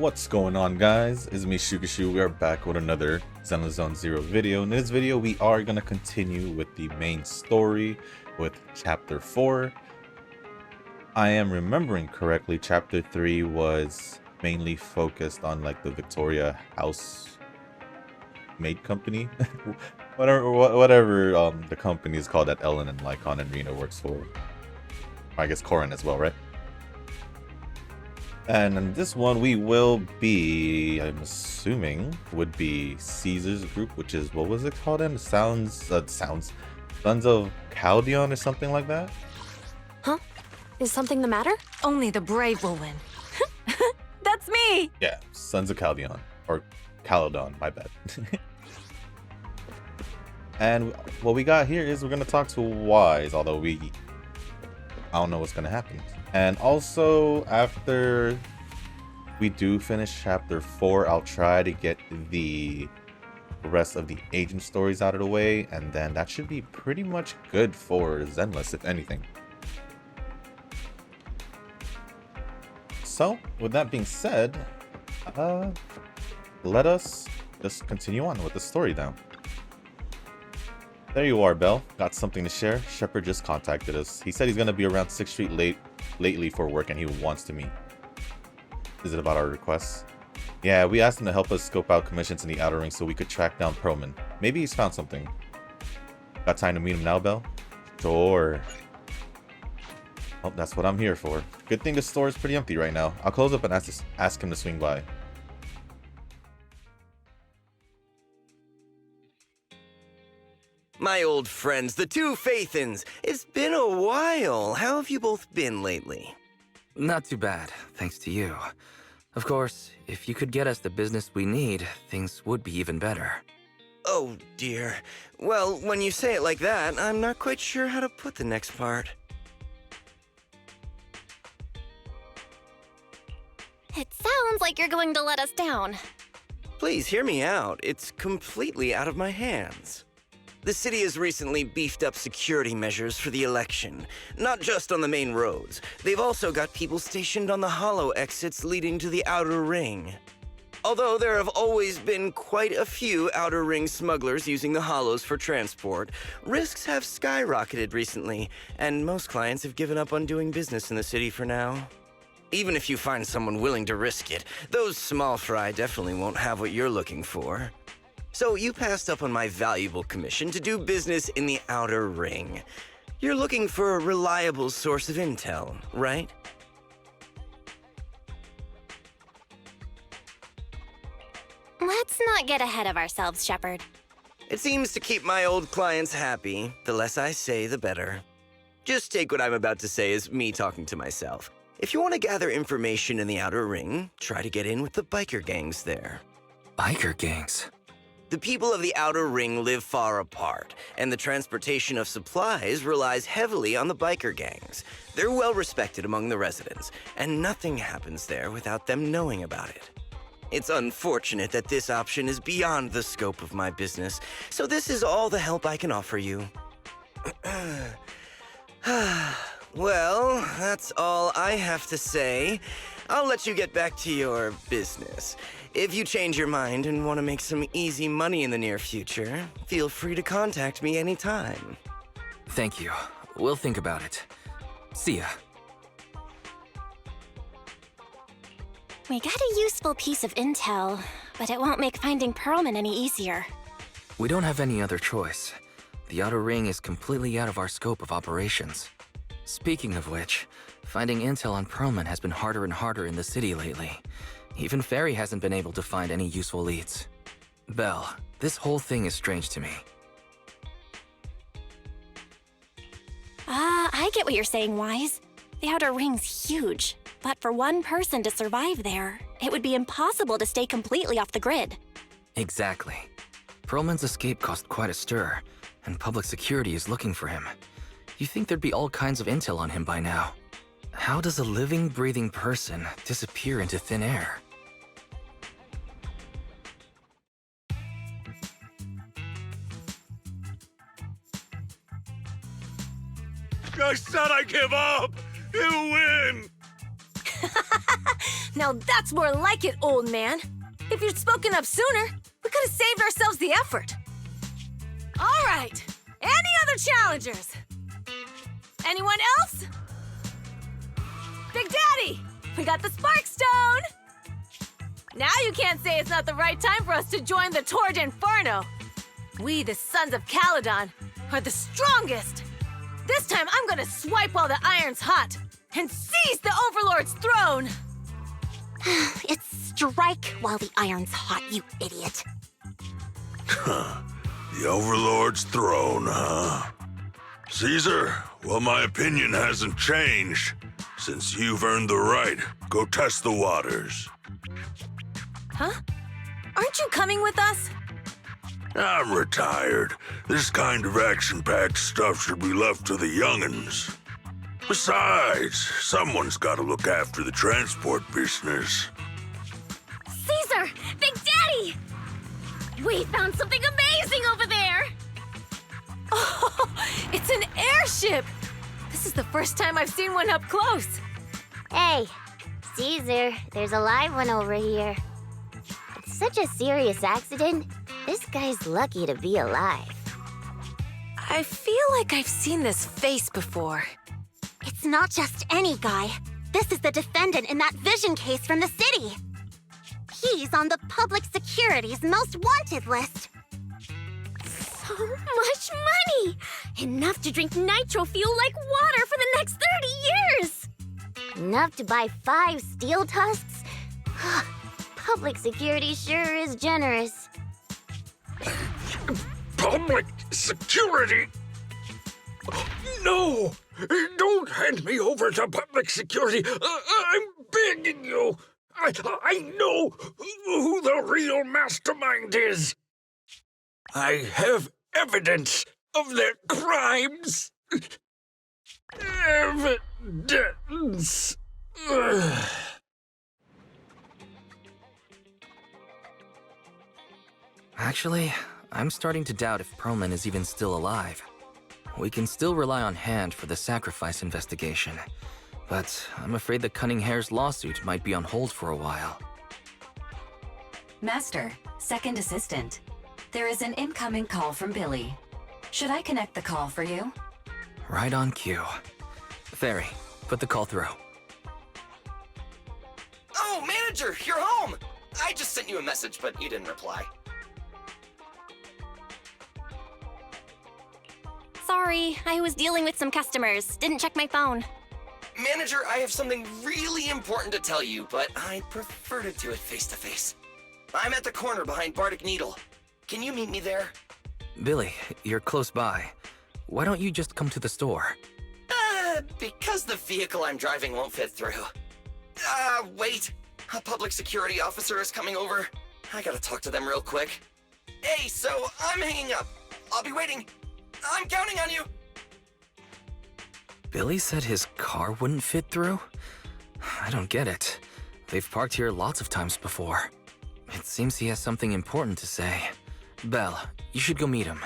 What's going on, guys? It's me, Shukashu. We are back with another Zenless Zone Zero video. In this video, we are going to continue with the main story with Chapter 4. I am remembering correctly, Chapter 3 was mainly focused on like the Victoria House Maid Company. whatever the company is called that Ellen and Lycon and Rena works for. I guess Corin as well, right? And in this one, we will be, I'm assuming, would be Caesar's group, which is, what was it called in? Sons of Calydon or something like that? Huh? Is something the matter? Only the brave will win. That's me! Yeah, Sons of Calydon. Or Calydon, my bad. And what we got here is we're going to talk to Wise, although I don't know what's going to happen. And also, after we do finish Chapter 4, I'll try to get the rest of the agent stories out of the way, and then that should be pretty much good for Zenless, if anything. So, with that being said, let us just continue on with the story now. There you are, Belle. Got something to share? Shepard just contacted us. He said he's going to be around 6th Street lately for work and he wants to meet. Is it about our requests? Yeah, we asked him to help us scope out commissions in the Outer Ring so we could track down Perlman. Maybe he's found something. Got time to meet him now, Belle? Sure. Well, that's what I'm here for. Good thing the store is pretty empty right now. I'll close up and ask him to swing by. My old friends, the two Faithins. It's been a while. How have you both been lately? Not too bad, thanks to you. Of course, if you could get us the business we need, things would be even better. Oh, dear. Well, when you say it like that, I'm not quite sure how to put the next part. It sounds like you're going to let us down. Please hear me out. It's completely out of my hands. The city has recently beefed up security measures for the election, not just on the main roads. They've also got people stationed on the hollow exits leading to the Outer Ring. Although there have always been quite a few Outer Ring smugglers using the hollows for transport, risks have skyrocketed recently, and most clients have given up on doing business in the city for now. Even if you find someone willing to risk it, those small fry definitely won't have what you're looking for. So you passed up on my valuable commission to do business in the Outer Ring. You're looking for a reliable source of intel, right? Let's not get ahead of ourselves, Shepard. It seems to keep my old clients happy. The less I say, the better. Just take what I'm about to say as me talking to myself. If you want to gather information in the Outer Ring, try to get in with the biker gangs there. Biker gangs? The people of the Outer Ring live far apart, and the transportation of supplies relies heavily on the biker gangs. They're well respected among the residents, and nothing happens there without them knowing about it. It's unfortunate that this option is beyond the scope of my business, so this is all the help I can offer you. Well, that's all I have to say. I'll let you get back to your business. If you change your mind and want to make some easy money in the near future, feel free to contact me anytime. Thank you. We'll think about it. See ya. We got a useful piece of intel, but it won't make finding Perlman any easier. We don't have any other choice. The Outer Ring is completely out of our scope of operations. Speaking of which, finding intel on Perlman has been harder and harder in the city lately. Even Ferry hasn't been able to find any useful leads. Belle, this whole thing is strange to me. I get what you're saying, Wise. The Outer Ring's huge, but for one person to survive there, it would be impossible to stay completely off the grid. Exactly. Perlman's escape caused quite a stir, and public security is looking for him. You'd think there'd be all kinds of intel on him by now. How does a living, breathing person disappear into thin air? I said I give up! You win! Now that's more like it, old man. If you'd spoken up sooner, we could have saved ourselves the effort. All right. Any other challengers? Anyone else? Big Daddy, we got the Spark Stone! Now you can't say it's not the right time for us to join the Torrid Inferno. We, the Sons of Calydon, are the strongest. This time I'm gonna swipe while the iron's hot and seize the Overlord's throne. It's strike while the iron's hot, you idiot. The Overlord's throne, huh? Caesar, well, my opinion hasn't changed. Since you've earned the right, go test the waters. Huh? Aren't you coming with us? I'm retired. This kind of action-packed stuff should be left to the young'uns. Besides, someone's got to look after the transport business. Caesar! Big Daddy! We found something amazing over there! Oh, it's an airship! This is the first time I've seen one up close. Hey, Caesar, there's a live one over here. It's such a serious accident. This guy's lucky to be alive. I feel like I've seen this face before. It's not just any guy. This is the defendant in that vision case from the city. He's on the public security's most wanted list. So much money! Enough to drink nitro fuel like water for the next 30 years! Enough to buy 5 steel tusks? Public security sure is generous. Public security? No! Don't hand me over to public security! I'm begging you! I know who the real mastermind is! I have evidence of their crimes! Evidence! Actually, I'm starting to doubt if Perlman is even still alive. We can still rely on Hand for the sacrifice investigation, but I'm afraid the Cunning Hare's lawsuit might be on hold for a while. Master, second assistant. There is an incoming call from Billy. Should I connect the call for you? Right on cue. Fairy, put the call through. Oh, manager, you're home! I just sent you a message, but you didn't reply. Sorry, I was dealing with some customers. Didn't check my phone. Manager, I have something really important to tell you, but I'd prefer to do it face-to-face. I'm at the corner behind Bardic Needle. Can you meet me there? Billy, you're close by. Why don't you just come to the store? Because the vehicle I'm driving won't fit through. Wait. A public security officer is coming over. I gotta talk to them real quick. Hey, so I'm hanging up. I'll be waiting. I'm counting on you. Billy said his car wouldn't fit through? I don't get it. They've parked here lots of times before. It seems he has something important to say. Belle, you should go meet him.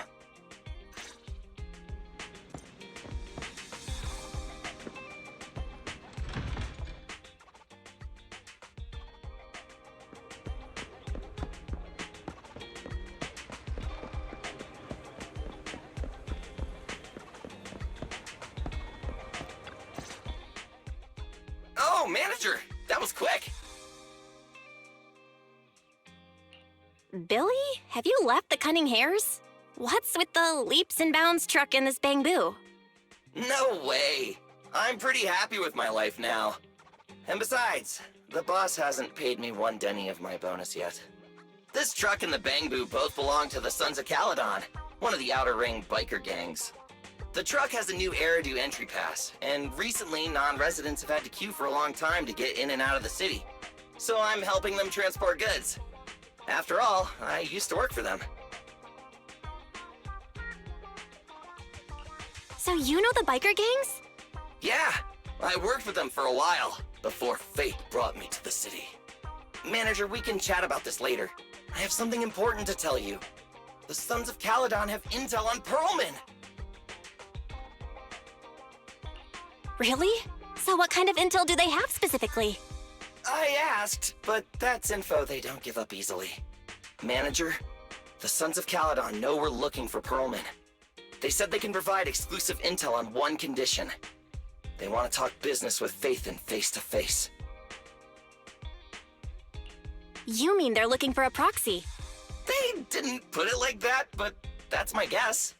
Oh, manager, that was quick. Billy, have you left the Cunning Hares? What's with the leaps and bounds truck in this bamboo? No way. I'm pretty happy with my life now. And besides, the boss hasn't paid me 1 denny of my bonus yet. This truck and the Bangbu both belong to the Sons of Calydon, one of the Outer Ring biker gangs. The truck has a new Eridu entry pass, and recently non-residents have had to queue for a long time to get in and out of the city. So I'm helping them transport goods. After all, I used to work for them. So you know the biker gangs? Yeah, I worked with them for a while, before fate brought me to the city. Manager, we can chat about this later. I have something important to tell you. The Sons of Calydon have intel on Perlman! Really? So what kind of intel do they have specifically? I asked, but that's info they don't give up easily. Manager, the Sons of Calydon know we're looking for Pearlman. They said they can provide exclusive intel on one condition. They want to talk business with Phaethon face to face. You mean they're looking for a proxy? They didn't put it like that, but that's my guess.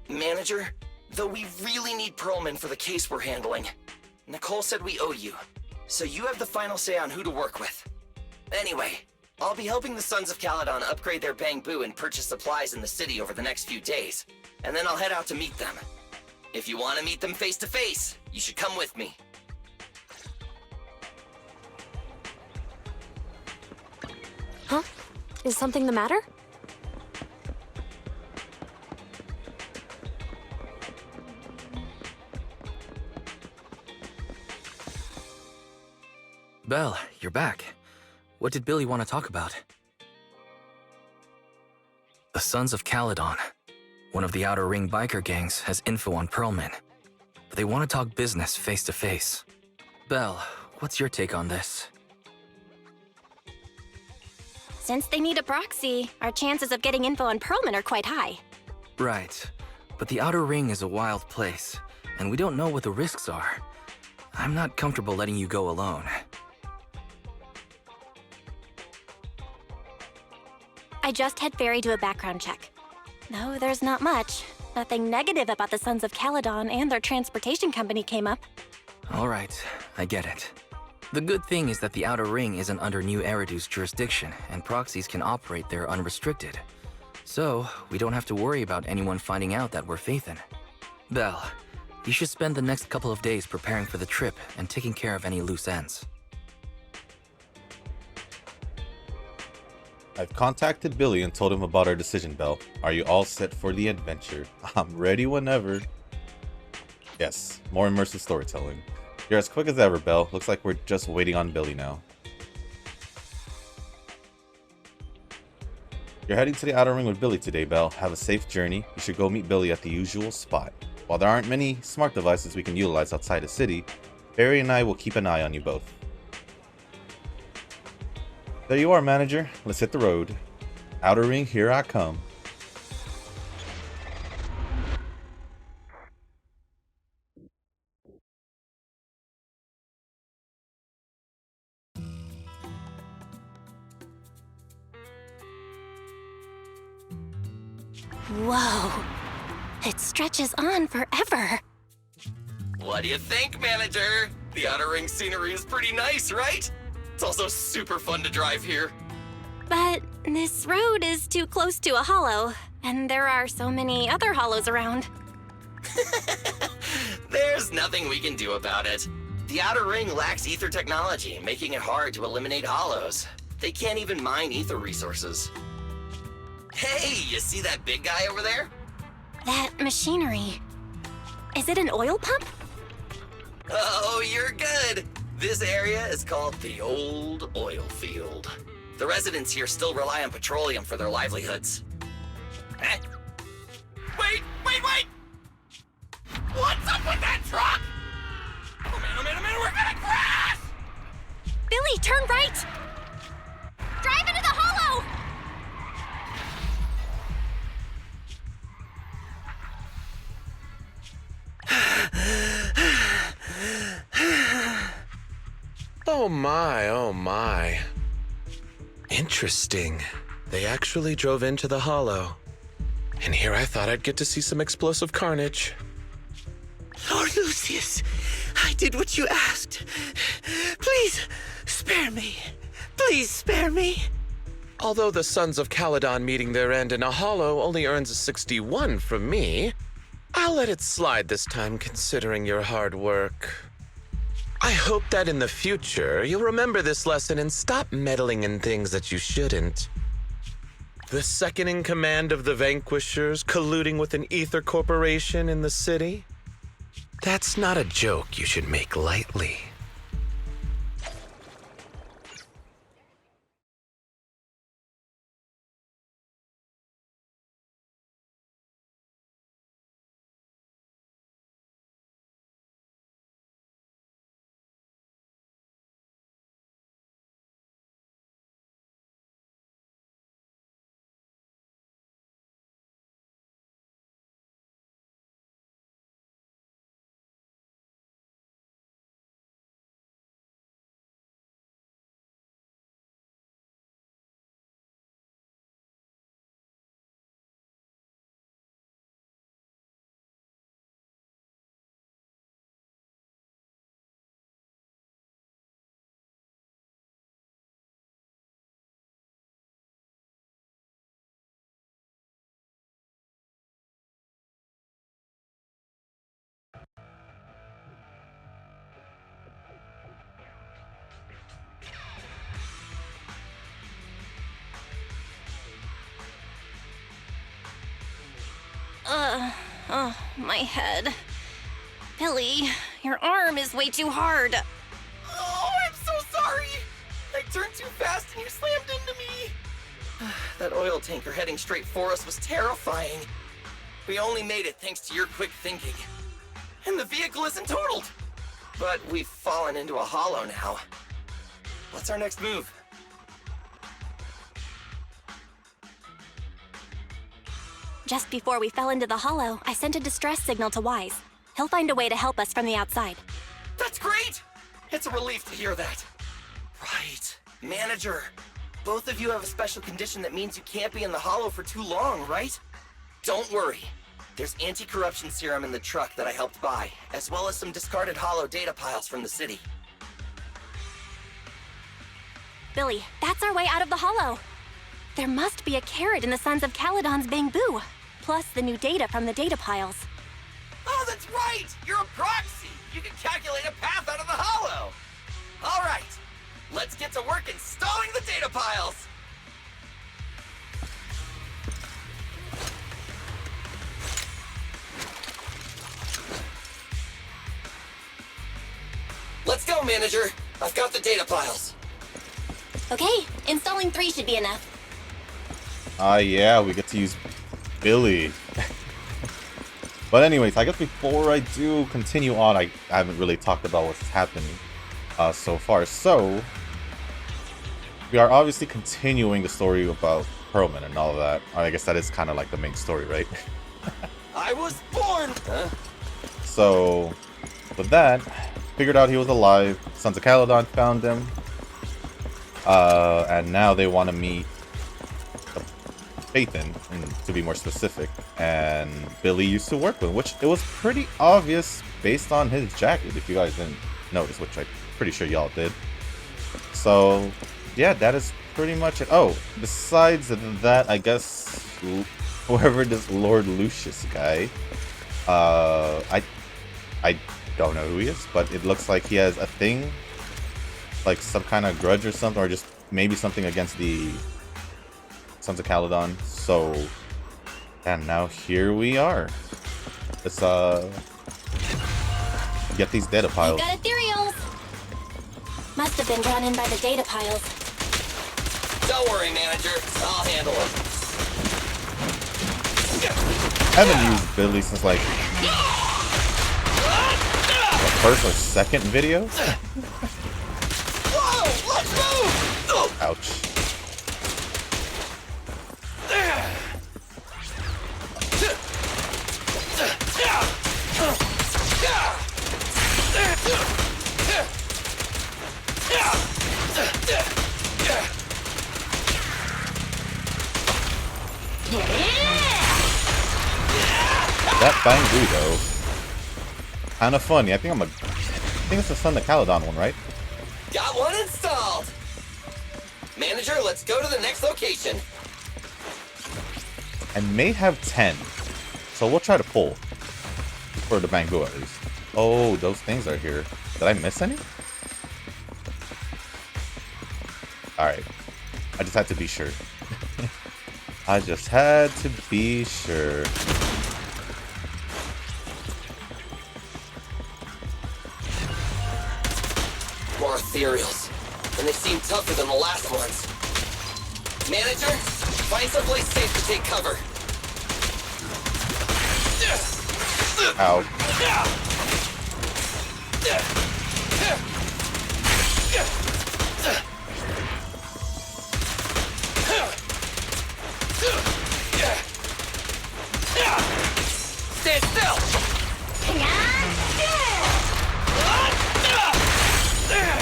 Manager, though we really need Pearlman for the case we're handling, Nicole said we owe you, so you have the final say on who to work with. Anyway, I'll be helping the Sons of Calydon upgrade their bamboo and purchase supplies in the city over the next few days, and then I'll head out to meet them. If you want to meet them face to face, you should come with me. Huh? Is something the matter? Belle, you're back. What did Billy want to talk about? The Sons of Calydon, one of the Outer Ring biker gangs, has info on Pearlman. But they want to talk business face to face. Belle, what's your take on this? Since they need a proxy, our chances of getting info on Pearlman are quite high. Right. But the Outer Ring is a wild place, and we don't know what the risks are. I'm not comfortable letting you go alone. I just had Ferry do a background check. No, there's not much. Nothing negative about the Sons of Calydon and their transportation company came up. All right, I get it. The good thing is that the Outer Ring isn't under New Eridu's jurisdiction, and proxies can operate there unrestricted. So, we don't have to worry about anyone finding out that we're Phaethon. Belle, you should spend the next couple of days preparing for the trip and taking care of any loose ends. I've contacted Billy and told him about our decision, Belle. Are you all set for the adventure? I'm ready whenever. Yes, more immersive storytelling. You're as quick as ever, Belle. Looks like we're just waiting on Billy now. You're heading to the Outer Ring with Billy today, Belle. Have a safe journey. You should go meet Billy at the usual spot. While there aren't many smart devices we can utilize outside the city, Barry and I will keep an eye on you both. There you are, manager. Let's hit the road. Outer Ring, here I come. Whoa. It stretches on forever. What do you think, manager? The Outer Ring scenery is pretty nice, right? It's also super fun to drive here. But this road is too close to a hollow, and there are so many other hollows around. There's nothing we can do about it. The Outer Ring lacks ether technology, making it hard to eliminate hollows. They can't even mine ether resources. Hey, you see that big guy over there? That machinery. Is it an oil pump? Oh, you're good. This area is called the Old Oil Field. The residents here still rely on petroleum for their livelihoods. Eh? Wait! What's up with that truck? Oh man, we're gonna crash! Billy, turn right! Drive into the hollow! Oh my. Interesting. They actually drove into the hollow. And here I thought I'd get to see some explosive carnage. Lord Lucius, I did what you asked. Please, spare me. Please spare me. Although the Sons of Calydon meeting their end in a hollow only earns a 61 from me, I'll let it slide this time considering your hard work. I hope that in the future, you'll remember this lesson and stop meddling in things that you shouldn't. The second in command of the Vanquishers colluding with an ether corporation in the city? That's not a joke you should make lightly. Oh, my head. Billy, your arm is way too hard. Oh, I'm so sorry! I turned too fast and you slammed into me! That oil tanker heading straight for us was terrifying. We only made it thanks to your quick thinking. And the vehicle isn't totaled! But we've fallen into a hollow now. What's our next move? Just before we fell into the hollow, I sent a distress signal to Wise. He'll find a way to help us from the outside. That's great! It's a relief to hear that. Right. Manager, both of you have a special condition that means you can't be in the hollow for too long, right? Don't worry. There's anti-corruption serum in the truck that I helped buy, as well as some discarded hollow data piles from the city. Billy, that's our way out of the hollow. There must be a carrot in the Sons of Calydon's bamboo, plus the new data from the data piles. Oh, that's right! You're a proxy! You can calculate a path out of the hollow! All right, let's get to work installing the data piles! Let's go, Manager! I've got the data piles. Okay, installing 3 should be enough. Yeah, we get to use Billy. But anyways, I guess before I do continue on, I haven't really talked about what's happened so far. So, we are obviously continuing the story about Perlman and all of that. I guess that is kind of like the main story, right? I was born! So, with that, figured out he was alive. Sons of Calydon found him. And now they want to meet Phaethon, to be more specific, and Billy used to work with, which it was pretty obvious based on his jacket, if you guys didn't notice, which I'm pretty sure y'all did. So, yeah, that is pretty much it. Oh, besides that, I guess whoever this Lord Lucius guy, I don't know who he is, but it looks like he has a thing, like some kind of grudge or something, or just maybe something against the Sons of Calydon. So, and now here we are. Let's get these data piles. You got ethereals! Must have been brought in by the data piles. Don't worry, Manager. I'll handle it. I haven't used Billy since like the first or second video. Whoa! Let's move! Ouch. That bamboo though, kind of funny. I think it's the Son of Calydon one, right? Got one installed. Manager, let's go to the next location. I may have 10, so we'll try to pull for the bamboo at least. Oh, those things are here. Did I miss any? Alright. I just had to be sure. I just had to be sure. More ethereals, and they seem tougher than the last ones. Manager, find someplace safe to take cover. Ow. Stand still!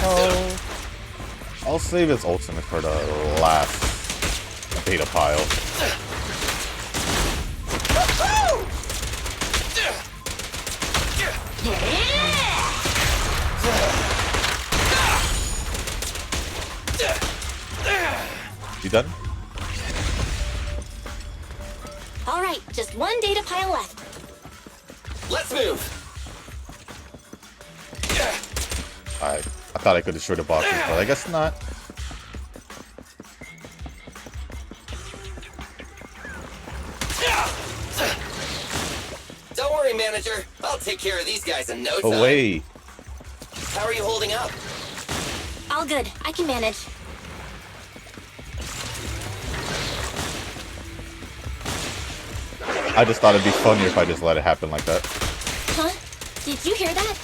Oh. I'll save its ultimate for the last data pile. You done? All right, just one data pile left. Let's move. I thought I could destroy the boxes, but I guess not. worry, manager. I'll take care of these guys in no time. Away. How are you holding up? All good. I can manage. I just thought it'd be funnier if I just let it happen like that. Huh? Did you hear that?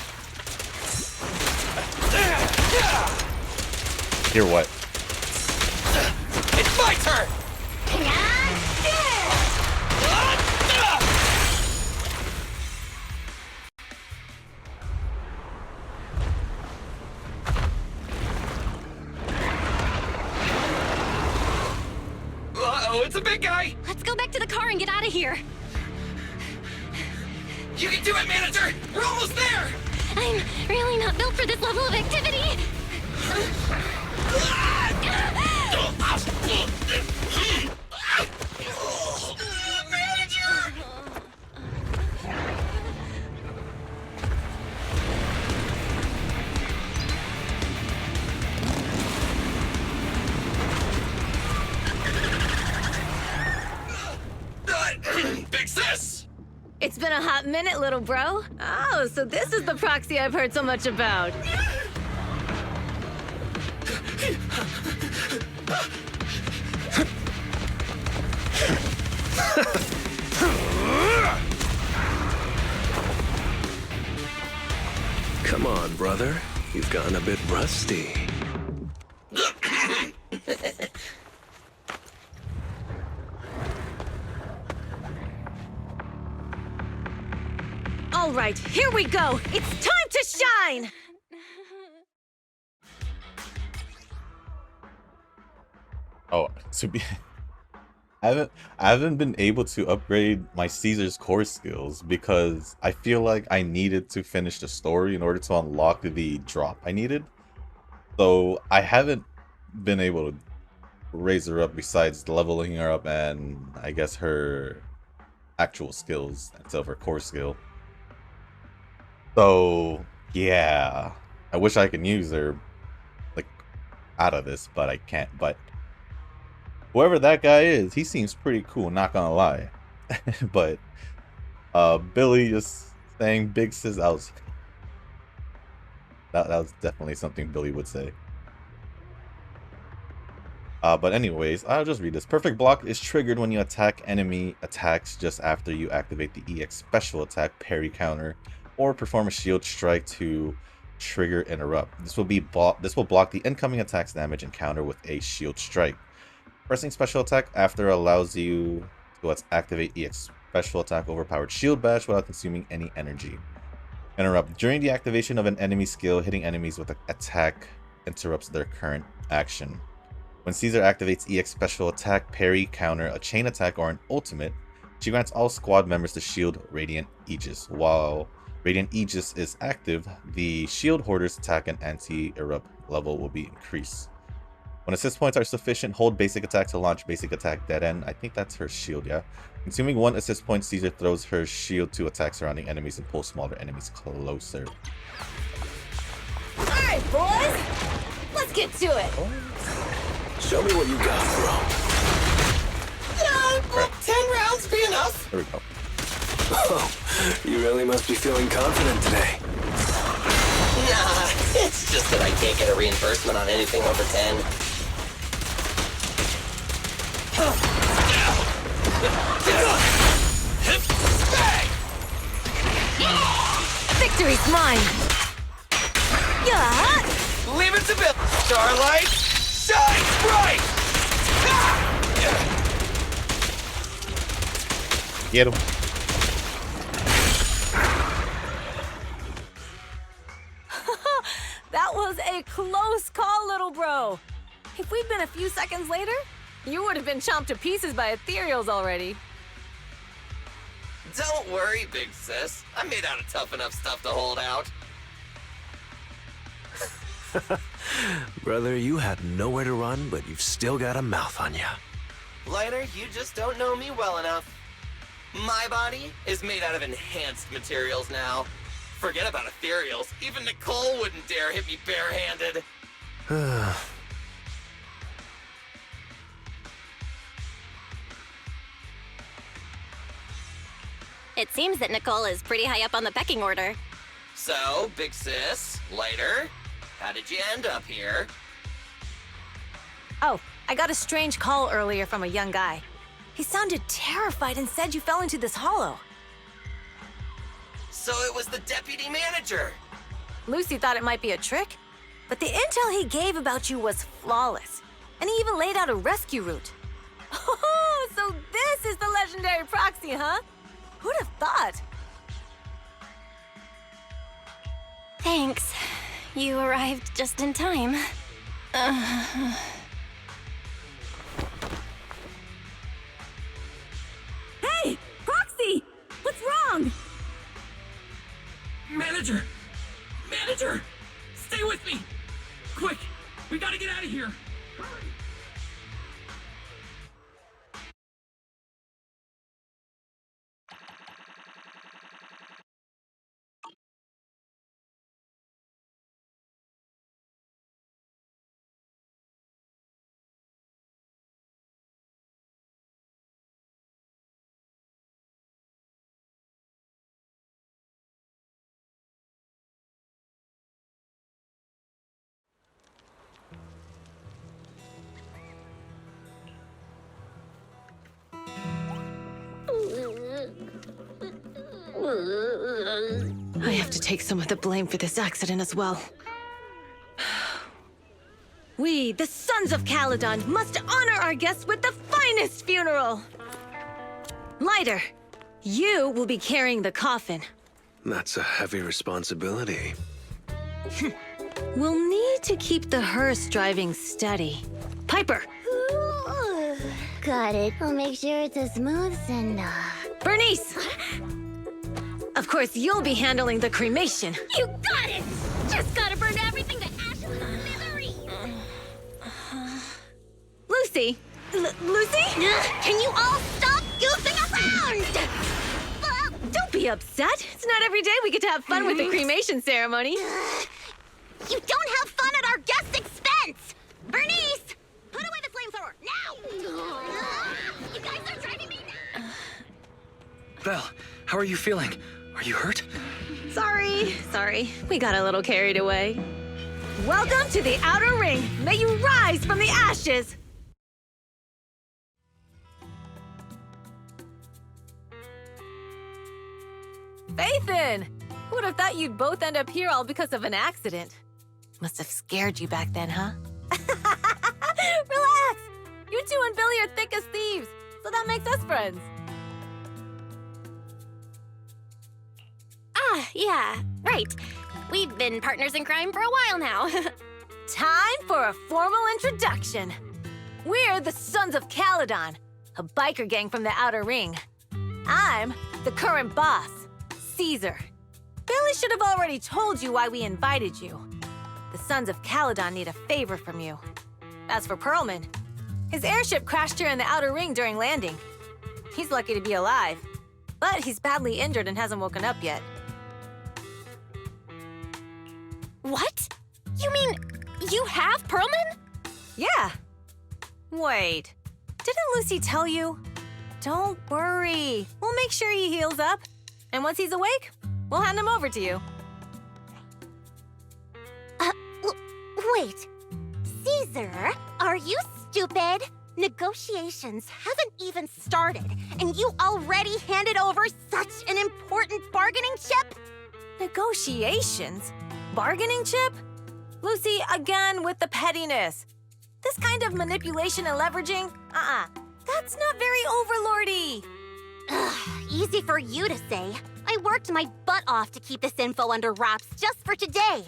Hear what? It's my turn! Uh-oh, it's a big guy! Let's go back to the car and get out of here. You can do it, manager! We're almost there! I'm really not built for this level of activity. Manager! Big sis! It's been a hot minute, little bro. Oh, so this is the proxy I've heard so much about. Come on, brother. You've gotten a bit rusty. All right, here we go. It's time to shine. Oh, to be I haven't been able to upgrade my Caesar's core skills because I feel like I needed to finish the story in order to unlock the drop I needed. So I haven't been able to raise her up besides leveling her up and I guess her actual skills instead of her core skill. So yeah, I wish I could use her like out of this, but I can't. But whoever that guy is, he seems pretty cool, not gonna lie. But Billy just saying big sis, that was definitely something Billy would say. But anyways, I'll just read this. Perfect block is triggered when you attack enemy attacks just after you activate the EX special attack parry counter or perform a shield strike to trigger interrupt. This will block the incoming attack's damage and counter with a shield strike. Pressing special attack after allows you to activate EX special attack overpowered shield bash without consuming any energy. Interrupt. During the activation of an enemy skill, hitting enemies with an attack interrupts their current action. When Caesar activates EX special attack, parry, counter, a chain attack, or an ultimate, she grants all squad members the shield Radiant Aegis. While Radiant Aegis is active, the shield hoarder's attack and anti-erupt level will be increased. When assist points are sufficient, hold basic attack to launch basic attack dead end. I think that's her shield, yeah. Consuming 1 assist point, Caesar throws her shield to attack surrounding enemies and pull smaller enemies closer. Alright, boys! Let's get to it! Show me what you got, bro. Will 10 rounds be enough? There we go. Oh, you really must be feeling confident today. Nah, it's just that I can't get a reimbursement on anything over 10. Victory's mine! Yeah! Leave it to Bill. Starlight, shine bright! Get him. That was a close call, little bro. If we'd been a few seconds later, you would have been chomped to pieces by ethereals already. Don't worry, big sis. I'm made out of tough enough stuff to hold out. Brother, you had nowhere to run, but you've still got a mouth on ya. Lighter, you just don't know me well enough. My body is made out of enhanced materials now. Forget about ethereals. Even Nicole wouldn't dare hit me barehanded. It seems that Nicole is pretty high up on the pecking order. So, big sis, lighter, how did you end up here? Oh, I got a strange call earlier from a young guy. He sounded terrified and said you fell into this hollow. So it was the deputy manager. Lucy thought it might be a trick, but the intel he gave about you was flawless. And he even laid out a rescue route. Oh, so this is the legendary proxy, huh? Who'd have thought? Thanks. You arrived just in time. Hey, Proxy! What's wrong? Manager! Manager! Stay with me! Quick! We gotta get out of here! Hurry! I have to take some of the blame for this accident as well. We, the Sons of Calydon, must honor our guests with the finest funeral! Lighter, you will be carrying the coffin. That's a heavy responsibility. We'll need to keep the hearse driving steady. Piper! Got it. I'll make sure it's as smooth and Bernice! Of course, you'll be handling the cremation. You got it! Just gotta burn everything to ashes and misery! Lucy! Lucy? Can you all stop goofing around? Don't be upset. It's not every day we get to have fun with the cremation ceremony. You don't have fun at our guest expense! Bernice! Put away the flamethrower, now! You guys are driving me nuts! Belle, how are you feeling? Are you hurt? Sorry. We got a little carried away. Welcome to the Outer Ring. May you rise from the ashes! Faithin! Who would have thought you'd both end up here all because of an accident? Must have scared you back then, huh? Relax! You two and Billy are thick as thieves, so that makes us friends. Ah, yeah, right. We've been partners in crime for a while now. Time for a formal introduction. We're the Sons of Calydon, a biker gang from the Outer Ring. I'm the current boss, Caesar. Billy should have already told you why we invited you. The Sons of Calydon need a favor from you. As for Perlman, his airship crashed here in the Outer Ring during landing. He's lucky to be alive, but he's badly injured and hasn't woken up yet. What? You mean you have Perlman? Yeah. Wait, didn't Lucy tell you? Don't worry. We'll make sure he heals up. And once he's awake, we'll hand him over to you. Wait. Caesar, are you stupid? Negotiations haven't even started, and you already handed over such an important bargaining chip? Negotiations? Bargaining chip? Lucy, again with the pettiness. This kind of manipulation and leveraging? That's not very overlordy. Easy for you to say. I worked my butt off to keep this info under wraps just for today.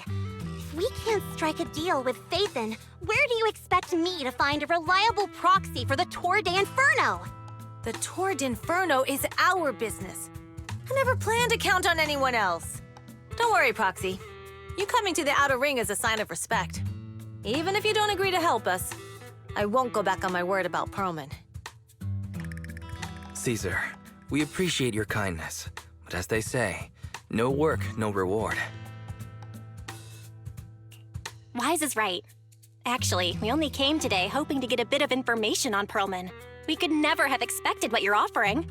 If we can't strike a deal with Faithin, where do you expect me to find a reliable proxy for the Tour de Inferno? The Tour de Inferno is our business. I never planned to count on anyone else. Don't worry, Proxy. You coming to the Outer Ring is a sign of respect. Even if you don't agree to help us, I won't go back on my word about Perlman. Caesar, we appreciate your kindness, but as they say, no work, no reward. Wise is right. Actually, we only came today hoping to get a bit of information on Perlman. We could never have expected what you're offering.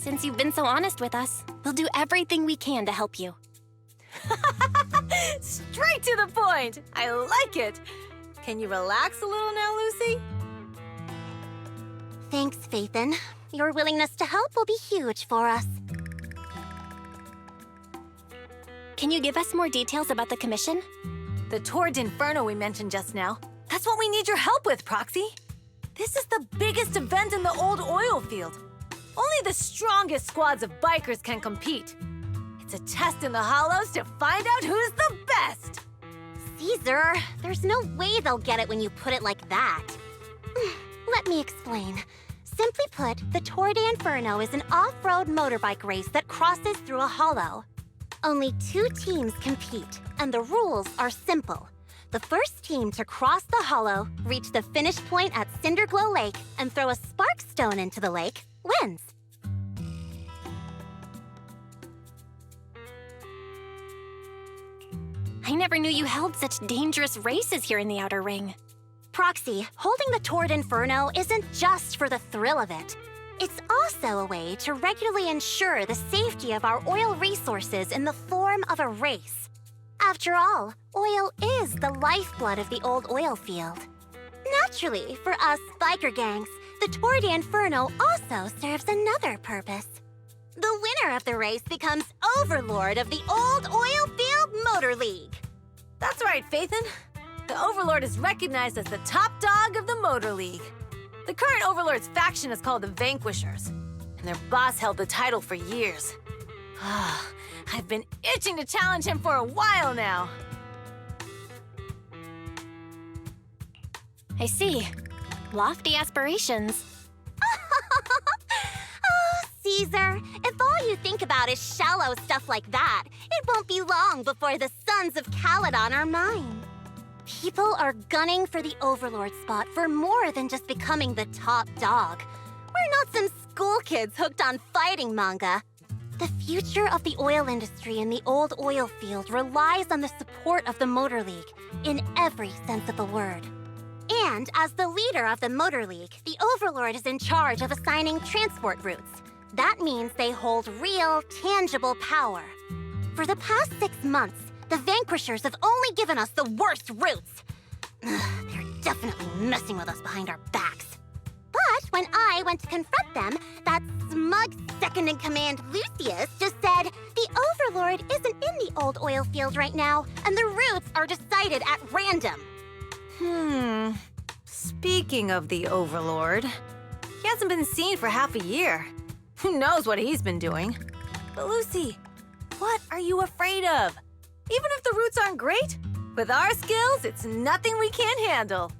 Since you've been so honest with us, we'll do everything we can to help you. Straight to the point! I like it! Can you relax a little now, Lucy? Thanks, Phaethon. Your willingness to help will be huge for us. Can you give us more details about the commission? The Tord Inferno we mentioned just now. That's what we need your help with, Proxy. This is the biggest event in the old oil field. Only the strongest squads of bikers can compete. It's a test in the Hollows to find out who's the best! Caesar, there's no way they'll get it when you put it like that. Let me explain. Simply put, the Tour de Inferno is an off-road motorbike race that crosses through a hollow. Only 2 teams compete, and the rules are simple. The first team to cross the hollow, reach the finish point at Cinderglow Lake, and throw a spark stone into the lake, wins. I never knew you held such dangerous races here in the Outer Ring. Proxy, holding the Tour de Inferno isn't just for the thrill of it. It's also a way to regularly ensure the safety of our oil resources in the form of a race. After all, oil is the lifeblood of the old oil field. Naturally, for us biker gangs, the Tour de Inferno also serves another purpose. The winner of the race becomes overlord of the old oil field Motor League. That's right, Phaethon. The Overlord is recognized as the top dog of the Motor League. The current Overlord's faction is called the Vanquishers, and their boss held the title for years. I've been itching to challenge him for a while now. I see. Lofty aspirations. Oh, Caesar, if all you think about is shallow stuff like that, it won't be long before the sons of Calydon are mine. People are gunning for the Overlord spot for more than just becoming the top dog. We're not some school kids hooked on fighting manga. The future of the oil industry in the old oil field relies on the support of the Motor League, in every sense of the word. And as the leader of the Motor League, the Overlord is in charge of assigning transport routes. That means they hold real, tangible power. For the past 6 months, the Vanquishers have only given us the worst routes. They're definitely messing with us behind our backs. But when I went to confront them, that smug second-in-command Lucius just said the Overlord isn't in the old oil field right now, and the routes are decided at random. Speaking of the Overlord, he hasn't been seen for half a year. Who knows what he's been doing? But Lucy, what are you afraid of? Even if the routes aren't great, with our skills, it's nothing we can't handle.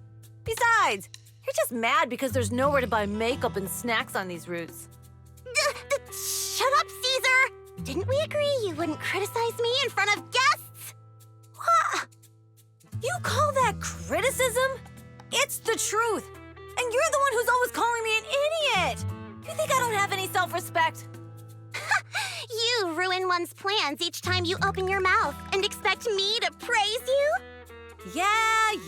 Besides, you're just mad because there's nowhere to buy makeup and snacks on these routes. Shut up, Caesar! Didn't we agree you wouldn't criticize me in front of guests? What? You call that criticism? It's the truth. And you're the one who's always calling me an idiot. You think I don't have any self-respect? You ruin one's plans each time you open your mouth and expect me to praise you?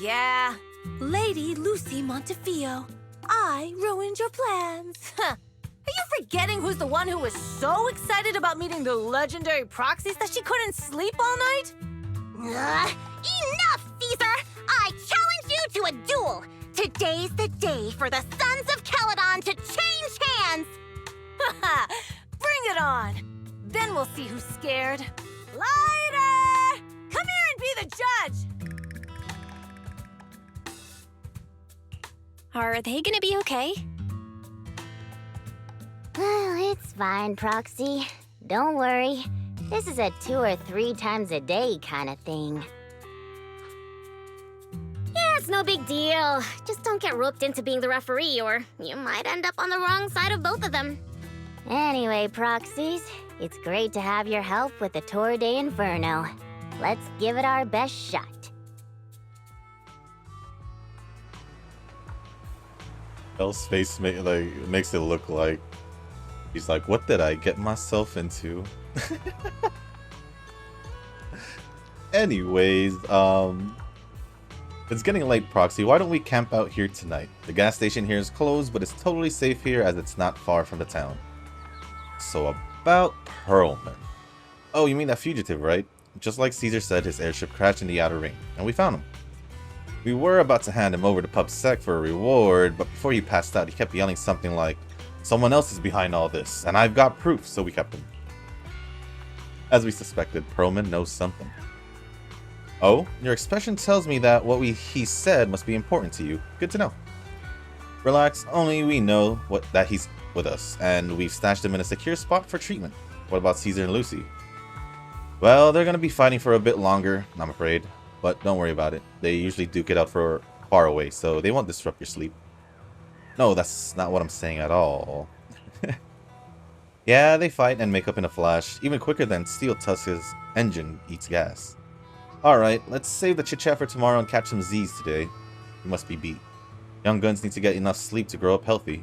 Yeah. Lady Lucy Montefiore, I ruined your plans. Are you forgetting who's the one who was so excited about meeting the legendary proxies that she couldn't sleep all night? Enough, Caesar! I challenge you to a duel! Today's the day for the Sons of Calydon to change hands! Bring it on! Then we'll see who's scared. Lighter! Come here and be the judge! Are they gonna be okay? Well, it's fine, Proxy. Don't worry. This is a 2 or 3 times a day kind of thing. Yeah, it's no big deal. Just don't get roped into being the referee, or you might end up on the wrong side of both of them. Anyway, Proxies, it's great to have your help with the Tour de Inferno. Let's give it our best shot. Elle's face makes it look like he's like, what did I get myself into? Anyways, it's getting late, Proxy. Why don't we camp out here tonight? The gas station here is closed, but it's totally safe here as it's not far from the town. So about Perlman. Oh, you mean that fugitive, right? Just like Caesar said, his airship crashed in the Outer Ring, and we found him. We were about to hand him over to PubSec for a reward, but before he passed out, he kept yelling something like, "Someone else is behind all this, and I've got proof," so we kept him. As we suspected, Perlman knows something. Oh, your expression tells me that what he said must be important to you. Good to know. Relax, only we know that he's with us, and we've stashed him in a secure spot for treatment. What about Caesar and Lucy? Well, they're gonna be fighting for a bit longer, I'm afraid. But don't worry about it. They usually duke it out for far away, so they won't disrupt your sleep. No, that's not what I'm saying at all. Yeah, they fight and make up in a flash, even quicker than Steel Tusk's engine eats gas. Alright, let's save the chit-chat for tomorrow and catch some Z's today. We must be beat. Young guns need to get enough sleep to grow up healthy.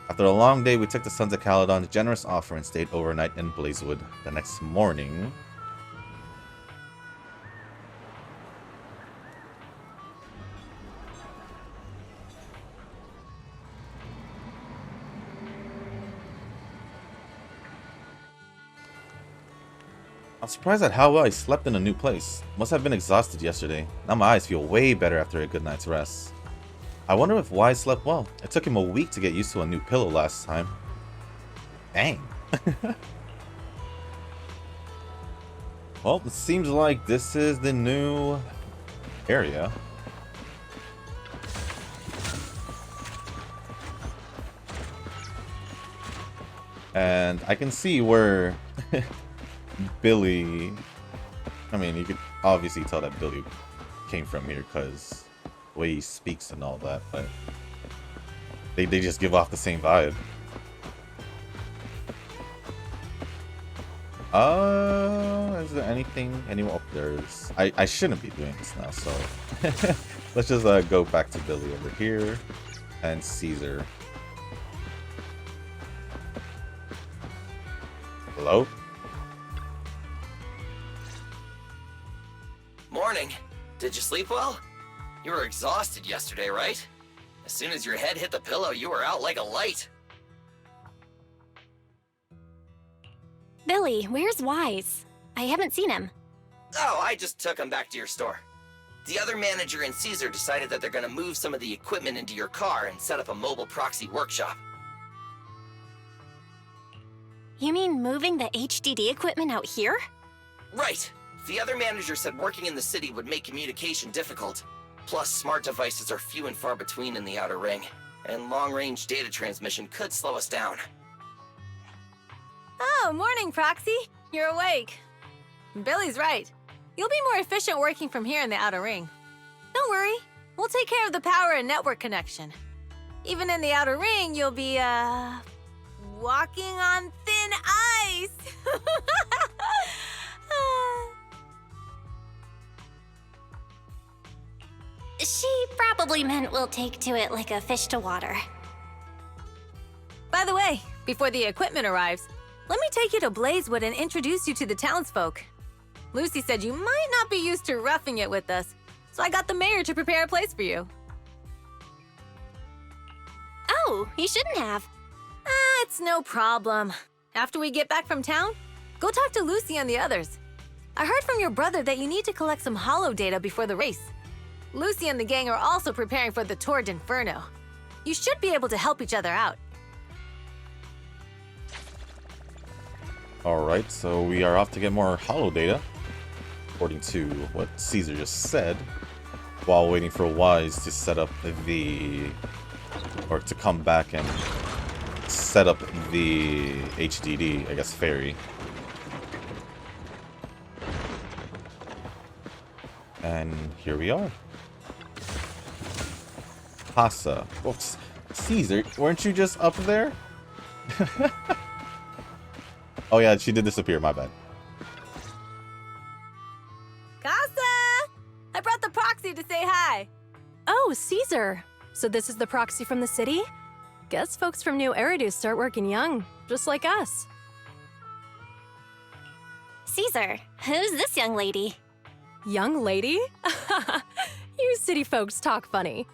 After a long day, we took the Sons of Calydon's generous offer and stayed overnight in Blazewood. The next morning... I'm surprised at how well I slept in a new place. Must have been exhausted yesterday. Now my eyes feel way better after a good night's rest. I wonder if Wise slept well. It took him a week to get used to a new pillow last time. Dang. Well, it seems like this is the new area. And I can see where Billy... I mean, you could obviously tell that Billy came from here because the way he speaks and all that, but they just give off the same vibe. Is there anything? Anyone? Oh, there's... I shouldn't be doing this now, so... Let's just go back to Billy over here. And Caesar. Hello? Morning. Did you sleep well? You were exhausted yesterday, right? As soon as your head hit the pillow, you were out like a light. Billy, where's Wise? I haven't seen him. Oh, I just took him back to your store. The other manager and Caesar decided that they're gonna move some of the equipment into your car and set up a mobile proxy workshop. You mean moving the HDD equipment out here? Right. The other manager said working in the city would make communication difficult. Plus, smart devices are few and far between in the Outer Ring, and long-range data transmission could slow us down. Oh, morning, Proxy. You're awake. Billy's right. You'll be more efficient working from here in the Outer Ring. Don't worry. We'll take care of the power and network connection. Even in the Outer Ring, you'll be, walking on thin ice. She probably meant we'll take to it like a fish to water. By the way, before the equipment arrives, let me take you to Blazewood and introduce you to the townsfolk. Lucy said you might not be used to roughing it with us, so I got the mayor to prepare a place for you. Oh, you shouldn't have. It's no problem. After we get back from town, go talk to Lucy and the others. I heard from your brother that you need to collect some holo data before the race. Lucy and the gang are also preparing for the Tour d'Inferno. You should be able to help each other out. Alright, so we are off to get more holo data, according to what Caesar just said, while waiting for Wise to set up the... or to come back and set up the HDD, I guess, ferry. And here we are. Casa. Well, Caesar, weren't you just up there? Oh yeah, she did disappear, my bad. Casa! I brought the proxy to say hi. Oh, Caesar. So this is the proxy from the city? Guess folks from New Eridu start working young, just like us. Caesar, who's this young lady? Young lady? You city folks talk funny.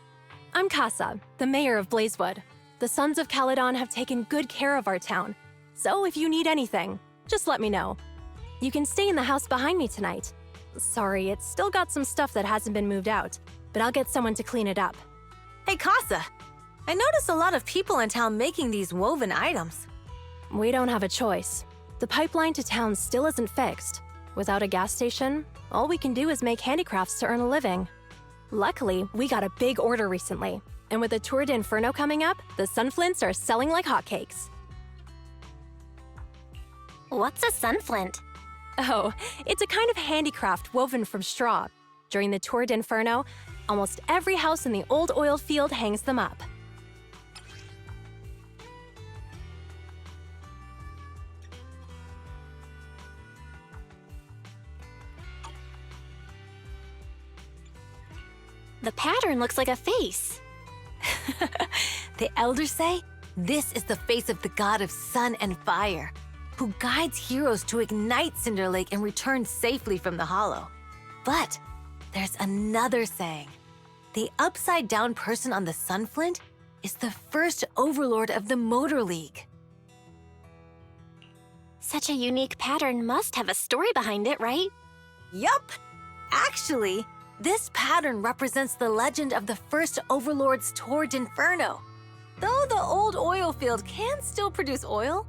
I'm Casa, the mayor of Blazewood. The Sons of Calydon have taken good care of our town, so if you need anything, just let me know. You can stay in the house behind me tonight. Sorry, it's still got some stuff that hasn't been moved out, but I'll get someone to clean it up. Hey, Casa. I noticed a lot of people in town making these woven items. We don't have a choice. The pipeline to town still isn't fixed. Without a gas station, all we can do is make handicrafts to earn a living. Luckily, we got a big order recently, and with the Tour de Inferno coming up, the sunflints are selling like hotcakes. What's a sunflint? Oh, it's a kind of handicraft woven from straw. During the Tour de Inferno, almost every house in the old oil field hangs them up. The pattern looks like a face. The elders say this is the face of the god of sun and fire, who guides heroes to ignite Cinder Lake and return safely from the hollow. But there's another saying. The upside-down person on the Sunflint is the first overlord of the Motor League. Such a unique pattern must have a story behind it, right? Yup! Actually, this pattern represents the legend of the first overlord's Tour de Inferno. Though the old oil field can still produce oil,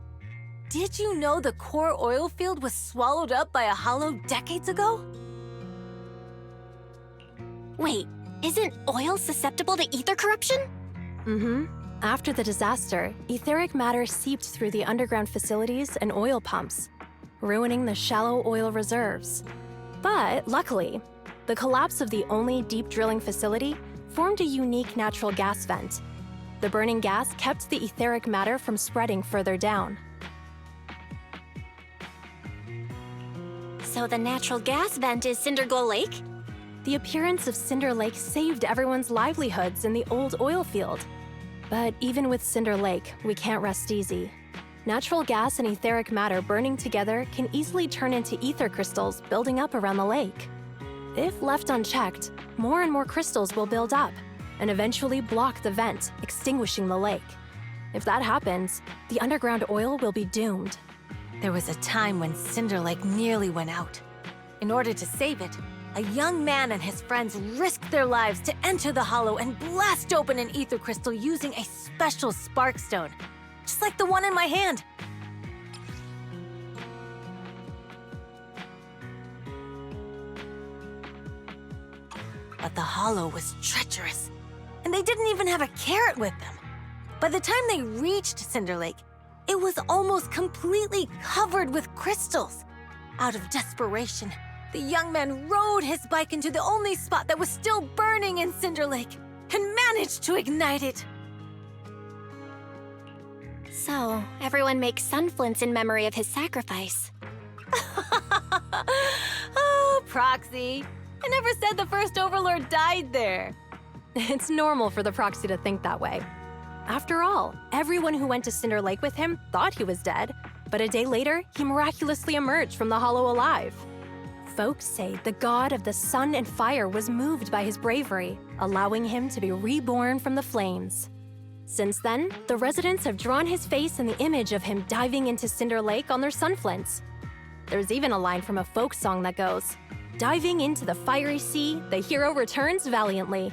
did you know the core oil field was swallowed up by a hollow decades ago? Wait, isn't oil susceptible to ether corruption? Mm-hmm. After the disaster, etheric matter seeped through the underground facilities and oil pumps, ruining the shallow oil reserves. But luckily, the collapse of the only deep drilling facility formed a unique natural gas vent. The burning gas kept the etheric matter from spreading further down. So the natural gas vent is Cinderglow Lake? The appearance of Cinder Lake saved everyone's livelihoods in the old oil field. But even with Cinder Lake, we can't rest easy. Natural gas and etheric matter burning together can easily turn into ether crystals building up around the lake. If left unchecked, more and more crystals will build up and eventually block the vent, extinguishing the lake. If that happens, the underground oil will be doomed. There was a time when Cinder Lake nearly went out. In order to save it, a young man and his friends risked their lives to enter the hollow and blast open an ether crystal using a special spark stone, just like the one in my hand. But the hollow was treacherous, and they didn't even have a carrot with them. By the time they reached Cinder Lake, it was almost completely covered with crystals. Out of desperation, the young man rode his bike into the only spot that was still burning in Cinder Lake and managed to ignite it. So, everyone makes sunflints in memory of his sacrifice. Oh, Proxy. I never said the first Overlord died there. It's normal for the Proxy to think that way. After all, everyone who went to Cinder Lake with him thought he was dead, but a day later, he miraculously emerged from the hollow alive. Folks say the god of the sun and fire was moved by his bravery, allowing him to be reborn from the flames. Since then, the residents have drawn his face and the image of him diving into Cinder Lake on their sunflints. There's even a line from a folk song that goes, "Diving into the fiery sea, the hero returns valiantly."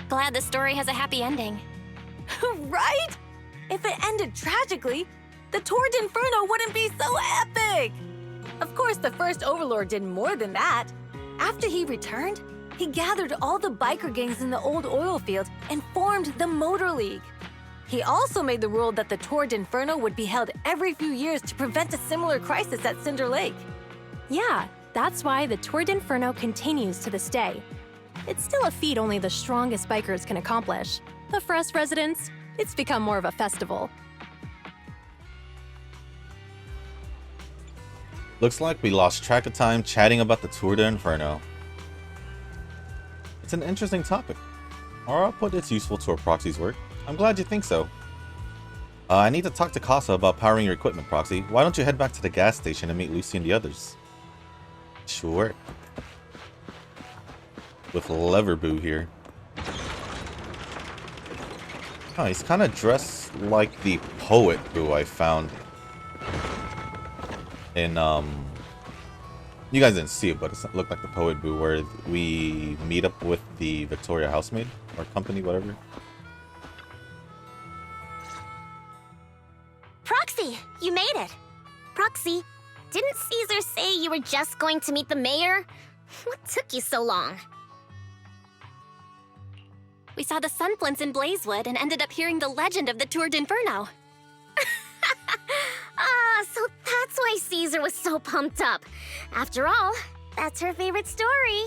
Glad the story has a happy ending. Right? If it ended tragically, the Tour de Inferno wouldn't be so epic! Of course, the first Overlord did more than that. After he returned, he gathered all the biker gangs in the old oil field and formed the Motor League. He also made the rule that the Tour de Inferno would be held every few years to prevent a similar crisis at Cinder Lake. Yeah, that's why the Tour de Inferno continues to this day. It's still a feat only the strongest bikers can accomplish, but for us residents, it's become more of a festival. Looks like we lost track of time chatting about the Tour de Inferno. It's an interesting topic, or I'll put it's useful to our Proxy's work. I'm glad you think so. I need to talk to Casa about powering your equipment, Proxy. Why don't you head back to the gas station and meet Lucy and the others? Sure. With Leverboo here. Oh, he's kind of dressed like the poet who I found in, you guys didn't see it, but it looked like the poet boo where we meet up with the Victoria housemaid, or company, whatever. Proxy, you made it. Proxy, didn't Caesar say you were just going to meet the mayor? What took you so long? We saw the Sunflints in Blazewood and ended up hearing the legend of the Tour d'Inferno. So that's why Caesar was so pumped up. After all, that's her favorite story.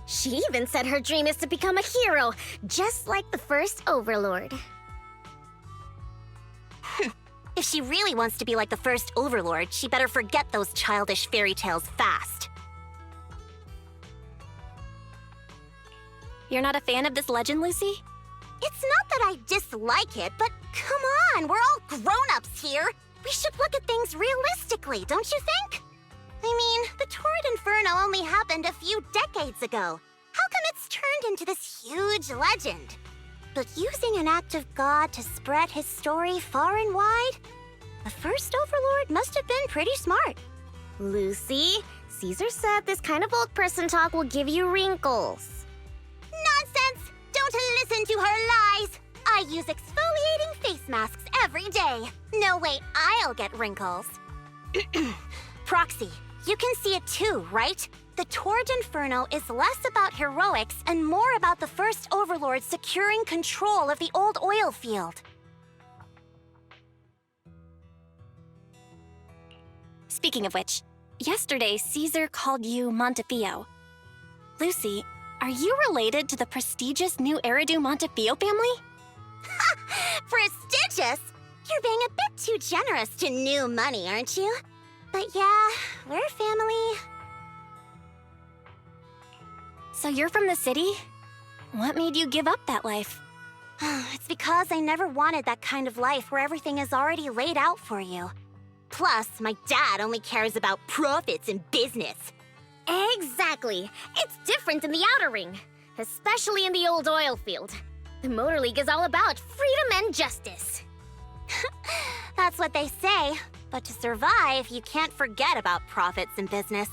She even said her dream is to become a hero, just like the first Overlord. If she really wants to be like the first Overlord, she better forget those childish fairy tales fast. You're not a fan of this legend, Lucy? It's not that I dislike it, but come on, we're all grown-ups here. We should look at things realistically, don't you think? I mean, the Torrid Inferno only happened a few decades ago. How come it's turned into this huge legend? But using an act of God to spread his story far and wide? The first Overlord must have been pretty smart. Lucy, Caesar said this kind of old person talk will give you wrinkles. Nonsense! Don't listen to her lies! I use exfoliating face masks every day. No way I'll get wrinkles. Proxy, you can see it too, right? The Torrid Inferno is less about heroics and more about the first Overlord securing control of the old oil field. Speaking of which, yesterday Caesar called you Montefiore. Lucy, are you related to the prestigious new Eridu Montefiore family? Prestigious? You're being a bit too generous to new money, aren't you? But yeah, we're family. So you're from the city? What made you give up that life? It's because I never wanted that kind of life where everything is already laid out for you. Plus, my dad only cares about profits and business. Exactly. It's different in the Outer Ring, especially in the old oil field. The Motor League is all about freedom and justice. That's what they say. But to survive, you can't forget about profits and business.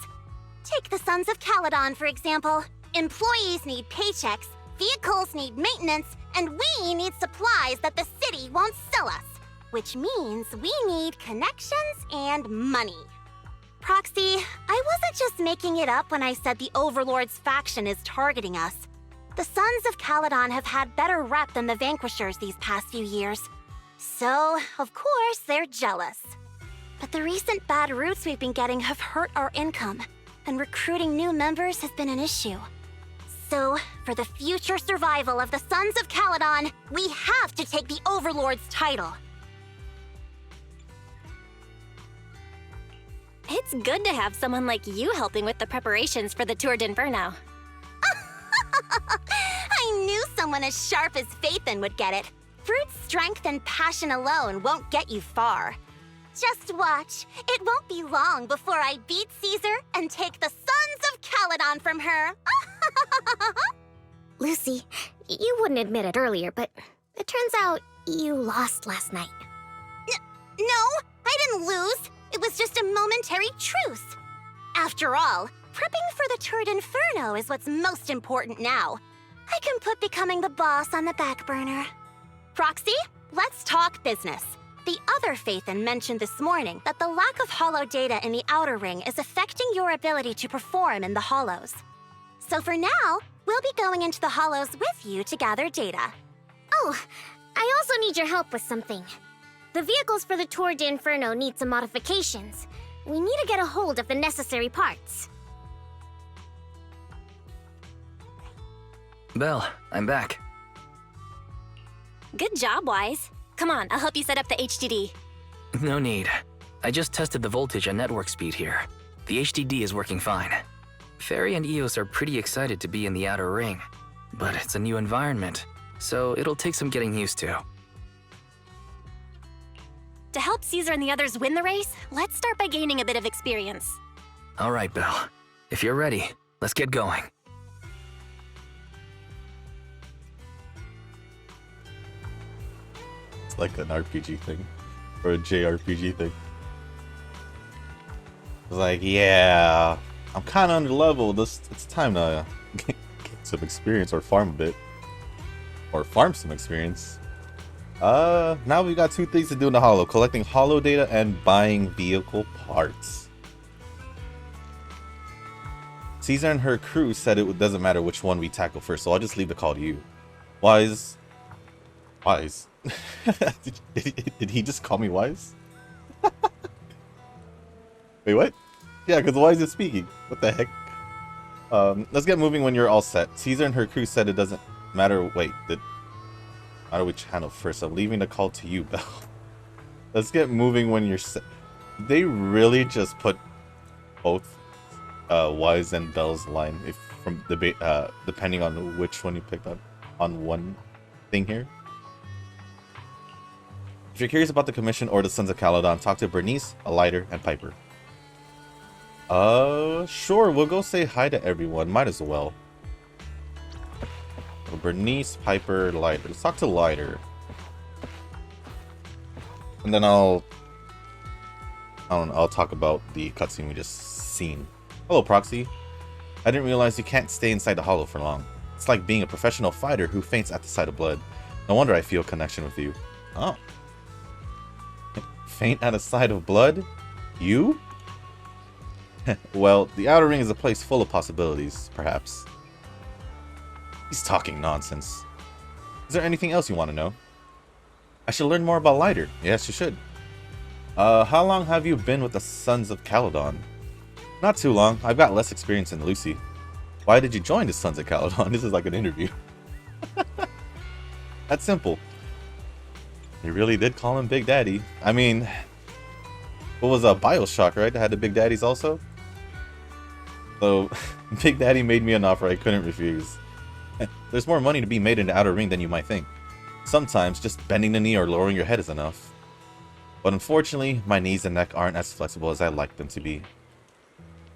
Take the Sons of Calydon, for example. Employees need paychecks, vehicles need maintenance, and we need supplies that the city won't sell us. Which means we need connections and money. Proxy, I wasn't just making it up when I said the Overlord's faction is targeting us. The Sons of Calydon have had better rep than the Vanquishers these past few years. So, of course, they're jealous. But the recent bad routes we've been getting have hurt our income, and recruiting new members has been an issue. So, for the future survival of the Sons of Calydon, we have to take the Overlord's title. It's good to have someone like you helping with the preparations for the Tour d'Inferno. I knew someone as sharp as Phaethon would get it. Brute strength and passion alone won't get you far. Just watch. It won't be long before I beat Caesar and take the Sons of Calydon from her. Lucy, you wouldn't admit it earlier, but it turns out you lost last night. No, I didn't lose. It was just a momentary truce. After all, prepping for the Tour d'Inferno is what's most important now. I can put becoming the boss on the back burner. Proxy, let's talk business. The other Phaethon mentioned this morning that the lack of hollow data in the Outer Ring is affecting your ability to perform in the hollows. So for now, we'll be going into the hollows with you to gather data. Oh, I also need your help with something. The vehicles for the Tour d'Inferno need some modifications. We need to get a hold of the necessary parts. Belle, I'm back. Good job, Wise. Come on, I'll help you set up the HDD. No need. I just tested the voltage and network speed here. The HDD is working fine. Fairy and Eos are pretty excited to be in the Outer Ring, but it's a new environment, so it'll take some getting used to. To help Caesar and the others win the race, let's start by gaining a bit of experience. All right, Belle. If you're ready, let's get going. It's like an RPG thing. Or a JRPG thing. It's like, yeah, I'm kind of under-leveled. It's time to get some experience or farm a bit. Or farm some experience. Now we've got two things to do in the holo. Collecting holo data and buying vehicle parts. Caesar and her crew said it doesn't matter which one we tackle first, so I'll just leave the call to you. Wise. Wise. did he just call me Wise? Wait, what? Yeah, because Wise is speaking. What the heck? Let's get moving when you're all set. Caesar and her crew said it doesn't matter. Wait, how do we channel first? I'm leaving the call to you, Belle. Let's get moving when you're set. They really just put both Wise and Belle's line from debate, depending on which one you picked on one thing here. If you're curious about the commission or the Sons of Calydon, talk to Bernice, Alighter, and Piper. Sure, we'll go say hi to everyone. Might as well. So Bernice, Piper, Lighter. Let's talk to Lighter. And then I'll talk about the cutscene we just seen. Hello, Proxy. I didn't realize you can't stay inside the holo for long. It's like being a professional fighter who faints at the sight of blood. No wonder I feel a connection with you. Oh. Faint at the sight of blood? You? Well, the Outer Ring is a place full of possibilities, perhaps. He's talking nonsense. Is there anything else you want to know? I should learn more about Lighter. Yes, you should. How long have you been with the Sons of Calydon? Not too long. I've got less experience than Lucy. Why did you join the Sons of Calydon? This is like an interview. That's simple. They really did call him Big Daddy. I mean, what was a BioShock, right? That had the Big Daddies also? So, Big Daddy made me an offer I couldn't refuse. There's more money to be made in the Outer Ring than you might think. Sometimes, just bending the knee or lowering your head is enough. But unfortunately, my knees and neck aren't as flexible as I'd like them to be.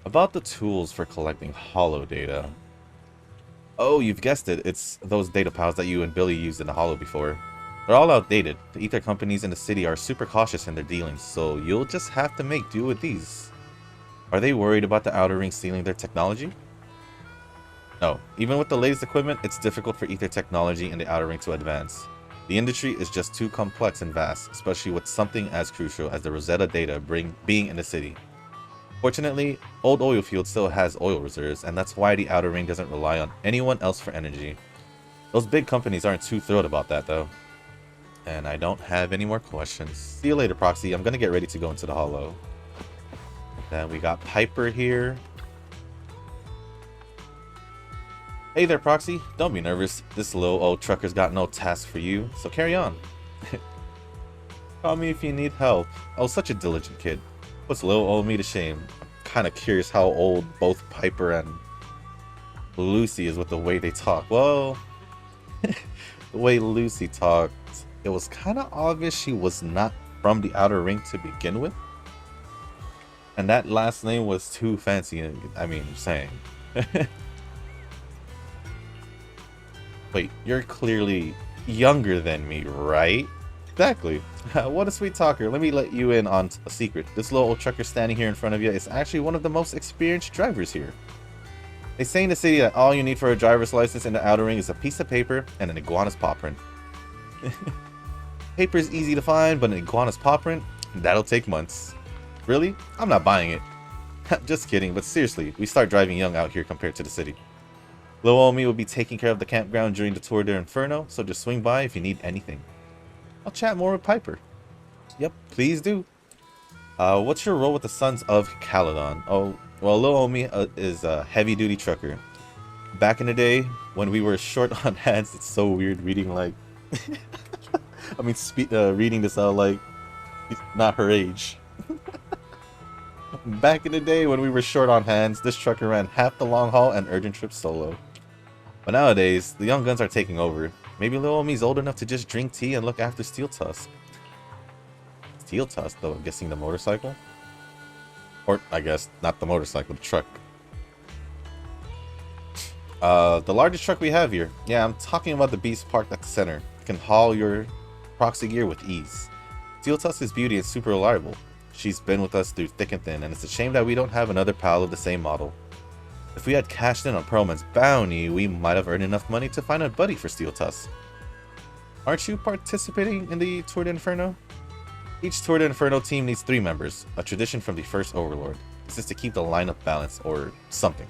About the tools for collecting holo data. Oh, you've guessed it. It's those data piles that you and Billy used in the holo before. They're all outdated. The ether companies in the city are super cautious in their dealings, so you'll just have to make do with these. Are they worried about the Outer Ring stealing their technology? No. Even with the latest equipment, it's difficult for ether technology in the Outer Ring to advance. The industry is just too complex and vast, especially with something as crucial as the Rosetta data being in the city. Fortunately, Old Oil Field still has oil reserves, and that's why the Outer Ring doesn't rely on anyone else for energy. Those big companies aren't too thrilled about that, though. And I don't have any more questions. See you later, Proxy. I'm gonna get ready to go into the holo. Then we got Piper here. Hey there, Proxy. Don't be nervous. This little old trucker's got no task for you, so carry on. Call me if you need help. I was such a diligent kid. Puts little old me to shame. I'm kind of curious how old both Piper and Lucy is with the way they talk. Well, the way Lucy talked, it was kind of obvious she was not from the Outer Ring to begin with. And that last name was too fancy. I mean, I'm saying. Wait, you're clearly younger than me, right? Exactly. What a sweet talker. Let me let you in on a secret. This little old trucker standing here in front of you is actually one of the most experienced drivers here. They say in the city that all you need for a driver's license in the Outer Ring is a piece of paper and an iguana's paw print. Paper is easy to find, but an iguana's paw print? That'll take months. Really? I'm not buying it. Just kidding, but seriously, we start driving young out here compared to the city. Little old me will be taking care of the campground during the tour de Inferno, so just swing by if you need anything. I'll chat more with Piper. Yep, please do. What's your role with the Sons of Calydon? Oh, well, little old me is a heavy-duty trucker. Back in the day, when we were short on hands, it's so weird reading like... I mean, reading this out like not her age. Back in the day when we were short on hands, this trucker ran half the long haul and urgent trips solo. But nowadays, the young guns are taking over. Maybe little old me's old enough to just drink tea and look after Steel Tusk. Steel Tusk, though, I'm guessing the motorcycle? Or, I guess, not the motorcycle, the truck. The largest truck we have here. Yeah, I'm talking about the beast parked at the center. It can haul your proxy gear with ease. Steel Tusk's beauty is super reliable. She's been with us through thick and thin, and it's a shame that we don't have another pal of the same model. If we had cashed in on Pearlman's bounty, we might have earned enough money to find a buddy for Steel Tusk. Aren't you participating in the Tour de Inferno? Each Tour de Inferno team needs 3 members, a tradition from the first Overlord. This is to keep the lineup balanced, or something.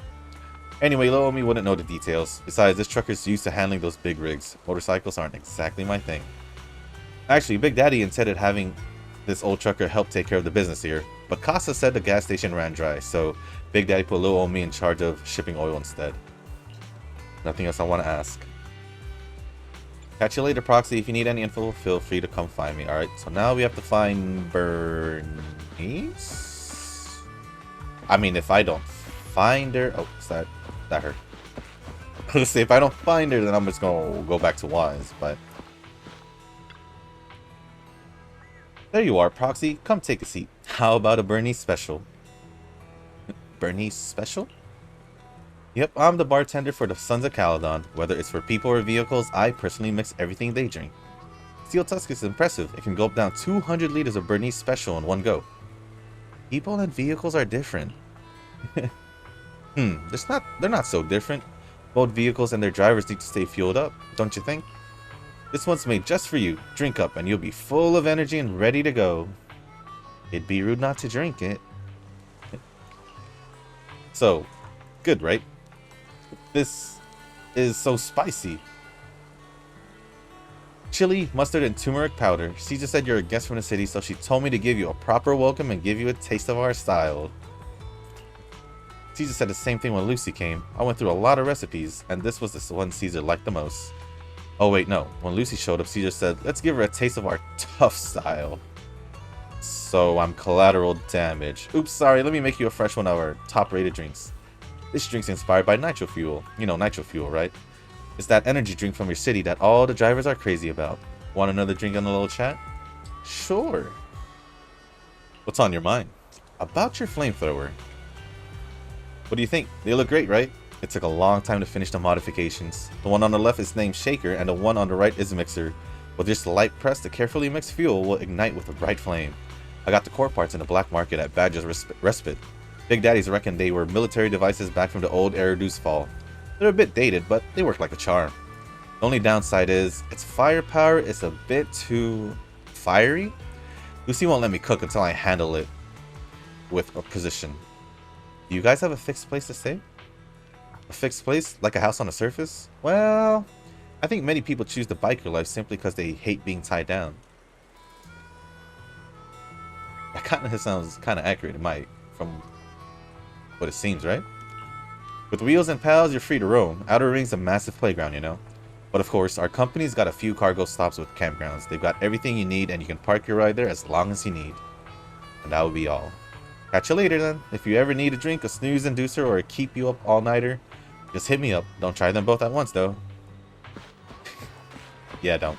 Anyway, Little Omi wouldn't know the details. Besides, this trucker's used to handling those big rigs. Motorcycles aren't exactly my thing. Actually, Big Daddy intended having this old trucker help take care of the business here, but Casa said the gas station ran dry, so Big Daddy put Little Omi in charge of shipping oil instead. Nothing else I want to ask. Catch you later, Proxy. If you need any info, feel free to come find me. Alright, so now we have to find Bernice? I mean, if I don't find her... Oh, is that her? I was gonna say, if I don't find her, then I'm just gonna go back to Wise, but... There you are, Proxy. Come take a seat. How about a Bernice special? Bernice special? Yep, I'm the bartender for the Sons of Calydon. Whether it's for people or vehicles, I personally mix everything they drink. Steel Tusk is impressive. It can gulp down 200 liters of Bernice special in one go. People and vehicles are different. They're not so different. Both vehicles and their drivers need to stay fueled up, don't you think? This one's made just for you. Drink up and you'll be full of energy and ready to go. It'd be rude not to drink it. So, good, right? This is so spicy. Chili, mustard, and turmeric powder. She just said you're a guest from the city, so she told me to give you a proper welcome and give you a taste of our style. Caesar said the same thing when Lucy came. I went through a lot of recipes, and this was the one Caesar liked the most. Oh wait, no. When Lucy showed up, Caesar said, let's give her a taste of our tough style. So I'm collateral damage. Oops, sorry, let me make you a fresh one of our top-rated drinks. This drink's inspired by Nitro Fuel. You know Nitro Fuel, right? It's that energy drink from your city that all the drivers are crazy about. Want another drink on the little chat? Sure. What's on your mind? About your flamethrower. What do you think? They look great, right? It took a long time to finish the modifications. The one on the left is named Shaker, and the one on the right is Mixer. With just a light press, the carefully mixed fuel will ignite with a bright flame. I got the core parts in the black market at Badger's Respite. Big Daddies reckon they were military devices back from the old Eridu's fall. They're a bit dated, but they work like a charm. The only downside is, its firepower is a bit too fiery. Lucy won't let me cook until I handle it with a precision. Do you guys have a fixed place to stay? A fixed place? Like a house on the surface? Well, I think many people choose the biker life simply because they hate being tied down. That kind of sounds kind of accurate, it might, from what it seems, right? With wheels and pals, you're free to roam. Outer Ring's a massive playground, you know? But of course, our company's got a few cargo stops with campgrounds. They've got everything you need, and you can park your ride there as long as you need. And that will be all. Catch you later then. If you ever need a drink, a snooze inducer, or a keep you up all nighter, just hit me up. Don't try them both at once though. Yeah, don't.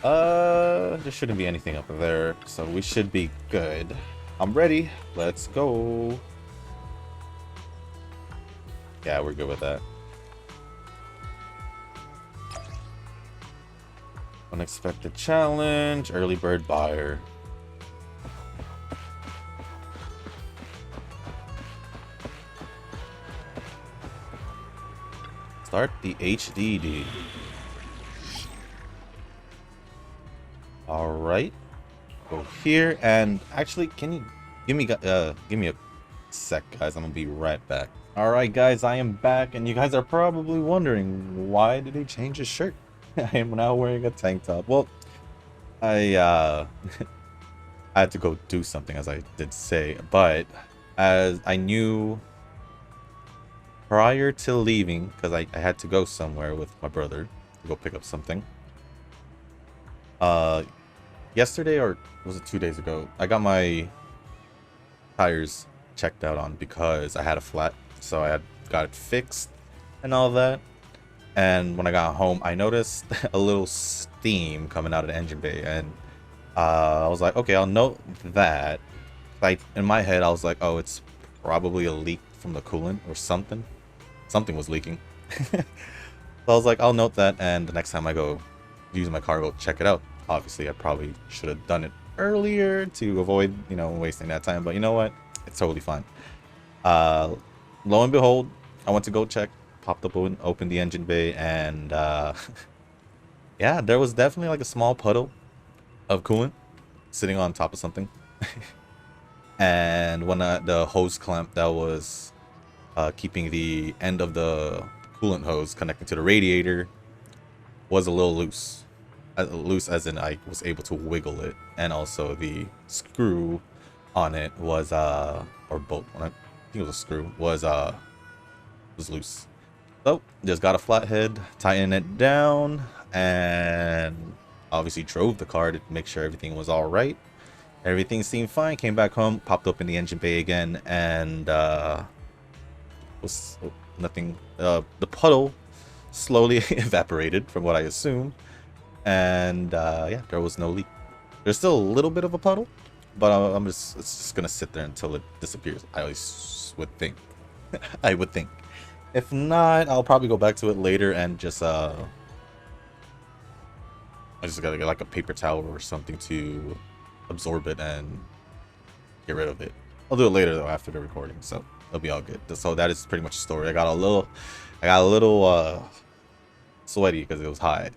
There shouldn't be anything up there, so we should be good. I'm ready. Let's go. Yeah, we're good with that. Unexpected challenge. Early bird buyer. Start the HDD. All right. Go here, and actually, can you give me a sec, guys? I'm gonna be right back. All right, guys, I am back, and you guys are probably wondering, why did he change his shirt? I am now wearing a tank top. Well, I had to go do something, as I did say, but as I knew prior to leaving, because I had to go somewhere with my brother to go pick up something. Yesterday, or was it 2 days ago, I got my tires checked out on because I had a flat, so I had got it fixed and all that. And when I got home, I noticed a little steam coming out of the engine bay, and I was like, okay, I'll note that. Like in my head, I was like, oh, it's probably a leak from the coolant or something. Something was leaking. So I was like, I'll note that, and the next time I go use my car, go check it out. Obviously, I probably should have done it earlier to avoid, you know, wasting that time. But you know what? It's totally fine. Lo and behold, I went to go check, popped up, opened the engine bay, and yeah, there was definitely like a small puddle of coolant sitting on top of something. And when the hose clamp that was keeping the end of the coolant hose connecting to the radiator was a little loose. Loose as in I was able to wiggle it, and also the screw on it was or bolt, I think it was a screw, was loose. So just got a flathead, tightened it down, and obviously drove the car to make sure everything was all right. Everything seemed fine. Came back home, popped open the engine bay again, and was nothing. The puddle slowly evaporated from what I assumed, and yeah, there was no leak. There's still a little bit of a puddle, but it's just gonna sit there until it disappears. I always would think. I would think. If not, I'll probably go back to it later and just I just gotta get like a paper towel or something to absorb it and get rid of it. I'll do it later though, after the recording, so it'll be all good. So that is pretty much the story. I got a little sweaty because it was hot.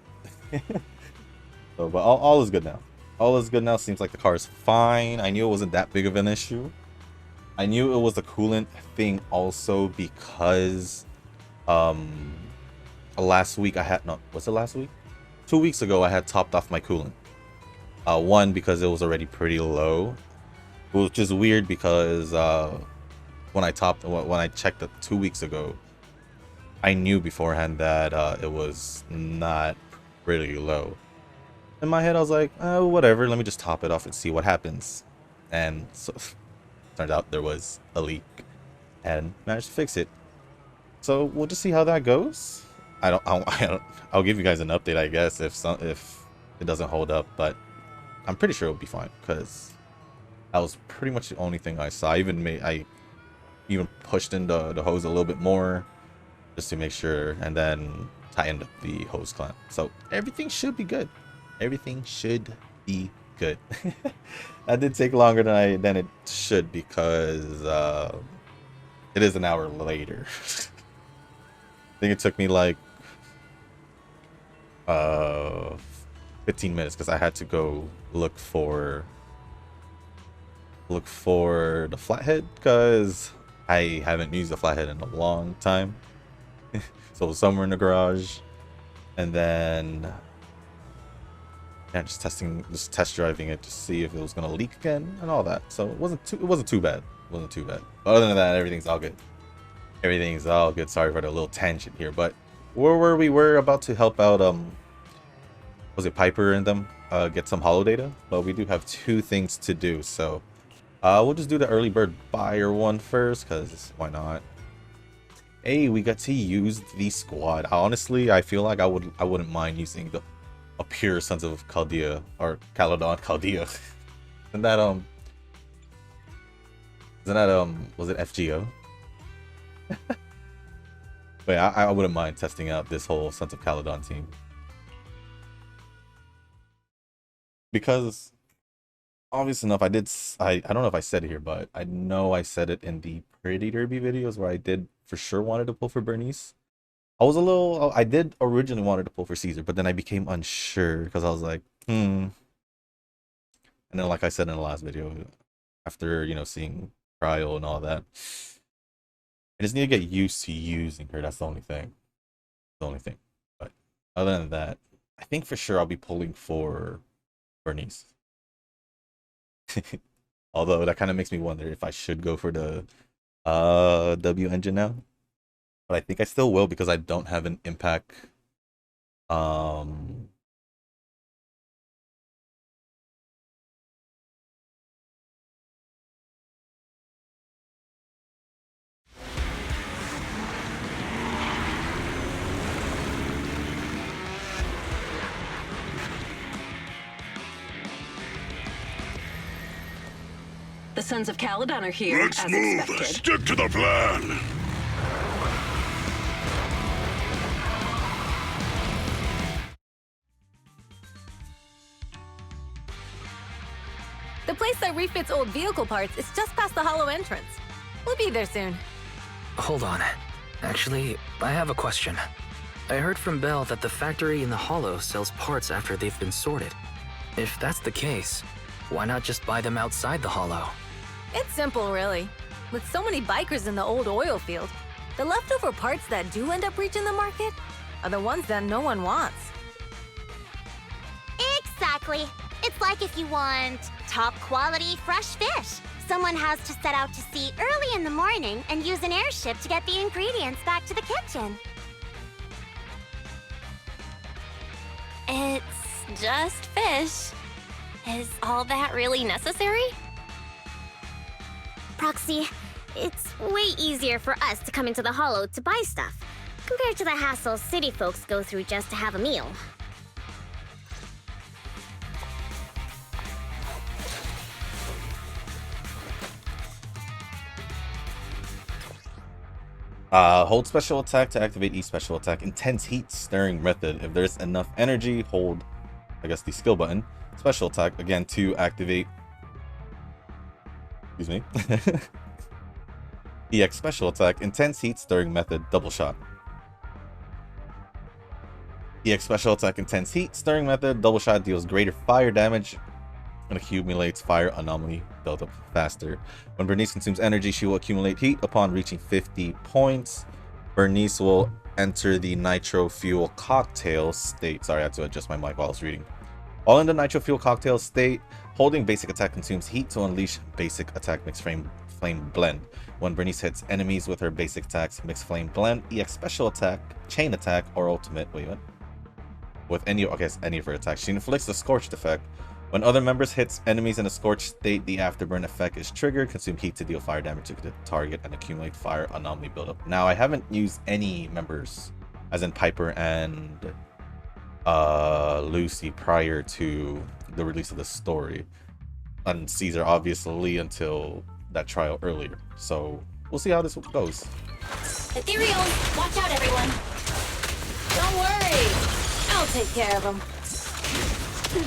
So, but all is good now. All is good now. Seems like the car is fine. I knew it wasn't that big of an issue. I knew it was a coolant thing also because last week I had, no, was it last week? 2 weeks ago I had topped off my coolant. One, because it was already pretty low, which is weird because when I checked it 2 weeks ago, I knew beforehand that it was not really low. In my head I was like, oh, whatever, let me just top it off and see what happens. And so turned out there was a leak and managed to fix it. So we'll just see how that goes. I'll give you guys an update, I guess, if it doesn't hold up, but I'm pretty sure it'll be fine because that was pretty much the only thing I saw. I even pushed in the hose a little bit more just to make sure, and then tightened up the hose clamp. So everything should be good. Everything should be good. That did take longer than it should because it is an hour later. I think it took me like 15 minutes because I had to go look for the flathead because I haven't used the flathead in a long time. So it was somewhere in the garage, and then yeah, just test driving it to see if it was gonna leak again and all that. So it wasn't too bad. But other than that, everything's all good. Everything's all good. Sorry for the little tangent here, but we were about to help out was it Piper and them get some holo data, but we do have 2 things to do. So we'll just do the early bird buyer one first, because why not? Hey, we got to use the squad. Honestly, I feel like I wouldn't mind using a pure Sons of Chaldea or Calydon Chaldea. Isn't that was it FGO? But yeah, I wouldn't mind testing out this whole Sons of Calydon team. Because obvious enough, I don't know if I said it here, but I know I said it in the Pretty Derby videos where I did for sure wanted to pull for Bernice. I did originally wanted to pull for Caesar, but then I became unsure because I was like, And then, like I said in the last video, after, you know, seeing Trial and all that, I just need to get used to using her. That's the only thing. But other than that, I think for sure I'll be pulling for Bernice. Although that kind of makes me wonder if I should go for the W engine now. But I think I still will because I don't have an impact. The Sons of Calydon are here, Let's as move. expected. Stick to the plan. The place that refits old vehicle parts is just past the hollow entrance. We'll be there soon. Hold on. Actually, I have a question. I heard from Belle that the factory in the hollow sells parts after they've been sorted. If that's the case, why not just buy them outside the hollow? It's simple, really. With so many bikers in the old oil field, the leftover parts that do end up reaching the market are the ones that no one wants. Exactly. It's like if you want top quality fresh fish. Someone has to set out to sea early in the morning and use an airship to get the ingredients back to the kitchen. It's just fish. Is all that really necessary? Proxy, it's way easier for us to come into the hollow to buy stuff, compared to the hassle city folks go through just to have a meal. Hold special attack to activate each special attack. Intense heat stirring method. If there's enough energy, hold, I guess, the skill button. Special attack, again, to activate. Excuse me. EX special attack. Intense heat stirring method. Double shot. EX special attack. Intense heat stirring method. Double shot deals greater fire damage and accumulates fire anomaly buildup faster. When Bernice consumes energy, she will accumulate heat. Upon reaching 50 points, Bernice will enter the nitro fuel cocktail state. Sorry, I had to adjust my mic while I was reading. While in the nitro fuel cocktail state, holding basic attack consumes heat to unleash basic attack mixed flame blend. When Bernice hits enemies with her basic attacks mixed flame blend, EX special attack, chain attack, or ultimate, with any of her attacks, she inflicts a scorched effect. When other members hits enemies in a scorched state, the afterburn effect is triggered. Consume heat to deal fire damage to the target and accumulate fire anomaly buildup. Now, I haven't used any members, as in Piper and Lucy, prior to the release of the story, and Caesar obviously until that trial earlier. So we'll see how this goes. Ethereal, watch out, everyone. Don't worry, I'll take care of them.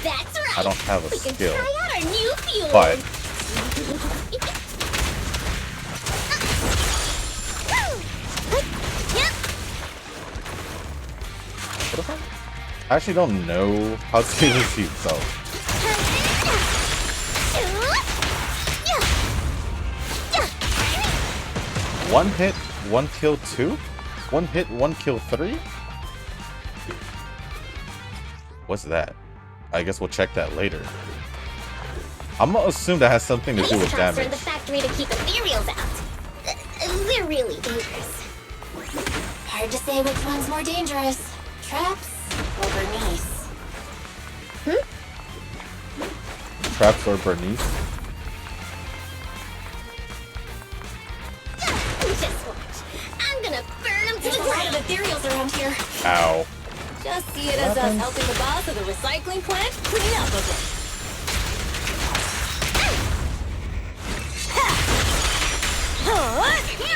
That's right. I don't have a we can skill, try out our new fuel. but what if I actually don't know how to do this heat, so one hit, one kill two? One hit, one kill three? What's that? I guess we'll check that later. I'm gonna assume that has something to do with damage. The factory to keep ethereals out. They're really dangerous. Hard to say which one's more dangerous. Traps or Bernice? Traps or Bernice? Just watch. I'm gonna burn them to the ground. There's a lot of ethereals around here. Ow. Just see it as us helping the boss of the recycling plant clean up a bit.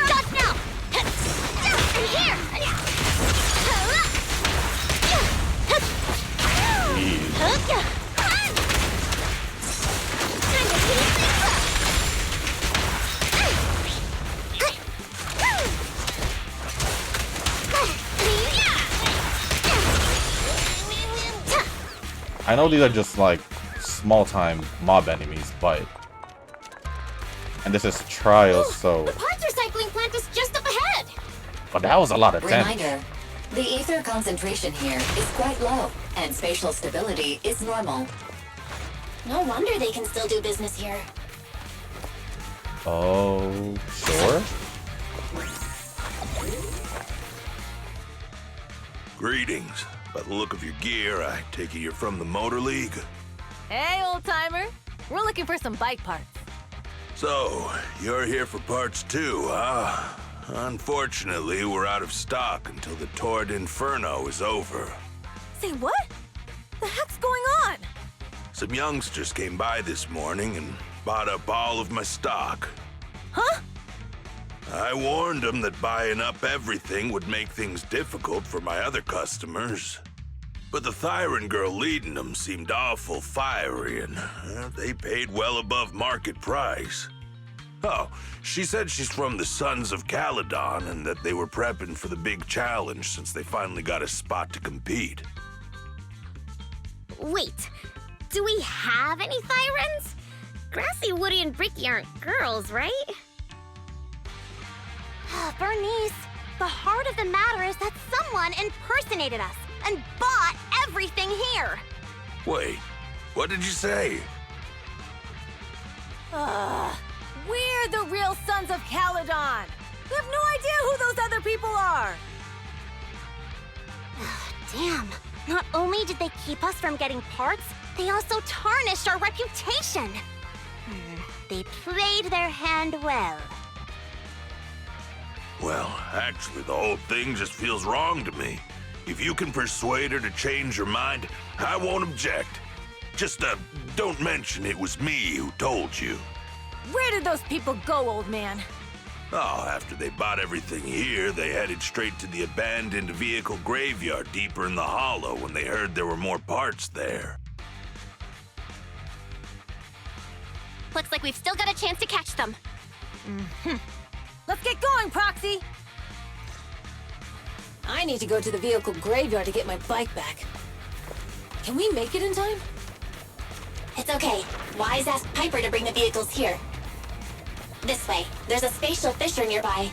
Dodge now! Here! I know these are just like small-time mob enemies, but and this is trials, so. The parts recycling plant is just up ahead. But that was a lot of damage. Reminder, the ether concentration here is quite low, and spatial stability is normal. No wonder they can still do business here. Oh, sure. Greetings. By the look of your gear, I take it you're from the Motor League. Hey, old-timer. We're looking for some bike parts. So, you're here for parts too, huh? Unfortunately, we're out of stock until the tour d'Inferno is over. Say what? The heck's going on? Some youngsters came by this morning and bought up all of my stock. Huh? I warned them that buying up everything would make things difficult for my other customers. But the Thyran girl leading them seemed awful fiery, and they paid well above market price. Oh, she said she's from the Sons of Calydon and that they were prepping for the big challenge since they finally got a spot to compete. Wait, do we have any Thyrans? Grassy, Woody, and Bricky aren't girls, right? Bernice, the heart of the matter is that someone impersonated us and bought everything here. Wait, what did you say? We're the real Sons of Calydon. We have no idea who those other people are. Damn, not only did they keep us from getting parts, they also tarnished our reputation. They played their hand well. Well, actually, the whole thing just feels wrong to me. If you can persuade her to change her mind, I won't object. Just, don't mention it was me who told you. Where did those people go, old man? Oh, after they bought everything here, they headed straight to the abandoned vehicle graveyard deeper in the hollow when they heard there were more parts there. Looks like we've still got a chance to catch them. Let's get going, Proxy! I need to go to the vehicle graveyard to get my bike back. Can we make it in time? It's okay. Wise asked Piper to bring the vehicles here. This way. There's a spatial fissure nearby.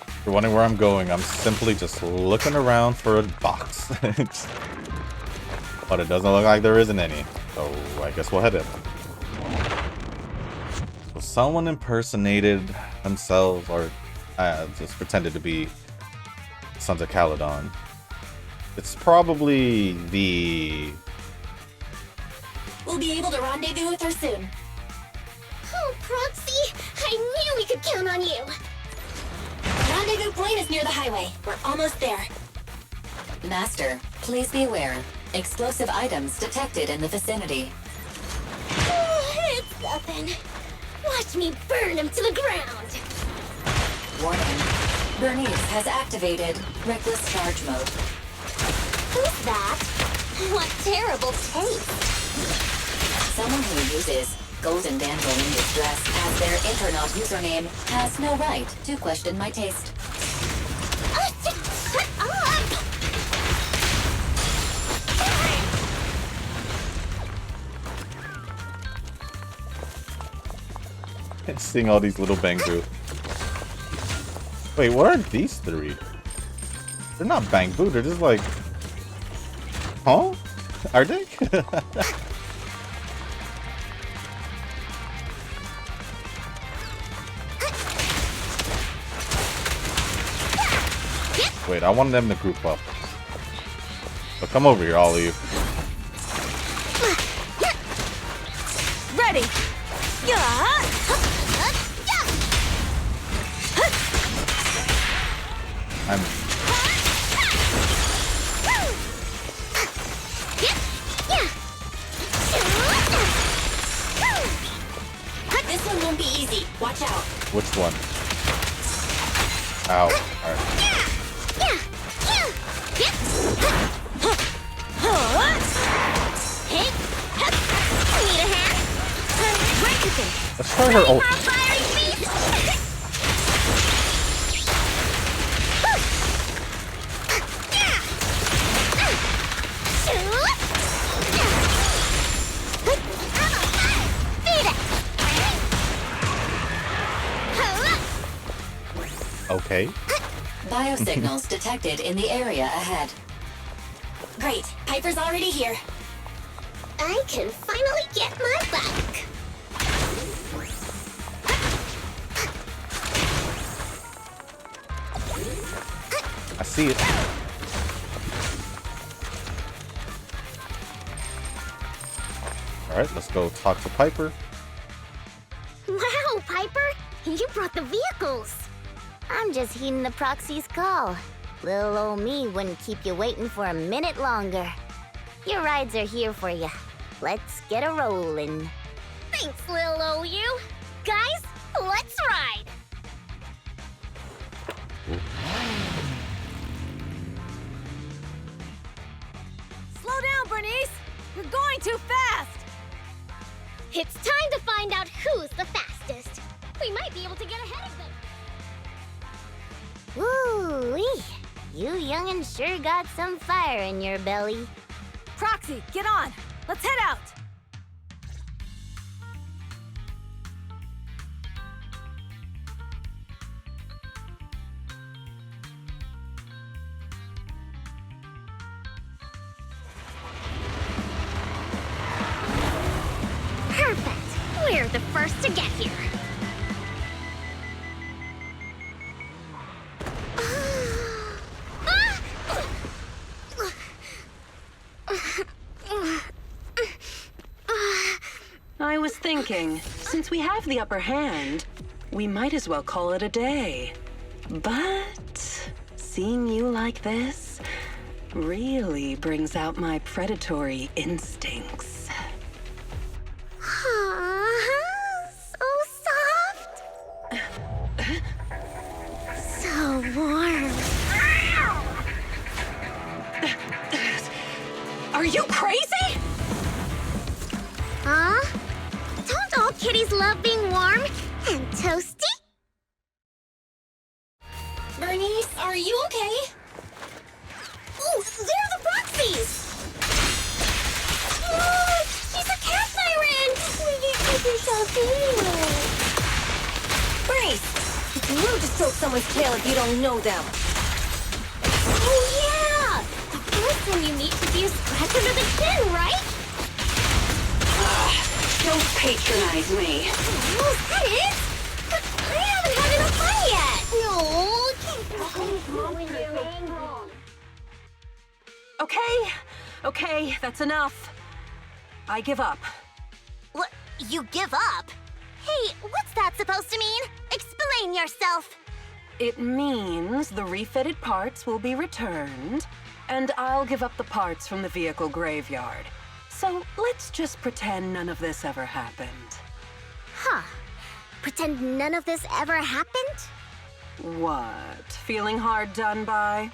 If you're wondering where I'm going, I'm simply just looking around for a box. But it doesn't look like there isn't any. So I guess we'll head in. So someone impersonated themselves or just pretended to be Sons of Calydon. It's probably the... We'll be able to rendezvous with her soon. Oh, Proxy! I knew we could count on you! Rendezvous point is near the highway. We're almost there. Master, please be aware. Explosive items detected in the vicinity. It's nothing. Watch me burn him to the ground. Warning. Bernice has activated reckless charge mode. Who's that? What terrible taste. Someone who uses Golden Damsel in Distress as their Inferno username has no right to question my taste. Shut up! Seeing all these little Bangbu. Wait, what are these three? They're not Bangbu, they're just like... Huh? Are they? Wait, I want them to group up. So come over here, all of you. Ready! This one won't be easy. Watch out. Which one? Ow. Alright. Need a hand? Let's try her ult. Okay. Biosignals detected in the area ahead. Great. Piper's already here. I can finally get my bike. I see it. Alright, let's go talk to Piper. Wow, Piper! You brought the vehicles! I'm just heeding the proxy's call. Little old me wouldn't keep you waiting for a minute longer. Your rides are here for you. Let's get a rollin'. Thanks, little old you. Guys, let's ride! too fast! It's time to find out who's the fastest. We might be able to get ahead of them. Woo-wee! You young'uns sure got some fire in your belly. Proxy, get on! Let's head out! Perfect! We're the first to get here. I was thinking, since we have the upper hand, we might as well call it a day. But seeing you like this really brings out my predatory instincts. So soft. So warm. Are you crazy? Huh? Don't all kitties love being warm and toasty? Bernice, are you okay? Ooh, they're the Proxies! Oh, she's a cat siren! We get keep yourself anyway. Bernice, it's rude to stroke someone's tail if you don't know them. Oh yeah! The first time you meet should be a scratch under the chin, right? Don't patronize me. Oh, that is? But I haven't had enough fun yet! No, Okay, that's enough. I give up. What? You give up? Hey, what's that supposed to mean? Explain yourself. It means the refitted parts will be returned, and I'll give up the parts from the vehicle graveyard. So let's just pretend none of this ever happened. Huh. Pretend none of this ever happened? What? Feeling hard done by?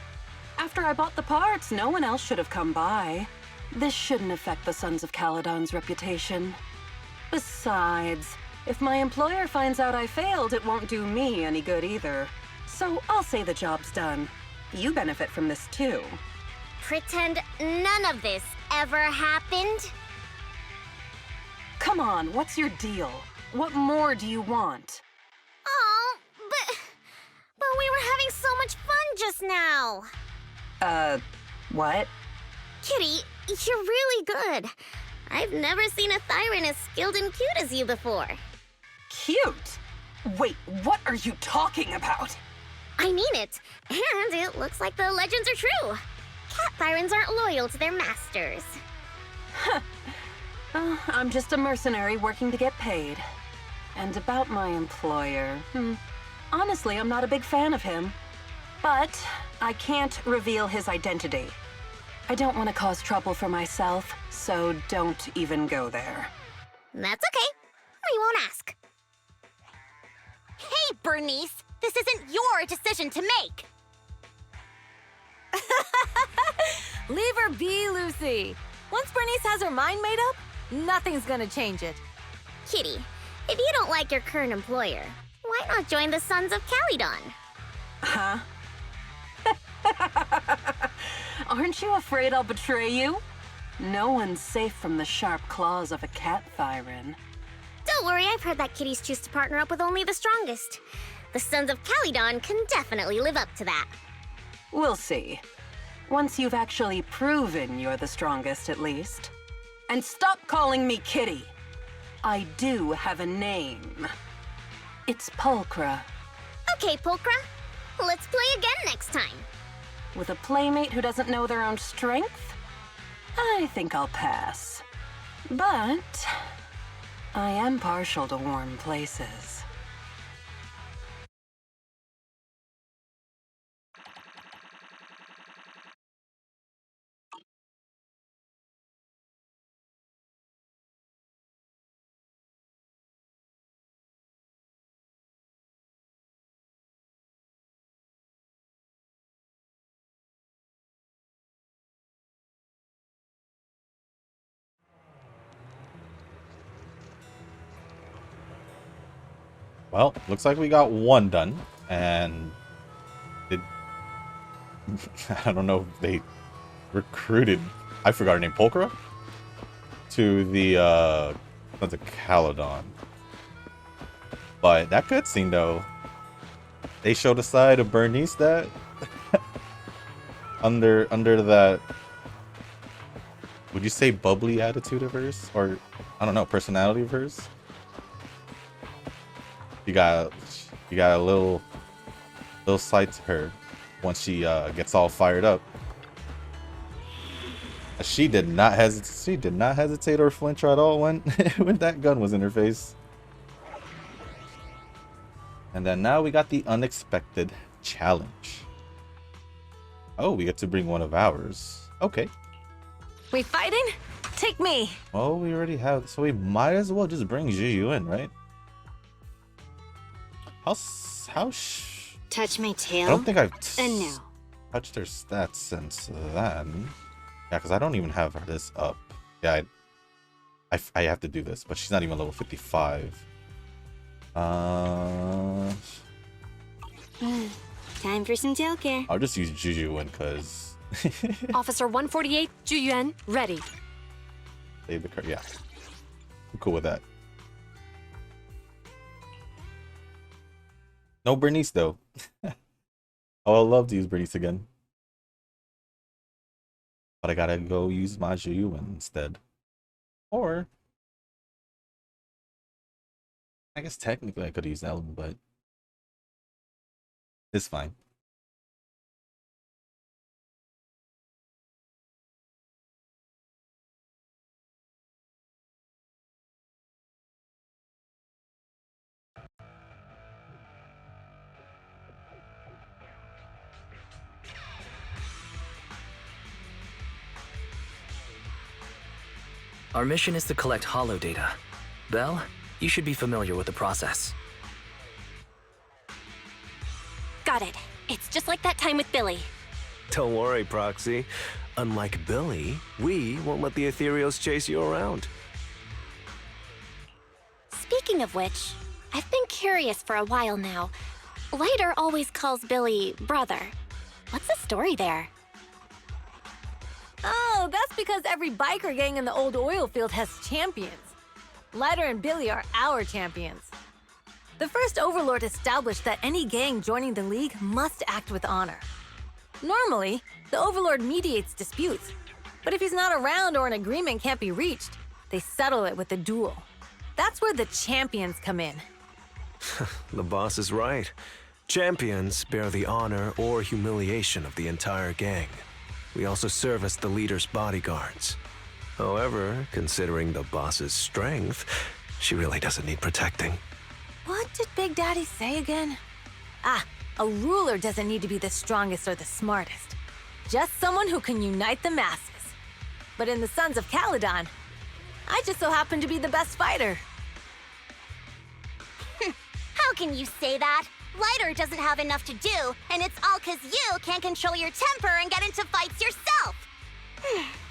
After I bought the parts, no one else should have come by. This shouldn't affect the Sons of Calydon's reputation. Besides, if my employer finds out I failed, it won't do me any good either. So I'll say the job's done. You benefit from this too. Pretend none of this ever happened? Come on, what's your deal? What more do you want? Oh, but we were having so much fun just now. What? Kitty, you're really good. I've never seen a Thyran as skilled and cute as you before. Cute? Wait, what are you talking about? I mean it, and it looks like the legends are true. Cat Thyrans aren't loyal to their masters. I'm just a mercenary working to get paid. And about my employer, honestly, I'm not a big fan of him. But I can't reveal his identity. I don't want to cause trouble for myself, so don't even go there. That's okay. We won't ask. Hey, Bernice, this isn't your decision to make. Leave her be, Lucy. Once Bernice has her mind made up, nothing's gonna change it. Kitty, if you don't like your current employer, why not join the Sons of Calydon? Huh? Aren't you afraid I'll betray you? No one's safe from the sharp claws of a cat Thyran. Don't worry, I've heard that kitties choose to partner up with only the strongest. The Sons of Calydon can definitely live up to that. We'll see. Once you've actually proven you're the strongest, at least. And stop calling me Kitty. I do have a name. It's Pulchra. Okay, Pulchra. Let's play again next time. With a playmate who doesn't know their own strength? I think I'll pass. But I am partial to warm places. Well, looks like we got one done, and it, I don't know if they recruited, I forgot her name, Polkara, to the Sons of Calydon. But that cutscene though, they showed a side of Bernice that under that, would you say bubbly attitude of hers, or I don't know, personality of hers. You got a little side to her once she gets all fired up. She did not hesitate. She did not hesitate or flinch at all when when that gun was in her face. And then now we got the unexpected challenge. Oh, we get to bring one of ours. Okay. We fighting? Take me. Well, we already have, so we might as well just bring Juju in, right? Touch my tail? I don't think I've No. touched her stats since then. Yeah, because I don't even have this up. Yeah, I have to do this, but she's not even level 55. Time for some tail care. I'll just use Juju in because Officer 148, Juyuan, ready. save the card. Yeah, I'm cool with that. No Bernice though. Oh, I'd love to use Bernice again, but I gotta go use my Juju instead. Or I guess technically I could use Ellen, but it's fine. Our mission is to collect holo data. Belle, you should be familiar with the process. Got it. It's just like that time with Billy. Don't worry, Proxy. Unlike Billy, we won't let the Ethereals chase you around. Speaking of which, I've been curious for a while now. Lighter always calls Billy brother. What's the story there? Oh, that's because every biker gang in the old oil field has champions. Lighter and Billy are our champions. The first Overlord established that any gang joining the League must act with honor. Normally, the Overlord mediates disputes, but if he's not around or an agreement can't be reached, they settle it with a duel. That's where the champions come in. The boss is right. Champions bear the honor or humiliation of the entire gang. We also serve as the leader's bodyguards. However, considering the boss's strength, she really doesn't need protecting. What did Big Daddy say again? Ah, a ruler doesn't need to be the strongest or the smartest. Just someone who can unite the masses. But in the Sons of Calydon, I just so happen to be the best fighter. How can you say that? Lighter doesn't have enough to do, and it's all 'cause you can't control your temper and get into fights yourself.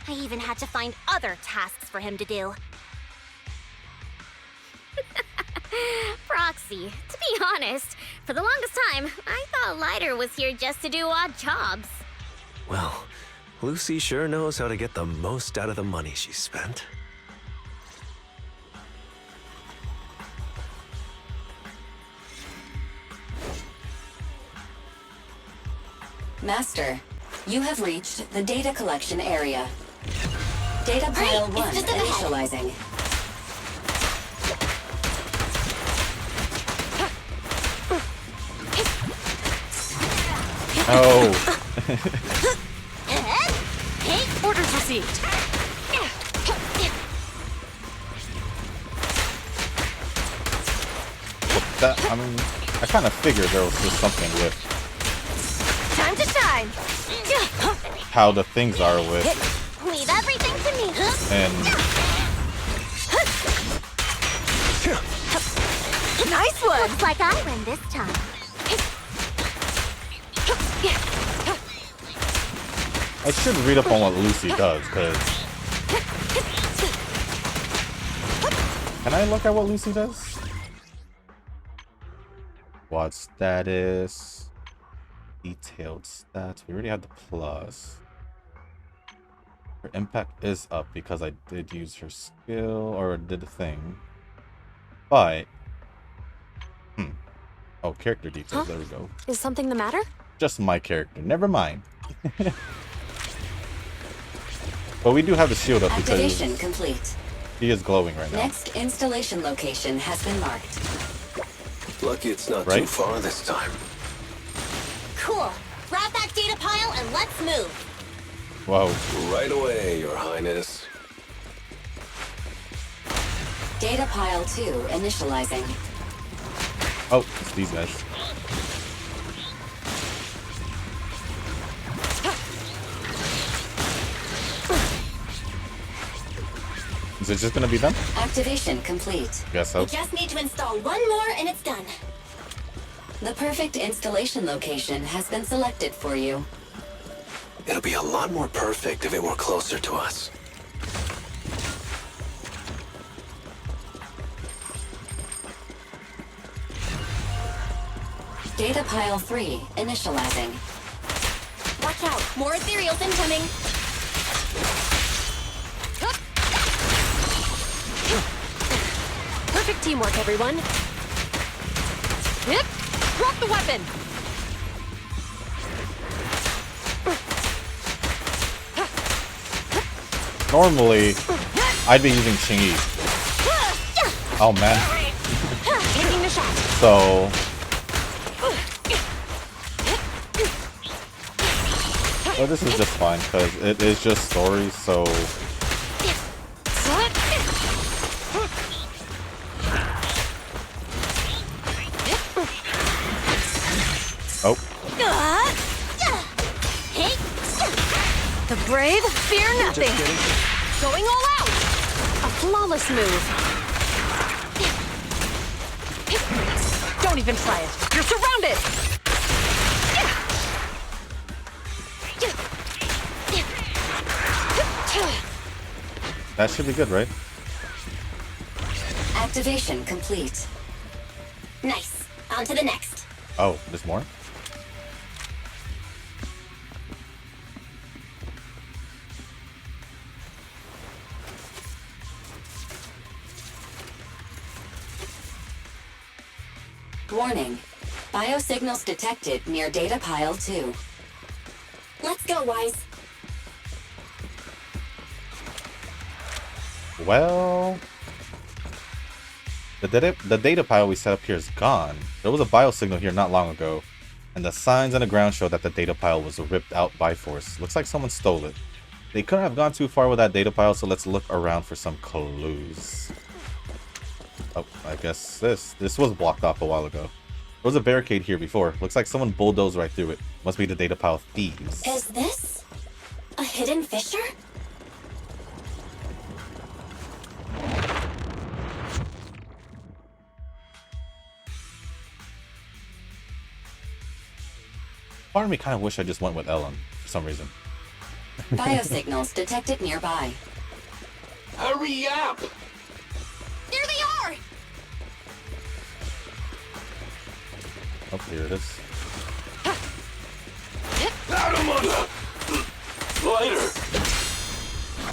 I even had to find other tasks for him to do. Proxy, to be honest, for the longest time, I thought Lighter was here just to do odd jobs. Well, Lucy sure knows how to get the most out of the money she spent. Master, you have reached the data collection area. Data pile 1 initializing. Oh. Orders received. That, I mean, I kind of figured there was just something with Time to shine! how the things are with, Leave everything to me. and Nice one! Looks like I win this time. I should read up on what Lucy does, because... Can I look at what Lucy does? Squad status. Detailed stats. We already had the plus. Her impact is up because I did use her skill or did the thing. But oh, character details. There we go. Is something the matter? Just my character. Never mind. But we do have the shield up Activation because complete. he is glowing right now. Next installation location has been marked. Lucky it's not Right? too far this time. Cool. Grab that data pile and let's move. Whoa. Right away, Your Highness. Data pile 2 initializing. Oh, it's these guys. Is it just gonna be them? Activation complete. Guess so. We just need to install one more and it's done. The perfect installation location has been selected for you. It'll be a lot more perfect if it were closer to us. Data pile 3 initializing. Watch out. More ethereals incoming. Perfect teamwork, everyone. Yep. Drop the weapon. Normally, I'd be using Chingy. Oh man. Taking the shot. So well, this is just fine because it is just story. So oh. The brave fear nothing. Going all out. A flawless move. Don't even try it. You're surrounded. That should be good, right? Activation complete. Nice. On to the next. Oh, there's more? Warning. Biosignals detected near data pile 2. Let's go, Wise. Well, the data pile we set up here is gone. There was a biosignal here not long ago, and the signs on the ground show that the data pile was ripped out by force. Looks like someone stole it. They couldn't have gone too far with that data pile, so let's look around for some clues. Oh, I guess this was blocked off a while ago. There was a barricade here before. Looks like someone bulldozed right through it. Must be the data pile thieves. Is this a hidden fissure? Part of me kind of wish I just went with Ellen for some reason. Biosignals detected nearby. Hurry up! There they are! Oh, here it is. Out of money! Lighter!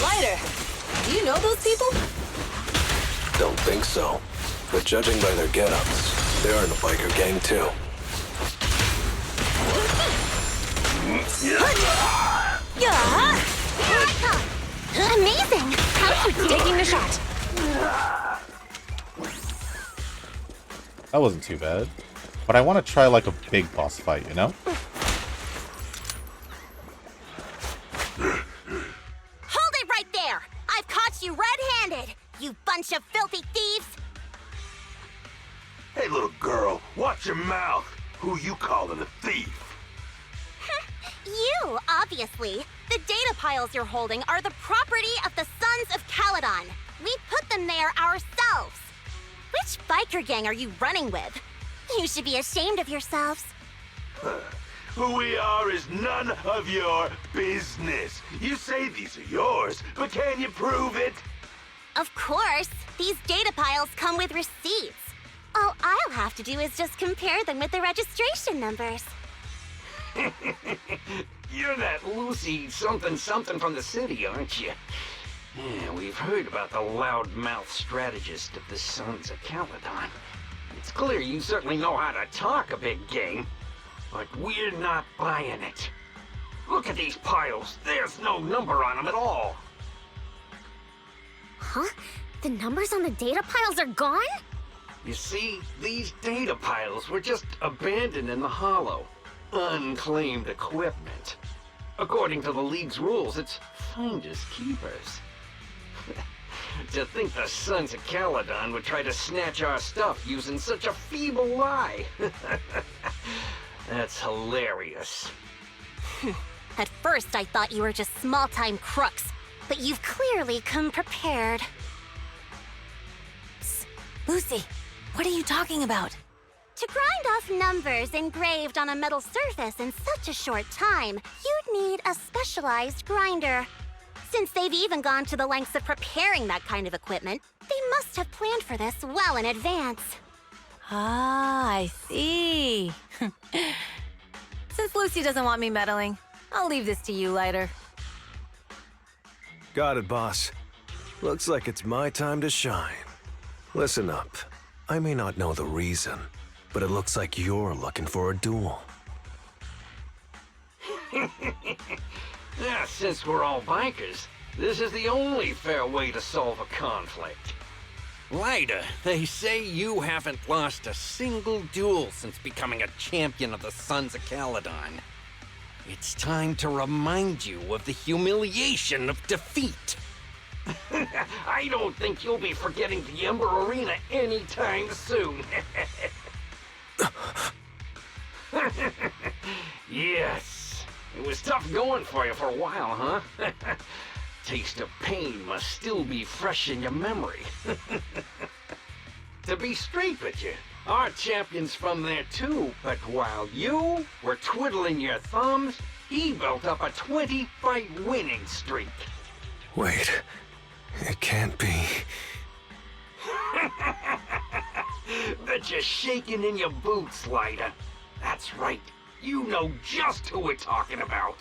Lighter, do you know those people? Don't think so. But judging by their get-ups, they're in a biker gang too. Amazing! How cute! Taking the shot. That wasn't too bad. But I want to try like a big boss fight, you know? Hold it right there! I've caught you red-handed, you bunch of filthy thieves! Hey, little girl, watch your mouth. Who you calling a thief? You, obviously. The data piles you're holding are the property of the Sons of Calydon. We put them there ourselves. Which biker gang are you running with? You should be ashamed of yourselves. Who we are is none of your business. You say these are yours, but can you prove it? Of course. These data piles come with receipts. All I'll have to do is just compare them with the registration numbers. You're that Lucy something from the city, aren't you? Yeah, we've heard about the loudmouth strategist of the Sons of Calydon. It's clear you certainly know how to talk a big game, but we're not buying it. Look at these piles. There's no number on them at all. Huh? The numbers on the data piles are gone? You see, these data piles were just abandoned in the hollow. Unclaimed equipment. According to the League's rules, it's finders keepers. To think the Sons of Calydon would try to snatch our stuff using such a feeble lie. That's hilarious. At first, I thought you were just small-time crooks, but you've clearly come prepared. Psst. Lucy, what are you talking about? To grind off numbers engraved on a metal surface in such a short time, you'd need a specialized grinder. Since they've even gone to the lengths of preparing that kind of equipment, they must have planned for this well in advance. Ah, I see. Since Lucy doesn't want me meddling, I'll leave this to you, Lighter. Got it, boss. Looks like it's my time to shine. Listen up. I may not know the reason, but it looks like you're looking for a duel. Yeah, since we're all bikers, this is the only fair way to solve a conflict. Lighter, they say you haven't lost a single duel since becoming a champion of the Sons of Calydon. It's time to remind you of the humiliation of defeat. I don't think you'll be forgetting the Ember Arena anytime soon. Yes, it was tough going for you for a while, huh? Taste of pain must still be fresh in your memory. To be straight with you, our champion's from there too, but while you were twiddling your thumbs, he built up a 20-fight winning streak. Wait, it can't be. Bet you're shaking in your boots, Lighter. That's right, you know just who we're talking about.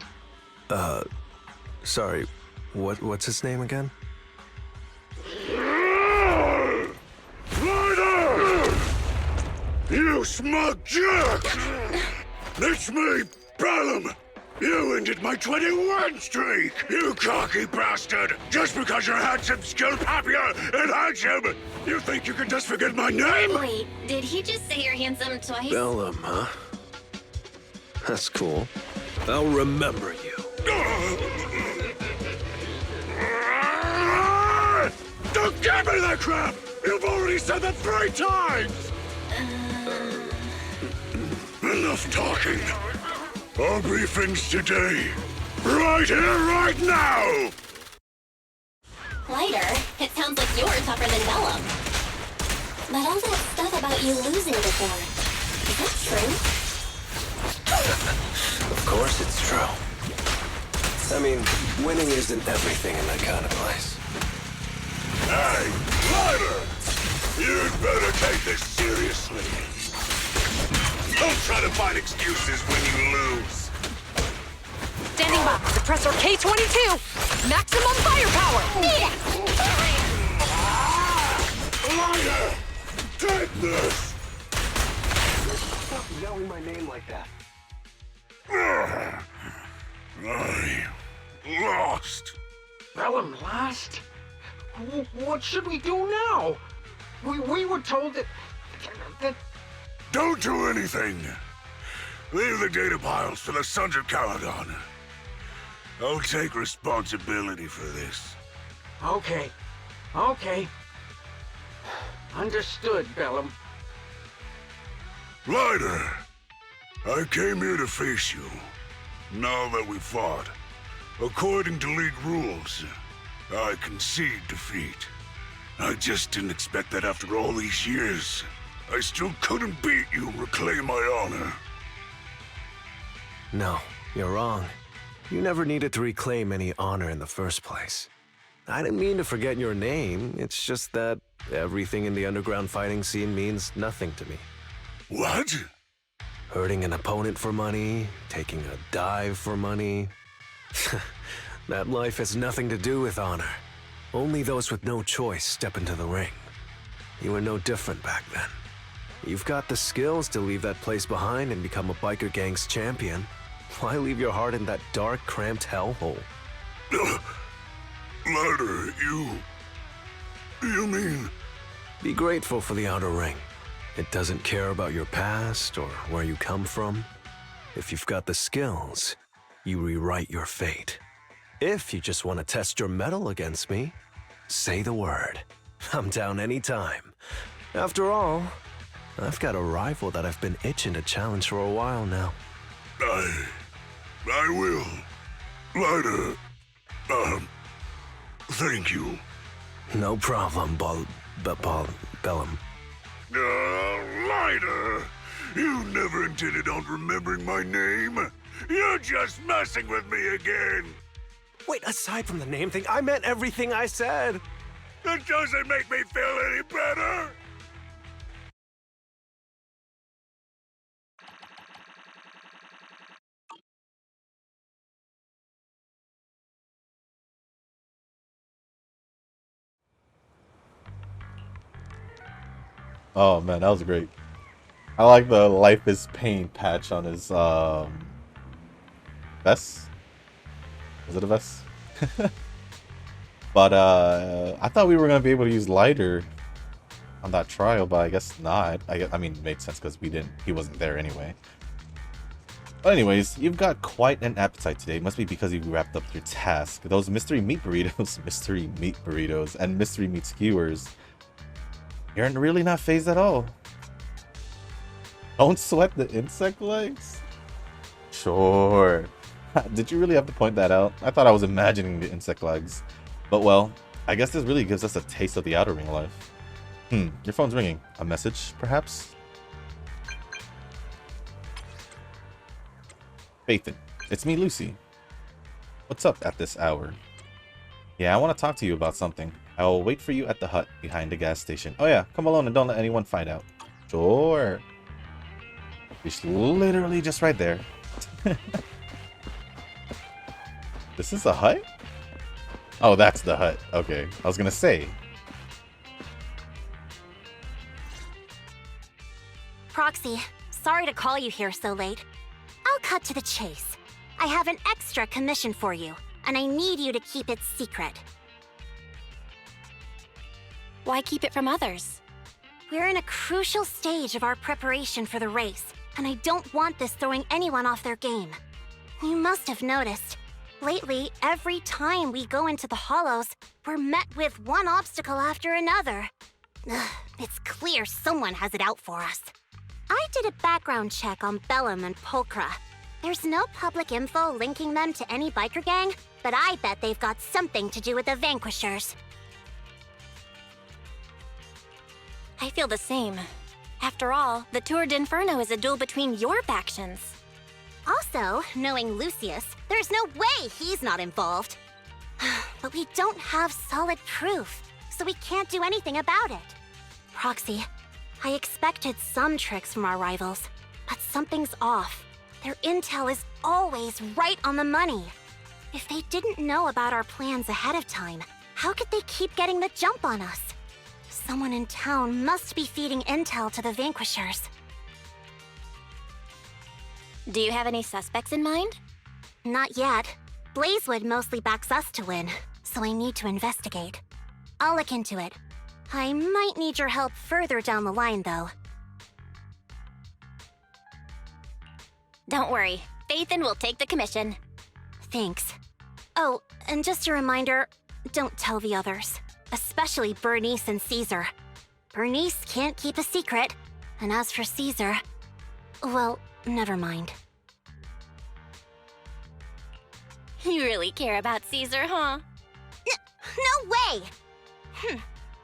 Sorry, what's his name again? Ryder! You smug jerk! It's me, Bellum! You ended my 21 streak, you cocky bastard! Just because you're handsome, skilled, happier, and handsome, you think you can just forget my name? Wait, did he just say you're handsome twice? Bellum, huh? That's cool. I'll remember you. Don't give me that crap! You've already said that 3 times! Enough talking. Our briefings today. Right here, right now! Lighter, it sounds like you're tougher than Bellum. But all that stuff about you losing before, is that true? Of course it's true. I mean, winning isn't everything in that kind of place. Hey, Ryder! You'd better take this seriously. Don't try to find excuses when you lose. Standing by. Suppressor K-22! Maximum firepower! Ryder! Take this! Stop yelling my name like that. I lost. Bellum lost? What should we do now? We were told that... Don't do anything. Leave the data piles to the Sons of Calydon. I'll take responsibility for this. Okay. Understood, Bellum. Ryder, I came here to face you. Now that we fought, according to League rules, I concede defeat. I just didn't expect that after all these years, I still couldn't beat you and reclaim my honor. No, you're wrong. You never needed to reclaim any honor in the first place. I didn't mean to forget your name. It's just that everything in the underground fighting scene means nothing to me. What? Hurting an opponent for money, taking a dive for money. That life has nothing to do with honor. Only those with no choice step into the ring. You were no different back then. You've got the skills to leave that place behind and become a biker gang's champion. Why leave your heart in that dark, cramped hellhole? Ladder, you mean... Be grateful for the outer ring. It doesn't care about your past or where you come from. If you've got the skills, you rewrite your fate. If you just want to test your mettle against me, say the word. I'm down anytime. After all, I've got a rival that I've been itching to challenge for a while now. I will. Ladder, thank you. No problem, Bellum. Ladder, you never intended on remembering my name. You're just messing with me again. Wait, aside from the name thing, I meant everything I said. That doesn't make me feel any better. Oh man, that was great. I like the Life is Pain patch on his vest. Is it a vest? But I thought we were gonna be able to use lighter on that trial, but I guess not. I mean, it made sense because he wasn't there anyway. But anyways, you've got quite an appetite today. Must be because you wrapped up your task. Those mystery meat burritos, and mystery meat skewers. You're really not phased at all. Don't sweat the insect legs? Sure. Did you really have to point that out? I thought I was imagining the insect legs. But well, I guess this really gives us a taste of the Outer Ring life. Your phone's ringing. A message, perhaps? Phaethon, it's me, Lucy. What's up at this hour? Yeah, I want to talk to you about something. I will wait for you at the hut behind the gas station. Oh yeah, come alone and don't let anyone find out. Sure. She's literally just right there. This is a hut? Oh, that's the hut. Okay, I was gonna say. Proxy, sorry to call you here so late. I'll cut to the chase. I have an extra commission for you, and I need you to keep it secret. Why keep it from others? We're in a crucial stage of our preparation for the race, and I don't want this throwing anyone off their game. You must have noticed. Lately, every time we go into the Hollows, we're met with one obstacle after another. Ugh, it's clear someone has it out for us. I did a background check on Bellum and Pulchra. There's no public info linking them to any biker gang, but I bet they've got something to do with the Vanquishers. I feel the same. After all, the Tour d'Inferno is a duel between your factions. Also, knowing Lucius, there's no way he's not involved. But we don't have solid proof, so we can't do anything about it. Proxy, I expected some tricks from our rivals, but something's off. Their intel is always right on the money. If they didn't know about our plans ahead of time, how could they keep getting the jump on us? Someone in town must be feeding intel to the Vanquishers. Do you have any suspects in mind? Not yet. Blazewood mostly backs us to win, so I need to investigate. I'll look into it. I might need your help further down the line, though. Don't worry. Phaethon will take the commission. Thanks. Oh, and just a reminder, don't tell the others. Especially Bernice and Caesar. Bernice can't keep a secret, and as for Caesar, well, never mind. You really care about Caesar, huh? No way!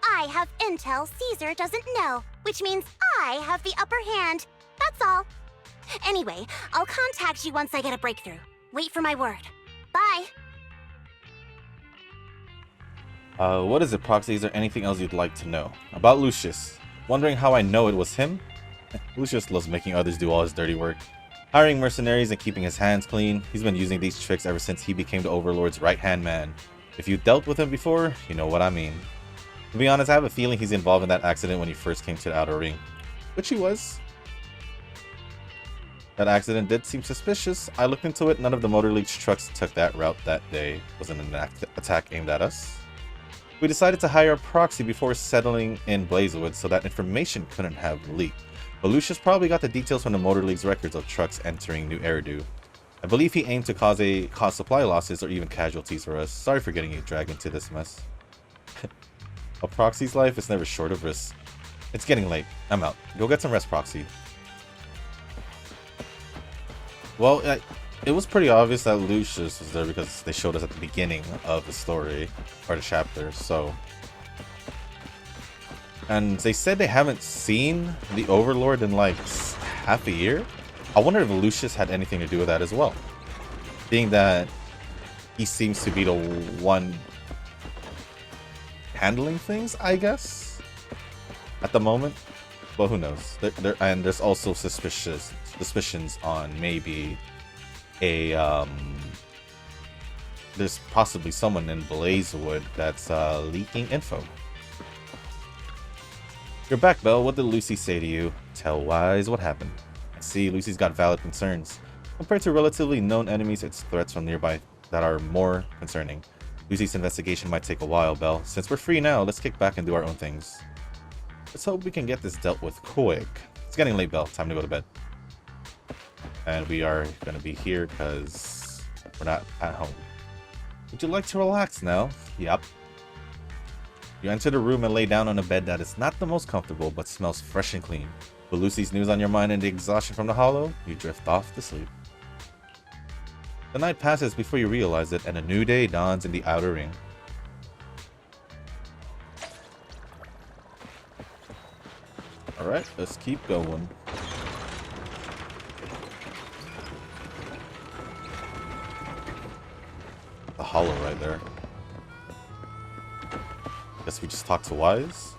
I have intel Caesar doesn't know, which means I have the upper hand. That's all. Anyway, I'll contact you once I get a breakthrough. Wait for my word. Bye! What is it, Proxy? Is there anything else you'd like to know? About Lucius. Wondering how I know it was him? Lucius loves making others do all his dirty work. Hiring mercenaries and keeping his hands clean. He's been using these tricks ever since he became the Overlord's right-hand man. If you dealt with him before, you know what I mean. To be honest, I have a feeling he's involved in that accident when he first came to the Outer Ring. Which he was. That accident did seem suspicious. I looked into it. None of the Motor League's trucks took that route that day. Wasn't an attack aimed at us. We decided to hire a proxy before settling in Blazewood so that information couldn't have leaked. But Lucius probably got the details from the Motor League's records of trucks entering New Eridu. I believe he aimed to cause supply losses or even casualties for us. Sorry for getting you dragged into this mess. A proxy's life is never short of risks. It's getting late. I'm out. Go get some rest, Proxy. Well, it was pretty obvious that Lucius was there because they showed us at the beginning of the story, or the chapter, so... And they said they haven't seen the Overlord in like half a year? I wonder if Lucius had anything to do with that as well. Being that he seems to be the one handling things, I guess, at the moment. But who knows? And there's also suspicions on maybe a there's possibly someone in Blazewood that's leaking info. You're back, Belle. What did Lucy say to you? Tell Wise what happened. I see Lucy's got valid concerns. Compared to relatively known enemies, it's threats from nearby that are more concerning. Lucy's investigation might take a while, Belle. Since we're free now, let's kick back and do our own things. Let's hope we can get this dealt with quick. It's getting late, Belle. Time to go to bed. And we are going to be here because we're not at home. Would you like to relax now? Yup. You enter the room and lay down on a bed that is not the most comfortable, but smells fresh and clean. With Lucy's news on your mind and the exhaustion from the hollow, you drift off to sleep. The night passes before you realize it, and a new day dawns in the Outer Ring. Alright, let's keep going. The hollow right there. Guess we just talk to Wise.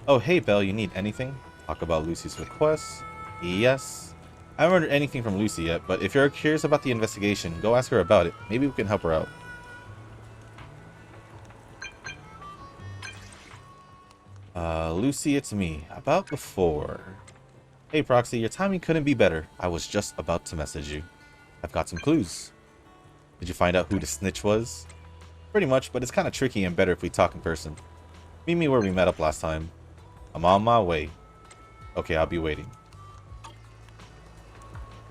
Oh, hey, Belle, you need anything? Talk about Lucy's request? Yes. I haven't heard anything from Lucy yet, but if you're curious about the investigation, go ask her about it. Maybe we can help her out. Lucy, it's me. About before. Hey, Proxy, your timing couldn't be better. I was just about to message you. I've got some clues. Did you find out who the snitch was? Pretty much, but it's kind of tricky and better if we talk in person. Meet me where we met up last time. I'm on my way. Okay, I'll be waiting.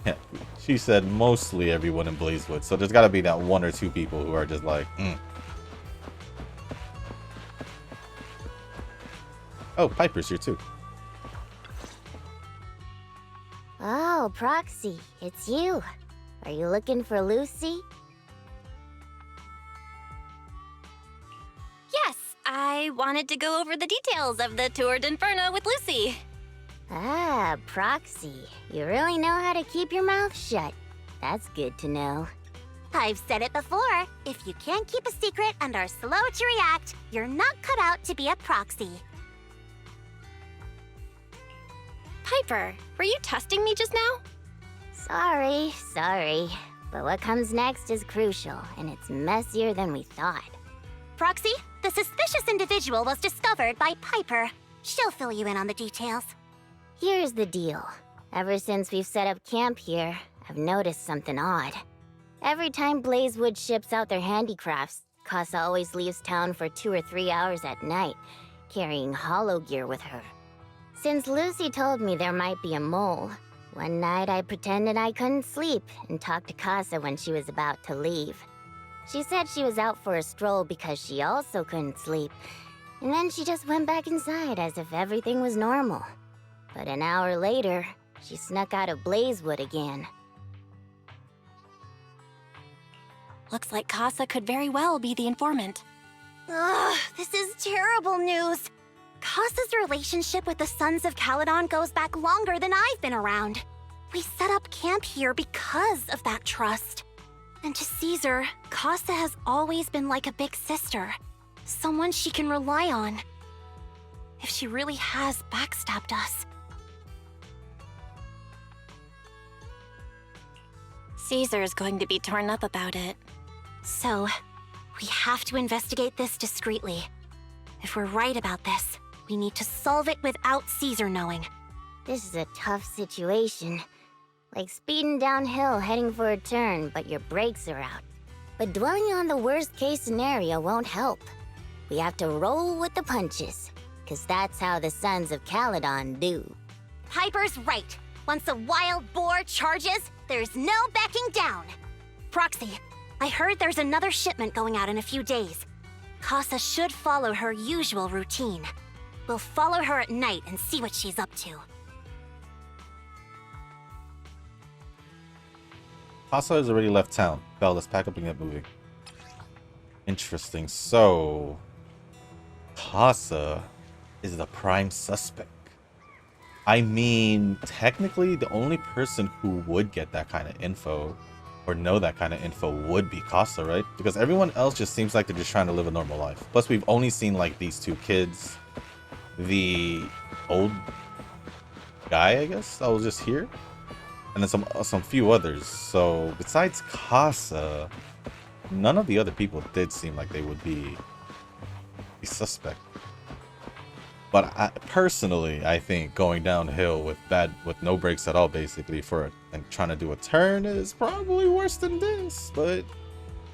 Yeah, she said mostly everyone in Blazewood, so there's got to be that one or two people who are just like, Oh, Piper's here too. Oh, Proxy, it's you. Are you looking for Lucy? Yes, I wanted to go over the details of the tour d'Inferno with Lucy. Ah, Proxy. You really know how to keep your mouth shut. That's good to know. I've said it before. If you can't keep a secret and are slow to react, you're not cut out to be a proxy. Piper, were you testing me just now? Sorry. But what comes next is crucial, and it's messier than we thought. Proxy, the suspicious individual was discovered by Piper. She'll fill you in on the details. Here's the deal. Ever since we've set up camp here, I've noticed something odd. Every time Blazewood ships out their handicrafts, Casa always leaves town for 2 or 3 hours at night, carrying hollow gear with her. Since Lucy told me there might be a mole, one night I pretended I couldn't sleep and talked to Casa when she was about to leave. She said she was out for a stroll because she also couldn't sleep, and then she just went back inside as if everything was normal. But an hour later, she snuck out of Blazewood again. Looks like Casa could very well be the informant. Ugh, this is terrible news. Casa's relationship with the Sons of Calydon goes back longer than I've been around. We set up camp here because of that trust. And to Caesar, Casa has always been like a big sister. Someone she can rely on. If she really has backstabbed us. Caesar is going to be torn up about it. So, we have to investigate this discreetly. If we're right about this, we need to solve it without Caesar knowing. This is a tough situation. Like speeding downhill heading for a turn, but your brakes are out. But dwelling on the worst case scenario won't help. We have to roll with the punches, 'cause that's how the Sons of Calydon do. Piper's right. Once a wild boar charges, there's no backing down. Proxy, I heard there's another shipment going out in a few days. Casa should follow her usual routine. We'll follow her at night and see what she's up to. Casa has already left town. Belle, let's pack up and get moving. Interesting. So, Casa is the prime suspect. I mean, technically, the only person who would get that kind of info or know that kind of info would be Casa, right? Because everyone else just seems like they're just trying to live a normal life. Plus, we've only seen like these two kids, the old guy, I guess, that was just here, and then some few others. So besides Casa, none of the other people did seem like they would be suspect. But personally, I think going downhill with no brakes at all, basically, and trying to do a turn is probably worse than this. But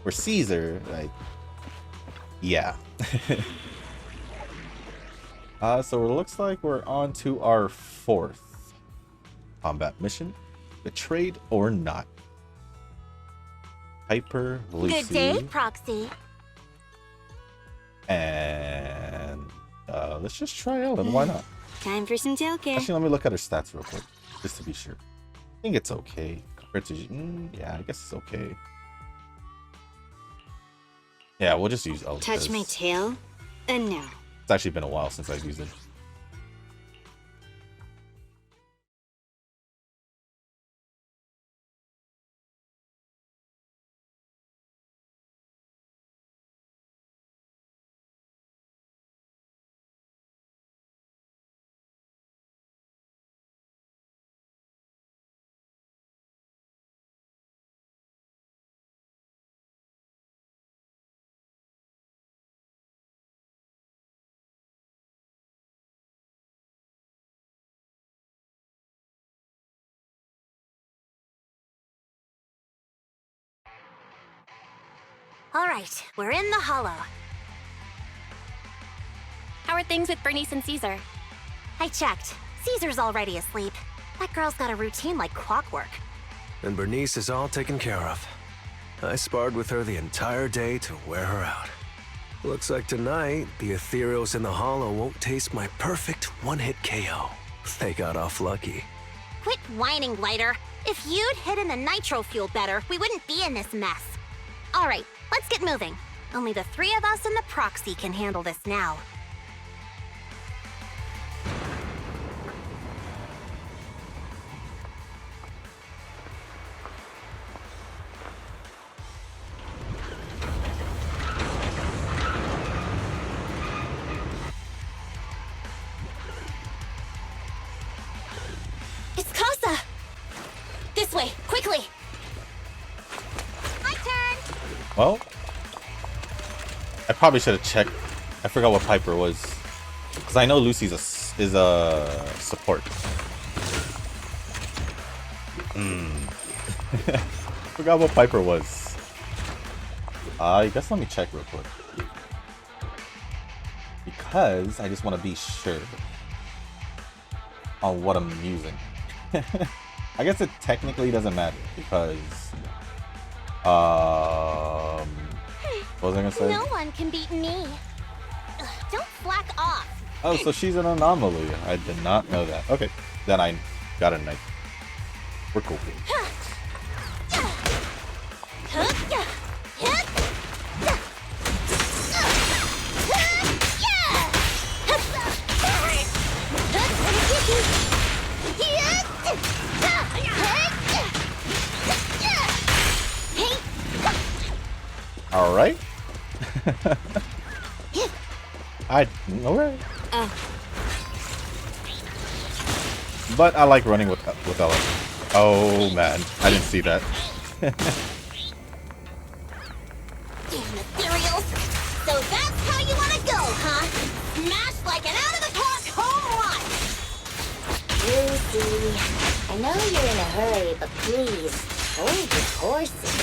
for Caesar, like, yeah. So it looks like we're on to our 4th combat mission, betrayed or not. Piper, Lucy. Good day, Proxy. And let's just try Ellen. Why not? Time for some tailgate. Actually, let me look at her stats real quick, just to be sure. I think it's okay compared to. Yeah, I guess it's okay. Yeah, we'll just use Ellen. Touch my tail, and no. It's actually been a while since I've used it. All right, we're in the hollow. How are things with Bernice and Caesar? I checked. Caesar's already asleep. That girl's got a routine like clockwork. And Bernice is all taken care of. I sparred with her the entire day to wear her out. Looks like tonight, the ethereals in the hollow won't taste my perfect one-hit KO. They got off lucky. Quit whining, Lighter. If you'd hidden the nitro fuel better, we wouldn't be in this mess. All right, let's get moving. Only the 3 of us and the Proxy can handle this now. It's Casa! This way, quickly! My turn! Well, I probably should have checked. I forgot what Piper was, because I know Lucy's is a support. Forgot what Piper was. I guess let me check real quick, because I just want to be sure on what I'm using. I guess it technically doesn't matter because what was I gonna say? No one can beat me. Ugh, don't flack off. Oh, so she's an anomaly. I did not know that. Okay, then I got a knife. We're cool. Alright. But I like running with Ella. Oh man, I didn't see that. Damn ethereals! So that's how you want to go, huh? Smash like an out-of-the-park home run! Lucy, I know you're in a hurry, but please, hold your horses.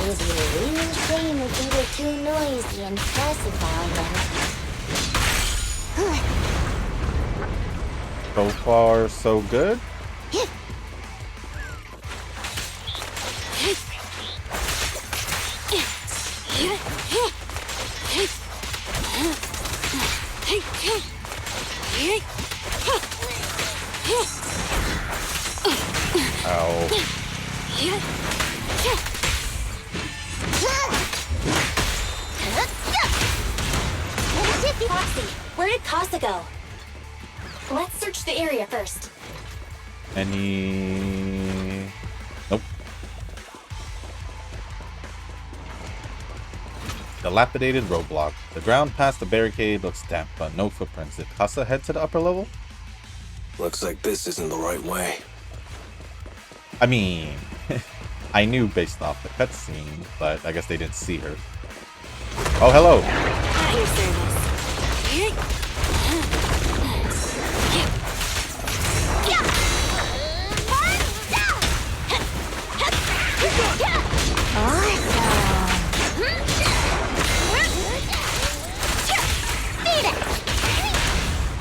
It'd be a real shame if you were too noisy and fussy about them. So far, so good. Ow. Foxy, where did Casa go? Let's search the area first. Any... Nope. Dilapidated roadblock. The ground past the barricade looks damp, but no footprints. Did Casa head to the upper level? Looks like this isn't the right way. I mean, I knew based off the cutscene, but I guess they didn't see her. Oh, hello. At your service.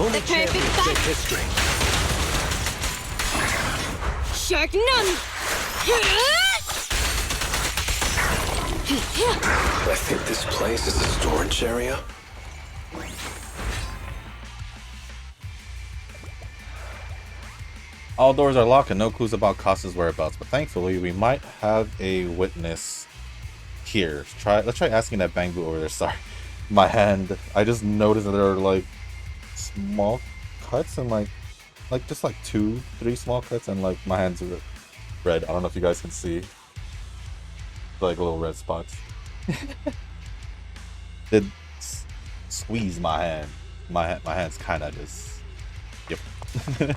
The perfect back. History. Shark none. I think this place is a storage area. All doors are locked and no clues about Casa's whereabouts, but thankfully we might have a witness here. Let's try asking that Bangbu over there. Sorry, my hand. I just noticed that there are like small cuts and like just like 2-3 small cuts, and like my hands are red. I don't know if you guys can see, like little red spots. Did squeeze my hand. My hand's kind of just. Yep.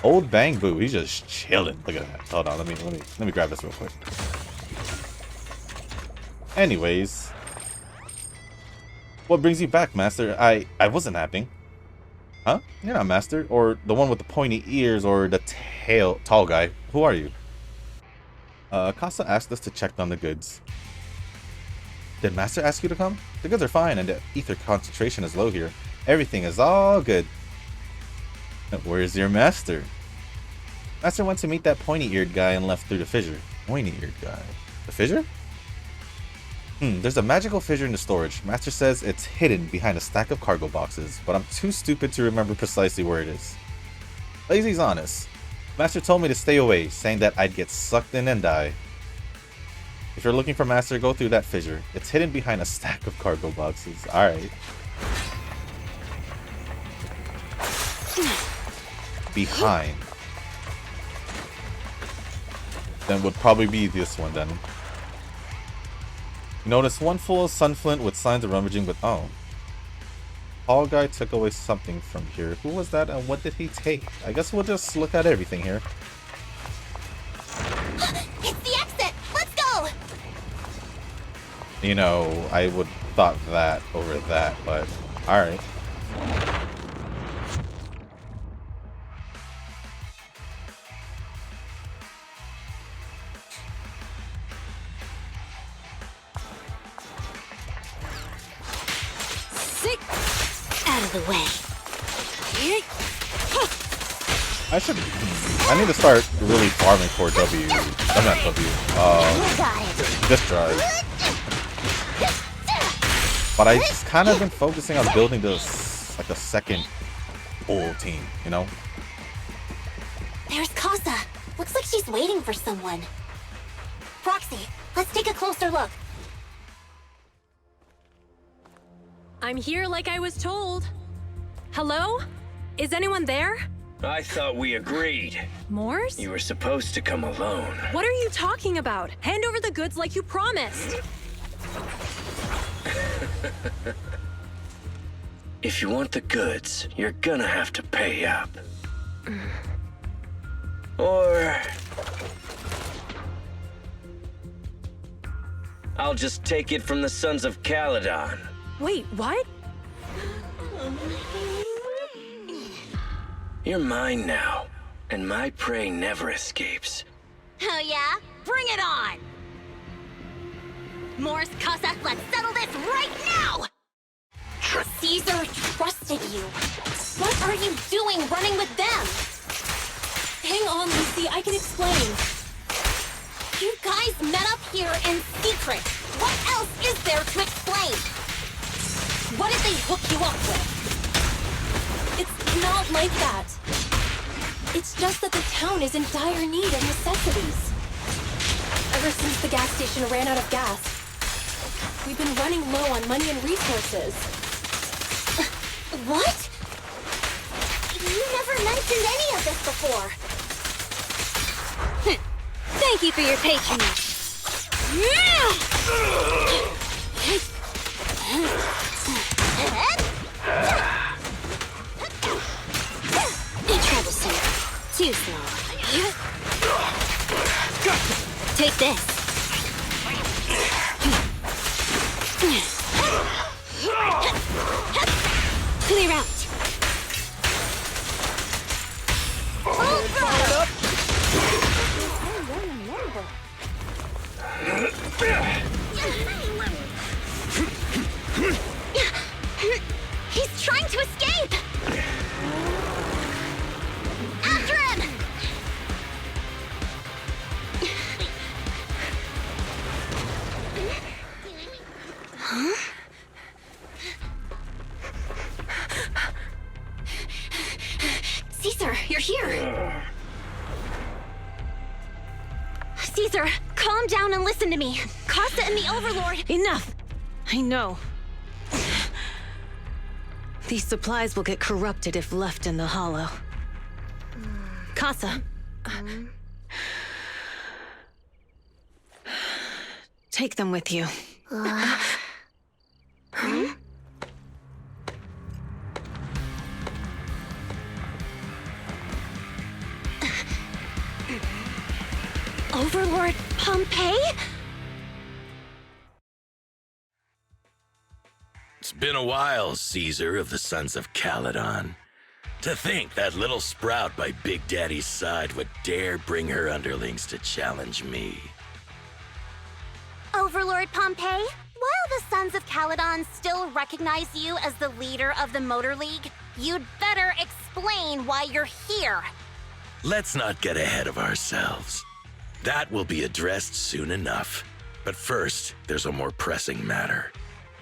Old Bangbu, he's just chilling. Look at that. Hold on, let me grab this real quick. Anyways, what brings you back, Master? I wasn't napping. Huh? You're not Master, or the one with the pointy ears, or the tall guy. Who are you? Casa asked us to check on the goods. Did Master ask you to come? The goods are fine, and the ether concentration is low here. Everything is all good. Where's your master? Master went to meet that pointy-eared guy and left through the fissure. Pointy-eared guy. The fissure? There's a magical fissure in the storage. Master says it's hidden behind a stack of cargo boxes, but I'm too stupid to remember precisely where it is. Lazy's honest. Master told me to stay away, saying that I'd get sucked in and die. If you're looking for Master, go through that fissure. It's hidden behind a stack of cargo boxes. Alright. Behind. Then would probably be this one then. You notice one full of sunflint with signs of rummaging, but oh. Tall guy took away something from here. Who was that and what did he take? I guess we'll just look at everything here. It's the exit! Let's go! You know, I would thought that over that, but alright. Out of the way. I need to start really farming for W. I'm not W. This drive. But I just kind of been focusing on building this like a second full team, you know? There's Casa. Looks like she's waiting for someone. Proxy, let's take a closer look. I'm here like I was told. Hello? Is anyone there? I thought we agreed. Morse? You were supposed to come alone. What are you talking about? Hand over the goods like you promised. If you want the goods, you're gonna have to pay up. Or... I'll just take it from the Sons of Calydon. Wait, what? You're mine now, and my prey never escapes. Oh yeah? Bring it on! Morris Casa, let's settle this right now! Caesar trusted you. What are you doing running with them? Hang on, Lucy, I can explain. You guys met up here in secret. What else is there to explain? What did they hook you up with? It's not like that. It's just that the town is in dire need of necessities. Ever since the gas station ran out of gas, we've been running low on money and resources. What? You never mentioned any of this before. Thank you for your patronage. Troublesome. Too slow. Take this. Clear out. He's trying to escape! After him! Huh? Caesar, you're here! Caesar, calm down and listen to me. Casa and the Overlord... Enough! I know. These supplies will get corrupted if left in the hollow. Casa. Take them with you. Overlord Pompeii? It's been a while, Caesar of the Sons of Calydon. To think that little sprout by Big Daddy's side would dare bring her underlings to challenge me. Overlord Pompeii, while the Sons of Calydon still recognize you as the leader of the Motor League, you'd better explain why you're here. Let's not get ahead of ourselves. That will be addressed soon enough. But first, there's a more pressing matter.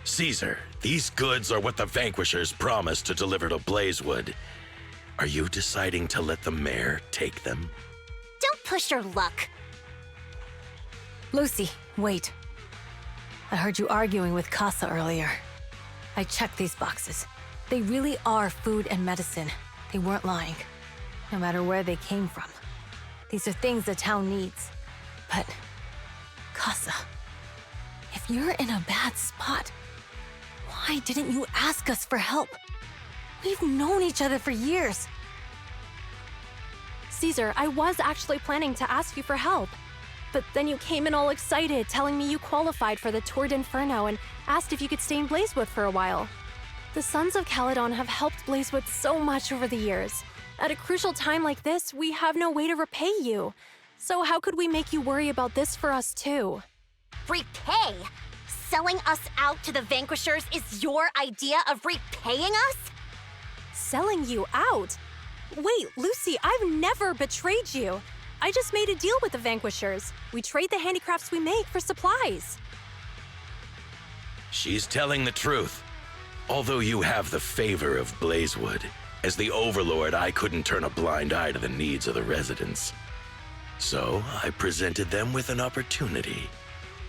Caesar, these goods are what the Vanquishers promised to deliver to Blazewood. Are you deciding to let the mayor take them? Don't push your luck. Lucy, wait. I heard you arguing with Casa earlier. I checked these boxes. They really are food and medicine. They weren't lying, no matter where they came from. These are things the town needs. But, Casa, if you're in a bad spot, why didn't you ask us for help? We've known each other for years. Caesar, I was actually planning to ask you for help. But then you came in all excited, telling me you qualified for the Tour d'Inferno and asked if you could stay in Blazewood for a while. The Sons of Calydon have helped Blazewood so much over the years. At a crucial time like this, we have no way to repay you. So how could we make you worry about this for us too? Repay? Selling us out to the Vanquishers is your idea of repaying us? Selling you out? Wait, Lucy, I've never betrayed you. I just made a deal with the Vanquishers. We trade the handicrafts we make for supplies. She's telling the truth. Although you have the favor of Blazewood, as the Overlord, I couldn't turn a blind eye to the needs of the residents. So I presented them with an opportunity.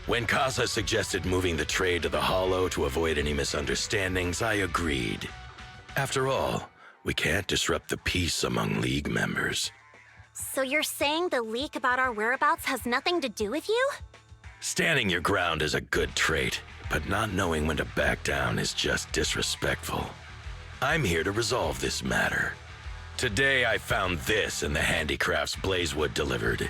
When Casa suggested moving the trade to the Hollow to avoid any misunderstandings, I agreed. After all, we can't disrupt the peace among League members. So you're saying the leak about our whereabouts has nothing to do with you? Standing your ground is a good trait, but not knowing when to back down is just disrespectful. I'm here to resolve this matter. Today I found this in the handicrafts Blazewood delivered.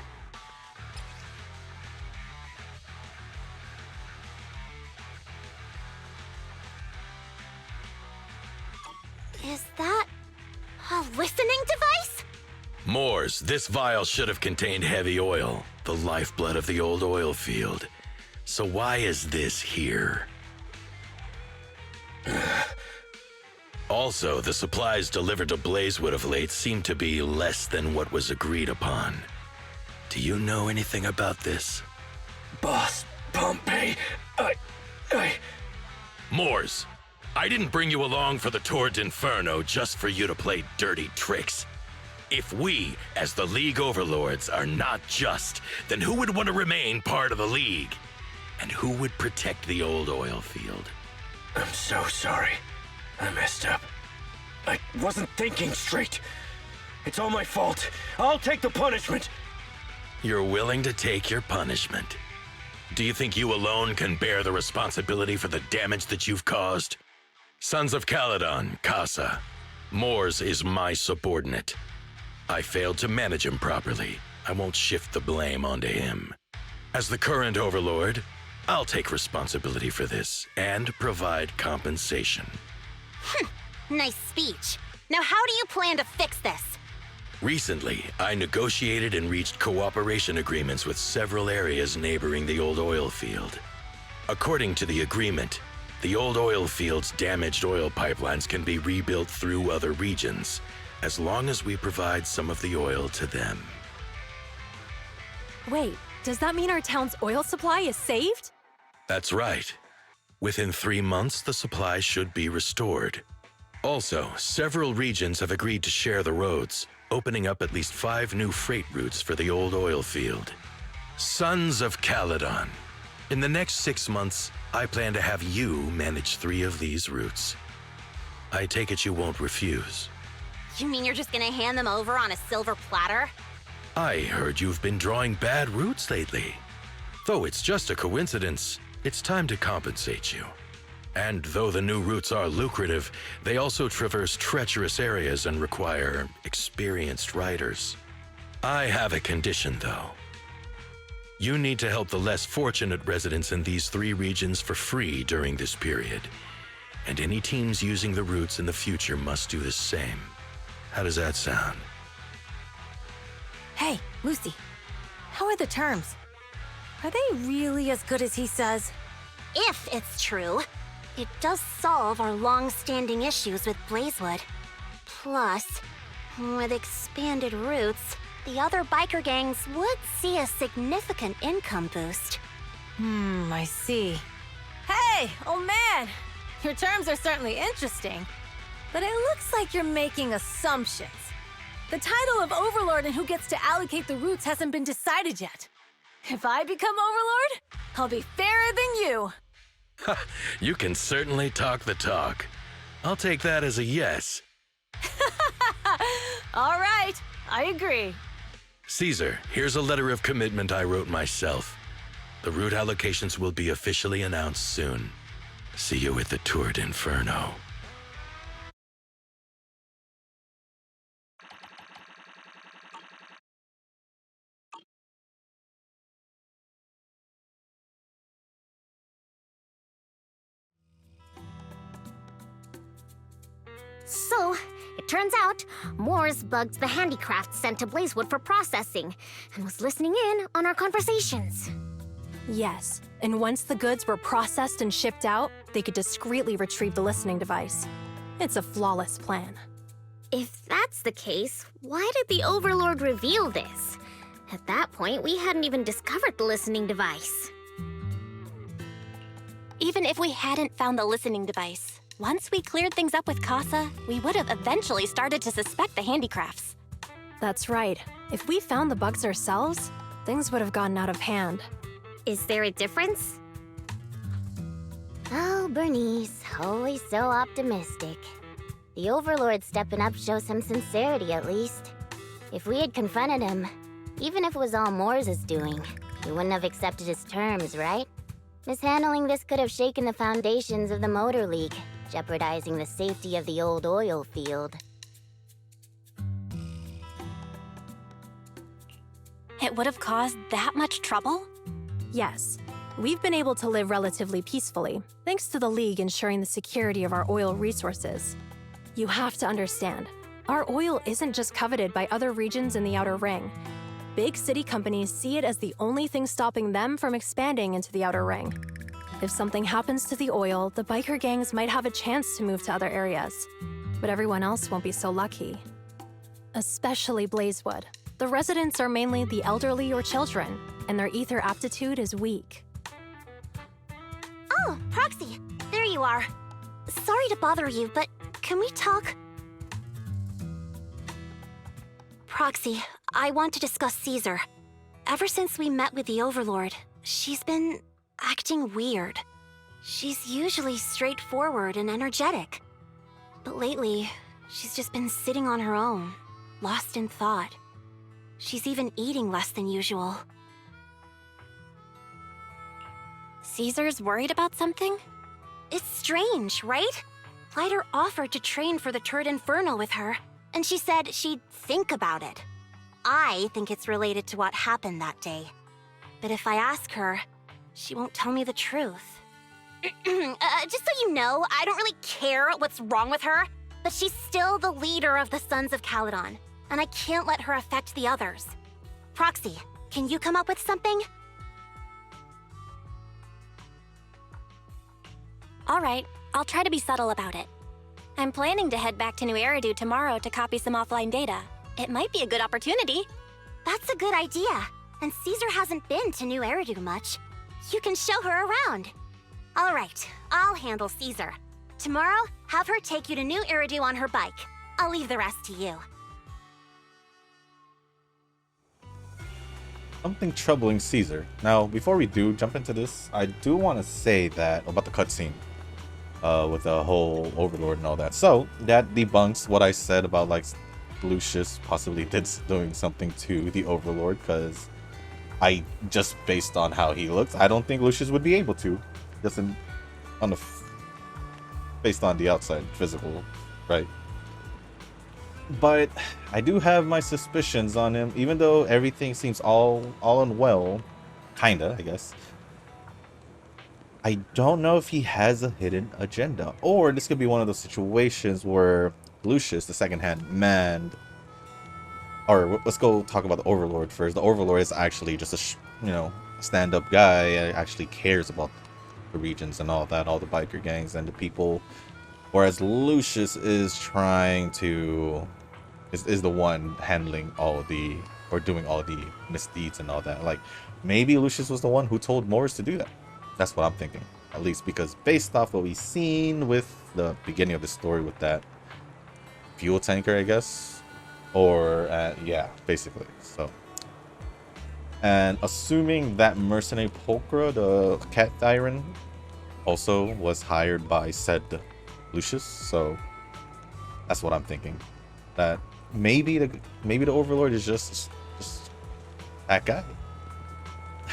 Is that a listening device? Moors, this vial should have contained heavy oil, the lifeblood of the old oil field. So why is this here? Also, the supplies delivered to Blazewood of late seem to be less than what was agreed upon. Do you know anything about this? Boss Pompey, Moors, I didn't bring you along for the Tour d'Inferno just for you to play dirty tricks. If we, as the League Overlords, are not just, then who would want to remain part of the League? And who would protect the old oil field? I'm so sorry. I messed up. I wasn't thinking straight. It's all my fault. I'll take the punishment. You're willing to take your punishment. Do you think you alone can bear the responsibility for the damage that you've caused? Sons of Calydon, Casa. Moors is my subordinate. I failed to manage him properly. I won't shift the blame onto him. As the current overlord, I'll take responsibility for this and provide compensation. Nice speech. Now how do you plan to fix this? Recently, I negotiated and reached cooperation agreements with several areas neighboring the old oil field. According to the agreement, the old oil field's damaged oil pipelines can be rebuilt through other regions, as long as we provide some of the oil to them. Wait, does that mean our town's oil supply is saved? That's right. Within 3 months, the supply should be restored. Also, several regions have agreed to share the roads, opening up at least 5 new freight routes for the old oil field. Sons of Calydon. In the next 6 months, I plan to have you manage 3 of these routes. I take it you won't refuse. You mean you're just gonna hand them over on a silver platter? I heard you've been drawing bad routes lately. Though it's just a coincidence, it's time to compensate you. And though the new routes are lucrative, they also traverse treacherous areas and require experienced riders. I have a condition, though. You need to help the less fortunate residents in these 3 regions for free during this period. And any teams using the routes in the future must do the same. How does that sound? Hey, Lucy. How are the terms? Are they really as good as he says? If it's true, it does solve our long-standing issues with Blazewood. Plus, with expanded routes, the other biker gangs would see a significant income boost. I see. Hey, old man! Your terms are certainly interesting, but it looks like you're making assumptions. The title of Overlord and who gets to allocate the routes hasn't been decided yet. If I become Overlord, I'll be fairer than you. You can certainly talk the talk. I'll take that as a yes. All right, I agree. Caesar, here's a letter of commitment I wrote myself. The route allocations will be officially announced soon. See you at the Tour d'Inferno. So, it turns out, Moors bugged the handicrafts sent to Blazewood for processing, and was listening in on our conversations. Yes, and once the goods were processed and shipped out, they could discreetly retrieve the listening device. It's a flawless plan. If that's the case, why did the Overlord reveal this? At that point, we hadn't even discovered the listening device. Even if we hadn't found the listening device, once we cleared things up with Casa, we would have eventually started to suspect the handicrafts. That's right. If we found the bugs ourselves, things would have gotten out of hand. Is there a difference? Oh, Bernice, always so optimistic. The Overlord stepping up shows some sincerity, at least. If we had confronted him, even if it was all Moors' doing, we wouldn't have accepted his terms, right? Mishandling this could have shaken the foundations of the Motor League, jeopardizing the safety of the old oil field. It would have caused that much trouble? Yes. We've been able to live relatively peacefully, thanks to the League ensuring the security of our oil resources. You have to understand, our oil isn't just coveted by other regions in the Outer Ring. Big city companies see it as the only thing stopping them from expanding into the Outer Ring. If something happens to the oil, the biker gangs might have a chance to move to other areas. But everyone else won't be so lucky. Especially Blazewood. The residents are mainly the elderly or children, and their ether aptitude is weak. Oh, Proxy, there you are. Sorry to bother you, but can we talk? Proxy, I want to discuss Caesar. Ever since we met with the Overlord, she's been acting weird. She's usually straightforward and energetic. But lately, she's just been sitting on her own, lost in thought. She's even eating less than usual. Caesar's worried about something? It's strange, right? Lighter offered to train for the turret Inferno with her, and she said she'd think about it. I think it's related to what happened that day. But if I ask her, she won't tell me the truth. Just so you know, I don't really care what's wrong with her, but she's still the leader of the Sons of Calydon, and I can't let her affect the others. Proxy, can you come up with something? All right, I'll try to be subtle about it. I'm planning to head back to New Eridu tomorrow to copy some offline data. It might be a good opportunity. That's a good idea. And Caesar hasn't been to New Eridu much. You can show her around. All right, I'll handle Caesar. Tomorrow, have her take you to New Eridu on her bike. I'll leave the rest to you. Something troubling Caesar. Now, before we do jump into this, I do want to say that about the cutscene. With the whole Overlord and all that. So, that debunks what I said about, like, Lucius possibly doing something to the Overlord, because just based on how he looks, I don't think Lucius would be able to. Just based on the outside physical, right? But I do have my suspicions on him, even though everything seems all in well, kinda, I guess. I don't know if he has a hidden agenda, or this could be one of those situations where Lucius, the second-hand man, or let's go talk about the Overlord first. The Overlord is actually just a stand-up guy and actually cares about the regions and all that, all the biker gangs and the people, whereas Lucius is trying to is the one handling all the, or doing all the misdeeds and all that. Like, maybe Lucius was the one who told Morris to do that. That's what I'm thinking, at least, because based off what we've seen with the beginning of the story with that fuel tanker, I guess, or yeah, basically. So, and assuming that mercenary Pulchra, the cat tyrant, also was hired by said Lucius, so that's what I'm thinking. That maybe the Overlord is just that guy,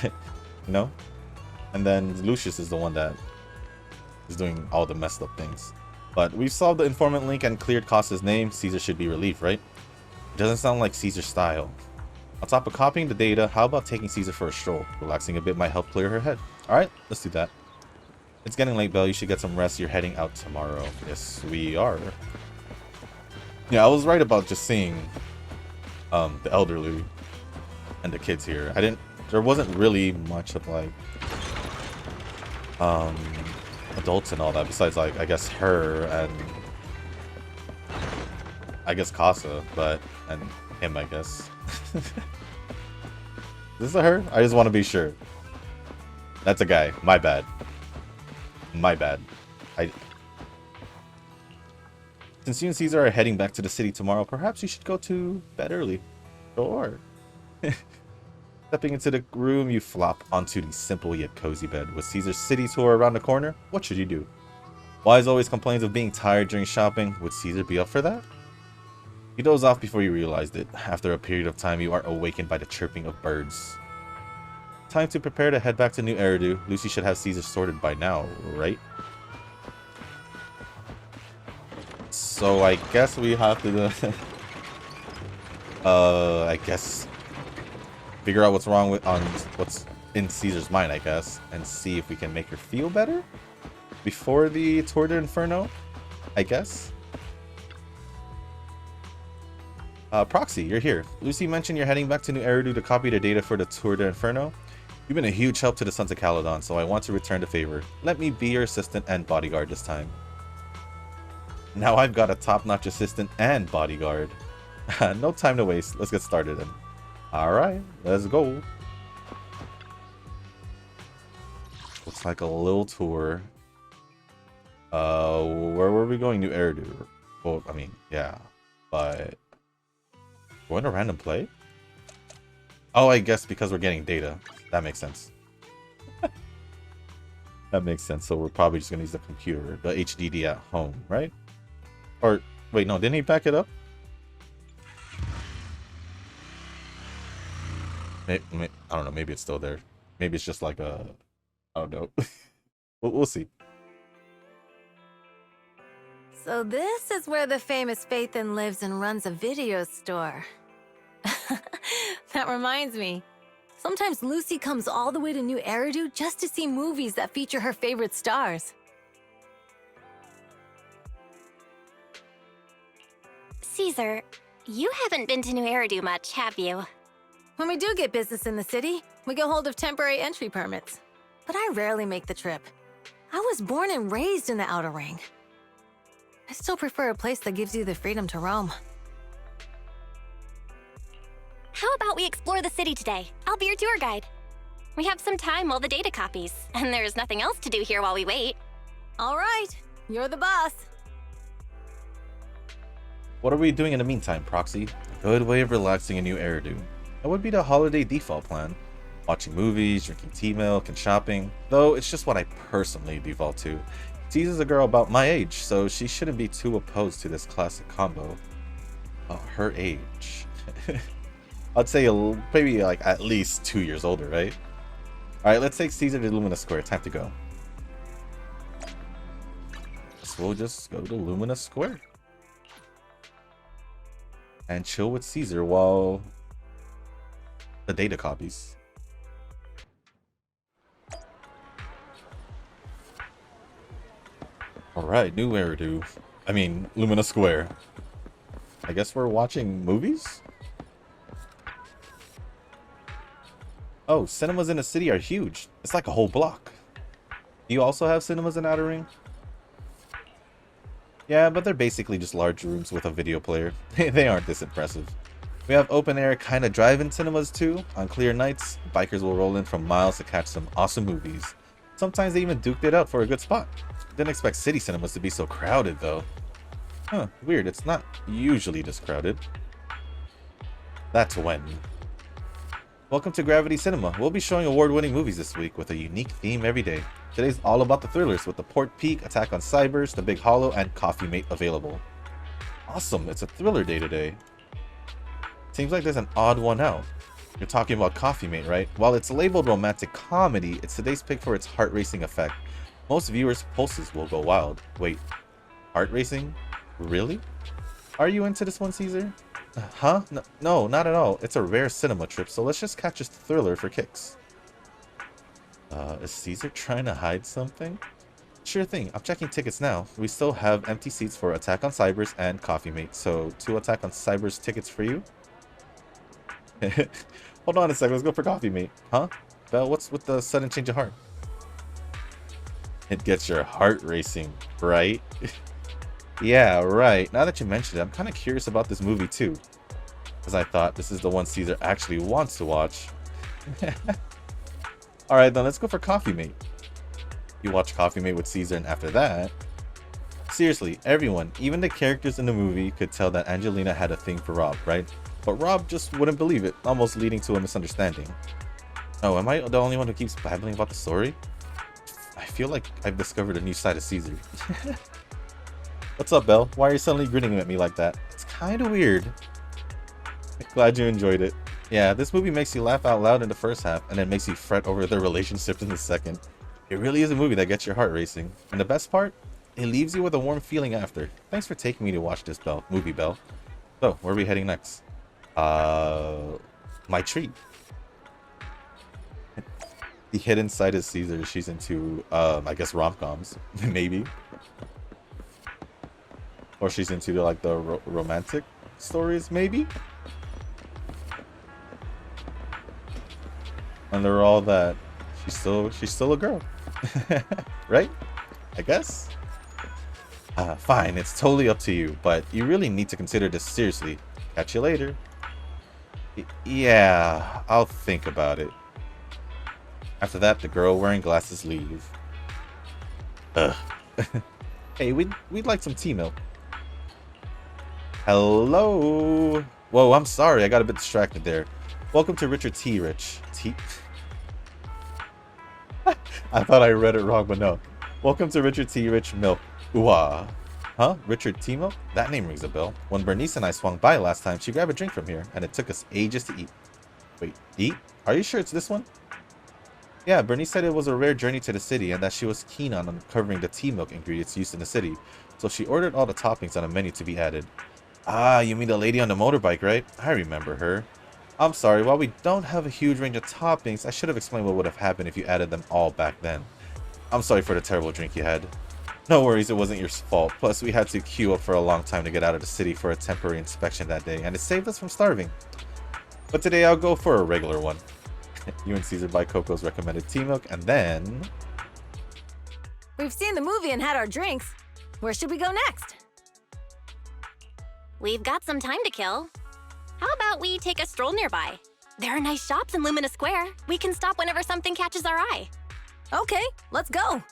you know. And then Lucius is the one that is doing all the messed up things. But we've solved the informant link and cleared Costa's name. Caesar should be relieved, right? It doesn't sound like Caesar's style. On top of copying the data, how about taking Caesar for a stroll? Relaxing a bit might help clear her head. Alright, let's do that. It's getting late, Belle. You should get some rest. You're heading out tomorrow. Yes, we are. Yeah, I was right about just seeing the elderly and the kids here. There wasn't really much of, like, adults and all that, besides, like, I guess her and I guess Casa, and him, I guess. Is this her? I just want to be sure. That's a guy. My bad. Since you and Caesar are heading back to the city tomorrow, perhaps you should go to bed early. Sure. Stepping into the room, you flop onto the simple yet cozy bed. With Caesar's city tour around the corner, what should you do? Wise always complains of being tired during shopping. Would Caesar be up for that? You doze off before you realized it. After a period of time, you are awakened by the chirping of birds. time to prepare to head back to New Eridu. Lucy should have Caesar sorted by now, right? So I guess we have to I guess figure out what's wrong with what's in Caesar's mind, I guess, and see if we can make her feel better before the Tour de Inferno, I guess. Proxy, you're here. Lucy mentioned you're heading back to New Eridu to copy the data for the Tour de Inferno. You've been a huge help to the Sons of Calydon, so I want to return the favor. Let me be your assistant and bodyguard this time. Now I've got a top-notch assistant and bodyguard. No time to waste. Let's get started then. Alright, let's go. Looks like a little tour. Where were we going? New Eridu. Well, I mean, yeah. But going to random play? Oh, I guess because we're getting data. That makes sense. That makes sense. So we're probably just gonna use the computer, the HDD at home, right? Or wait, no, didn't he back it up? I don't know. Maybe it's still there. Maybe it's just like a, I don't know. We'll see. So this is where the famous Phaethon lives and runs a video store. That reminds me. Sometimes Lucy comes all the way to New Eridu just to see movies that feature her favorite stars. Caesar, you haven't been to New Eridu much, have you? When we do get business in the city, we get hold of temporary entry permits. But I rarely make the trip. I was born and raised in the Outer Ring. I still prefer a place that gives you the freedom to roam. How about we explore the city today? I'll be your tour guide. We have some time while the data copies, and there's nothing else to do here while we wait. All right, you're the boss. What are we doing in the meantime, Proxy? A good way of relaxing in New Eridu. That would be the holiday default plan. Watching movies, drinking tea milk, and shopping. Though it's just what I personally default to. Caesar's a girl about my age, so she shouldn't be too opposed to this classic combo. Her age. I'd say maybe like at least 2 years older, right? Alright, let's take Caesar to Lumina Square. Time to go. So we'll just go to Lumina Square. And chill with Caesar while the data copies. Alright, New Eridu. I mean, Lumina Square. I guess we're watching movies? Oh, cinemas in the city are huge. It's like a whole block. Do you also have cinemas in Outer Ring? Yeah, but they're basically just large rooms with a video player. They aren't this impressive. We have open air kind of drive-in cinemas too. On clear nights, bikers will roll in from miles to catch some awesome movies. Sometimes they even duked it out for a good spot. Didn't expect city cinemas to be so crowded though. Huh, weird, it's not usually this crowded. That's when. Welcome to Gravity Cinema. We'll be showing award-winning movies this week with a unique theme every day. Today's all about the thrillers with the Port Peak, Attack on Cybers, The Big Hollow, and Coffee Mate available. Awesome, it's a thriller day today. Seems like there's an odd one out. You're talking about Coffee Mate, right? While it's labeled romantic comedy, it's today's pick for its heart-racing effect. Most viewers' pulses will go wild. Wait, heart racing? Really? Are you into this one, Caesar? Huh? No, not at all. It's a rare cinema trip, so let's just catch a thriller for kicks. Is Caesar trying to hide something? Sure thing, I'm checking tickets now. We still have empty seats for Attack on Cybers and Coffee Mate, so 2 Attack on Cybers tickets for you? Hold on a second, let's go for Coffee Mate. Huh? Belle, what's with the sudden change of heart? It gets your heart racing, right? Yeah, right. Now that you mentioned it, I'm kind of curious about this movie too. Because I thought this is the one Caesar actually wants to watch. Alright then, let's go for Coffee Mate. You watch Coffee Mate with Caesar, and after that... Seriously, everyone, even the characters in the movie, could tell that Angelina had a thing for Rob, right? But Rob just wouldn't believe it, almost leading to a misunderstanding. Oh, am I the only one who keeps babbling about the story? I feel like I've discovered a new side of Caesar. What's up, Belle? Why are you suddenly grinning at me like that? It's kind of weird. Glad you enjoyed it. Yeah, this movie makes you laugh out loud in the first half and then makes you fret over their relationship in the second. It really is a movie that gets your heart racing. And the best part, it leaves you with a warm feeling after. Thanks for taking me to watch this movie, Belle. So, where are we heading next? My treat. The hidden side of Caesar. She's into, I guess, rom-coms. Maybe. Or she's into, like, the romantic stories, maybe? Under all that, she's still a girl. Right? I guess? Fine, it's totally up to you, but you really need to consider this seriously. Catch you later. Yeah, I'll think about it. After that, the girl wearing glasses leave. Ugh. Hey, we'd like some tea milk. Hello? Whoa, I'm sorry, I got a bit distracted there. Welcome to Richard T. Rich. T? I thought I read it wrong, but no. Welcome to Richard T. Rich Milk. Ooh-ah. Huh? Richard T. Milk? That name rings a bell. When Bernice and I swung by last time, she grabbed a drink from here, and it took us ages to eat. Wait, eat? Are you sure it's this one? Yeah, Bernice said it was a rare journey to the city, and that she was keen on uncovering the tea milk ingredients used in the city, so she ordered all the toppings on the menu to be added. Ah, you mean the lady on the motorbike, right? I remember her. I'm sorry, while we don't have a huge range of toppings, I should have explained what would have happened if you added them all back then. I'm sorry for the terrible drink you had. No worries, it wasn't your fault. Plus, we had to queue up for a long time to get out of the city for a temporary inspection that day, and it saved us from starving. But today I'll go for a regular one. You and Caesar buy Coco's recommended tea milk, and then... We've seen the movie and had our drinks. Where should we go next? We've got some time to kill. How about we take a stroll nearby? There are nice shops in Lumina Square. We can stop whenever something catches our eye. Okay, let's go.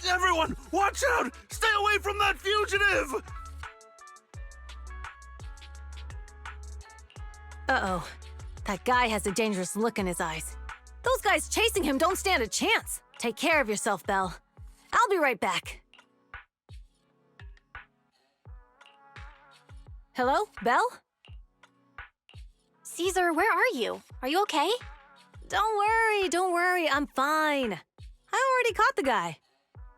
Everyone, watch out! Stay away from that fugitive! Uh-oh. That guy has a dangerous look in his eyes. Those guys chasing him don't stand a chance. Take care of yourself, Belle. I'll be right back. Hello, Belle? Caesar, where are you? Are you okay? Don't worry, I'm fine. I already caught the guy.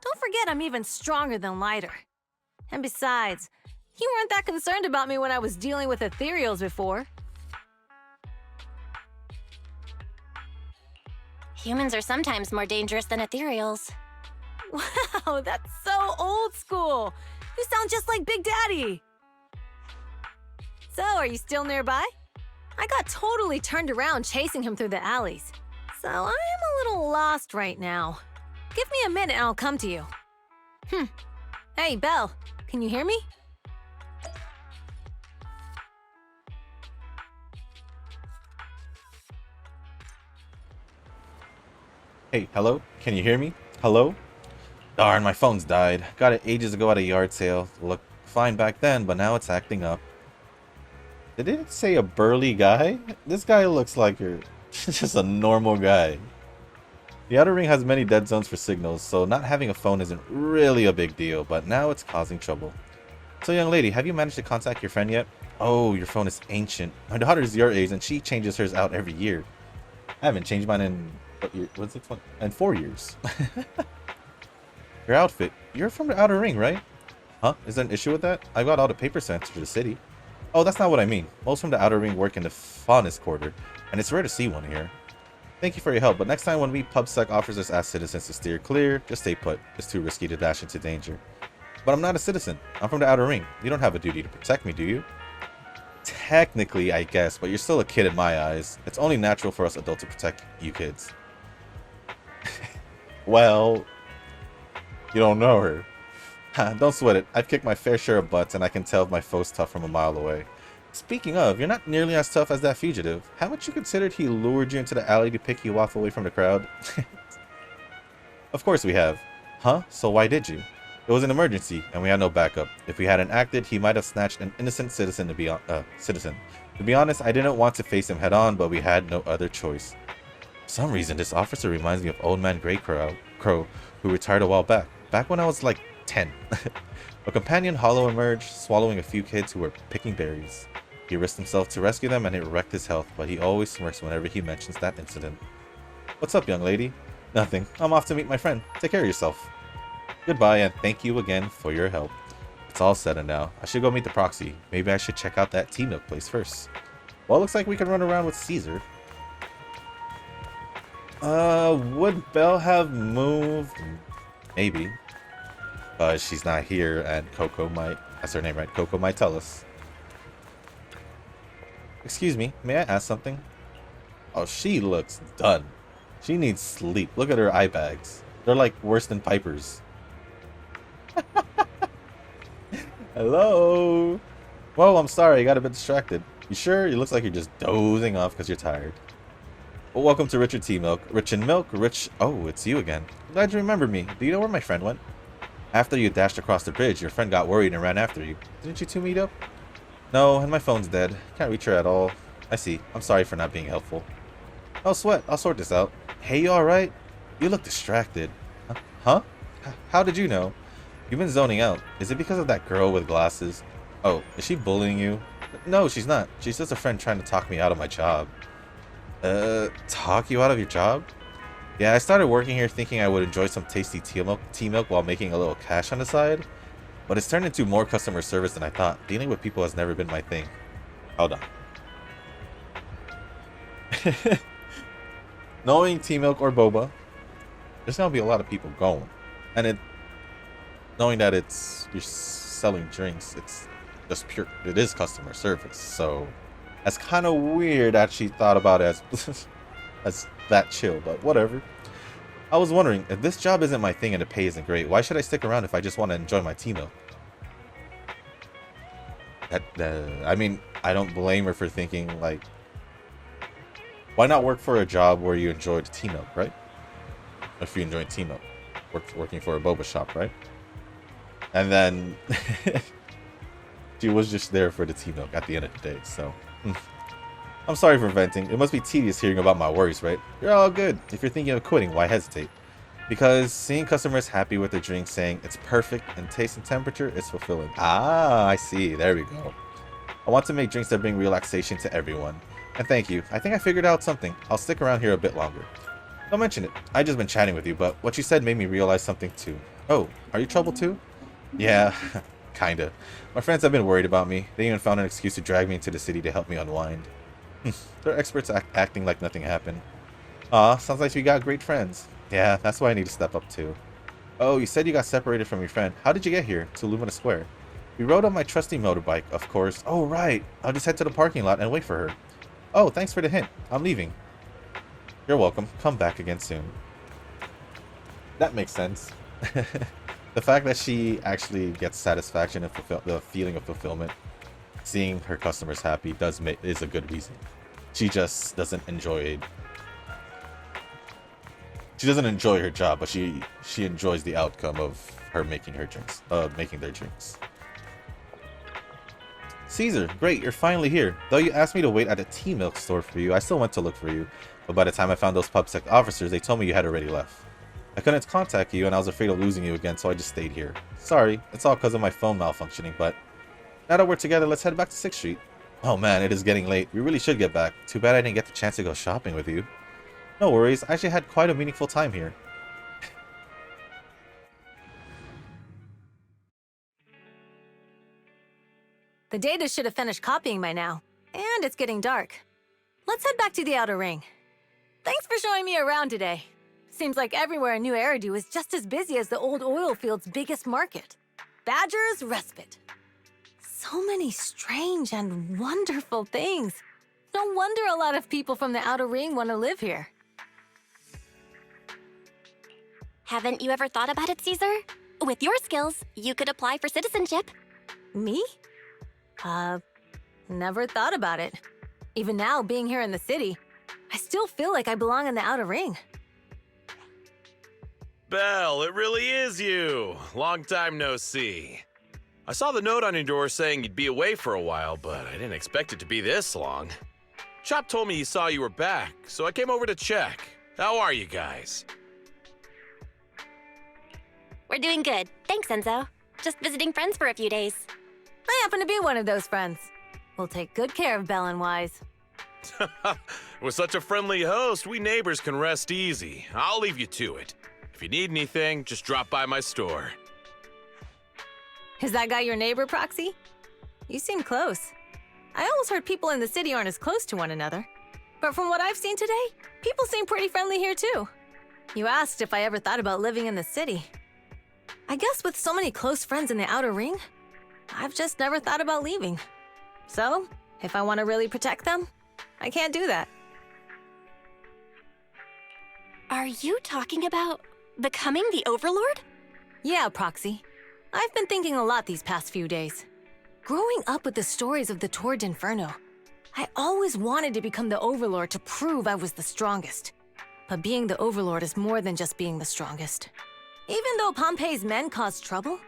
Don't forget I'm even stronger than Lighter. And besides, you weren't that concerned about me when I was dealing with ethereals before. Humans are sometimes more dangerous than ethereals. Wow, that's so old school. You sound just like Big Daddy. So, are you still nearby? I got totally turned around chasing him through the alleys. So, I am a little lost right now. Give me a minute and I'll come to you. Hey, Belle, can you hear me? Hey, hello? Can you hear me? Hello? Darn, my phone's died. Got it ages ago at a yard sale. Looked fine back then, but now it's acting up. Did it say a burly guy? This guy looks like you're just a normal guy. The Outer Ring has many dead zones for signals, so not having a phone isn't really a big deal, but now it's causing trouble. So young lady, have you managed to contact your friend yet? Oh, your phone is ancient. My daughter's your age and she changes hers out every year. I haven't changed mine in, what year? What's it? In 4 years. Your outfit. You're from the Outer Ring, right? Huh? Is there an issue with that? I've got all the paper sent to the city. Oh, that's not what I mean. Most from the Outer Ring work in the Faunus Quarter, and it's rare to see one here. Thank you for your help, but next time when we PubSec officers ask citizens to steer clear, just stay put. It's too risky to dash into danger. But I'm not a citizen. I'm from the Outer Ring. You don't have a duty to protect me, do you? Technically, I guess, but you're still a kid in my eyes. It's only natural for us adults to protect you kids. Well, you don't know her. Don't sweat it. I've kicked my fair share of butts, and I can tell if my foe's tough from a mile away. Speaking of, you're not nearly as tough as that fugitive. Haven't you considered he lured you into the alley to pick you off away from the crowd? Of course we have. Huh? So why did you? It was an emergency, and we had no backup. If we hadn't acted, he might have snatched an innocent citizen to be To be honest, I didn't want to face him head on, but we had no other choice. For some reason, this officer reminds me of Old Man Grey Crow, who retired a while back. Back when I was like 10. A companion hollow emerged, swallowing a few kids who were picking berries. He risked himself to rescue them and it wrecked his health, but he always smirks whenever he mentions that incident. What's up, young lady? Nothing. I'm off to meet my friend. Take care of yourself. Goodbye, and thank you again for your help. It's all said and now. I should go meet the proxy. Maybe I should check out that tea milk place first. Well, it looks like we can run around with Caesar. Would Belle have moved? Maybe. But she's not here, and Coco might... That's her name, right? Coco might tell us. Excuse me, may I ask something? Oh, she looks done. She needs sleep. Look at her eye bags. They're like worse than Piper's. Hello? Whoa, I'm sorry, I got a bit distracted. You sure? It looks like you're just dozing off because you're tired. Well, welcome to Richard Tea Milk. Rich in milk, rich... Oh, it's you again. Glad you remember me. Do you know where my friend went? After you dashed across the bridge, your friend got worried and ran after you. Didn't you two meet up? No, and my phone's dead. Can't reach her at all. I see. I'm sorry for not being helpful. No sweat. I'll sort this out. Hey, you alright? You look distracted. Huh? How did you know? You've been zoning out. Is it because of that girl with glasses? Oh, is she bullying you? No, she's not. She's just a friend trying to talk me out of my job. Talk you out of your job? Yeah, I started working here thinking I would enjoy some tasty tea milk while making a little cash on the side. But it's turned into more customer service than I thought. Dealing with people has never been my thing. Hold on. Knowing tea milk or boba, there's gonna be a lot of people going. And knowing that you're selling drinks, it's just pure, it is customer service. So that's kind of weird that she thought about it as that chill, but whatever. I was wondering, if this job isn't my thing and the pay isn't great, why should I stick around if I just want to enjoy my tea milk? I mean, I don't blame her for thinking, like, why not work for a job where you enjoy the tea milk, right? If you enjoy tea milk. Working for a boba shop, right? And then she was just there for the tea milk at the end of the day, so... I'm sorry for venting. It must be tedious hearing about my worries, right? You're all good. If you're thinking of quitting, why hesitate? Because seeing customers happy with their drink, saying it's perfect in taste and temperature is fulfilling. Ah, I see. There we go. I want to make drinks that bring relaxation to everyone. And thank you. I think I figured out something. I'll stick around here a bit longer. Don't mention it. I just been chatting with you, but what you said made me realize something too. Oh, are you troubled too? Yeah, kinda. My friends have been worried about me. They even found an excuse to drag me into the city to help me unwind. They're experts acting like nothing happened. Aw, sounds like we got great friends. Yeah, that's why I need to step up too. Oh, you said you got separated from your friend. How did you get here to Lumina Square? We rode on my trusty motorbike, of course. Oh, right. I'll just head to the parking lot and wait for her. Oh, thanks for the hint. I'm leaving. You're welcome. Come back again soon. That makes sense. The fact that she actually gets satisfaction and the feeling of fulfillment, seeing her customers happy, is a good reason. She just doesn't enjoy. She doesn't enjoy her job, but she enjoys the outcome of her making their drinks. Caesar, great, you're finally here. Though you asked me to wait at a tea milk store for you, I still went to look for you. But by the time I found those PubSec officers, they told me you had already left. I couldn't contact you, and I was afraid of losing you again, so I just stayed here. Sorry, it's all because of my phone malfunctioning, but now that we're together, let's head back to 6th Street. Oh man, it is getting late. We really should get back. Too bad I didn't get the chance to go shopping with you. No worries, I actually had quite a meaningful time here. The data should have finished copying by now, and it's getting dark. Let's head back to the Outer Ring. Thanks for showing me around today. Seems like everywhere in New Eridu is just as busy as the old oil field's biggest market. Badger's Respite. So many strange and wonderful things. No wonder a lot of people from the Outer Ring want to live here. Haven't you ever thought about it, Caesar? With your skills, you could apply for citizenship. Me? Never thought about it. Even now, being here in the city, I still feel like I belong in the Outer Ring. Belle, it really is you. Long time no see. I saw the note on your door saying you'd be away for a while, but I didn't expect it to be this long. Chop told me he saw you were back, so I came over to check. How are you guys? We're doing good. Thanks, Enzo. Just visiting friends for a few days. I happen to be one of those friends. We'll take good care of Belle and Wise. With such a friendly host, we neighbors can rest easy. I'll leave you to it. If you need anything, just drop by my store. Is that guy your neighbor, Proxy? You seem close. I always heard people in the city aren't as close to one another. But from what I've seen today, people seem pretty friendly here too. You asked if I ever thought about living in the city. I guess with so many close friends in the Outer Ring, I've just never thought about leaving. So, if I want to really protect them, I can't do that. Are you talking about becoming the Overlord? Yeah, Proxy. I've been thinking a lot these past few days. Growing up with the stories of the Tour d'Inferno, I always wanted to become the Overlord to prove I was the strongest. But being the Overlord is more than just being the strongest. Even though Pompey's men caused trouble,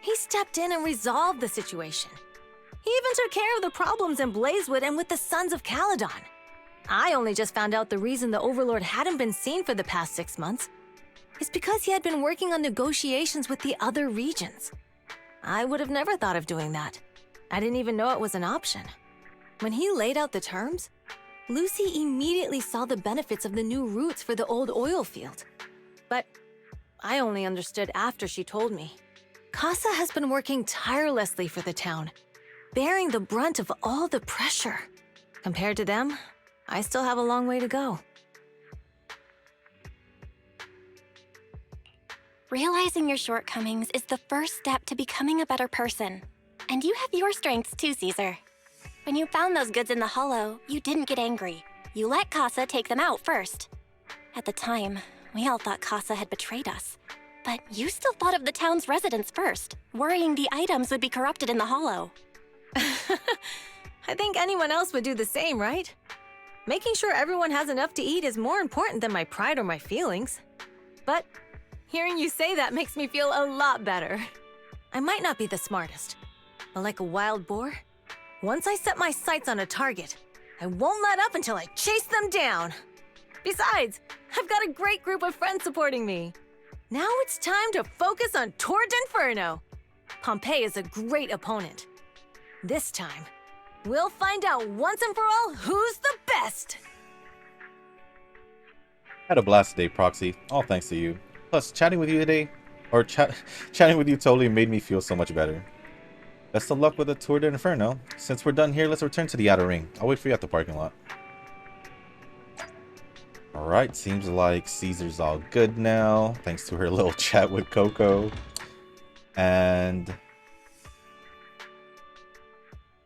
he stepped in and resolved the situation. He even took care of the problems in Blazewood and with the Sons of Calydon. I only just found out the reason the Overlord hadn't been seen for the past 6 months is because he had been working on negotiations with the other regions. I would have never thought of doing that. I didn't even know it was an option. When he laid out the terms, Lucy immediately saw the benefits of the new routes for the old oil field. But I only understood after she told me. Casa has been working tirelessly for the town, bearing the brunt of all the pressure. Compared to them, I still have a long way to go. Realizing your shortcomings is the first step to becoming a better person. And you have your strengths too, Caesar. When you found those goods in the Hollow, you didn't get angry. You let Casa take them out first. At the time, we all thought Casa had betrayed us. But you still thought of the town's residents first, worrying the items would be corrupted in the Hollow. I think anyone else would do the same, right? Making sure everyone has enough to eat is more important than my pride or my feelings. But hearing you say that makes me feel a lot better. I might not be the smartest, but like a wild boar, once I set my sights on a target, I won't let up until I chase them down. Besides, I've got a great group of friends supporting me. Now it's time to focus on Tour d'Inferno. Pompey is a great opponent. This time, we'll find out once and for all who's the best. Had a blast today, Proxy. All thanks to you. Plus, chatting with you today, or chatting with you totally made me feel so much better. Best of luck with the Tour d'Inferno. Since we're done here, let's return to the Outer Ring. I'll wait for you at the parking lot. Alright, seems like Caesar's all good now, thanks to her little chat with Coco. And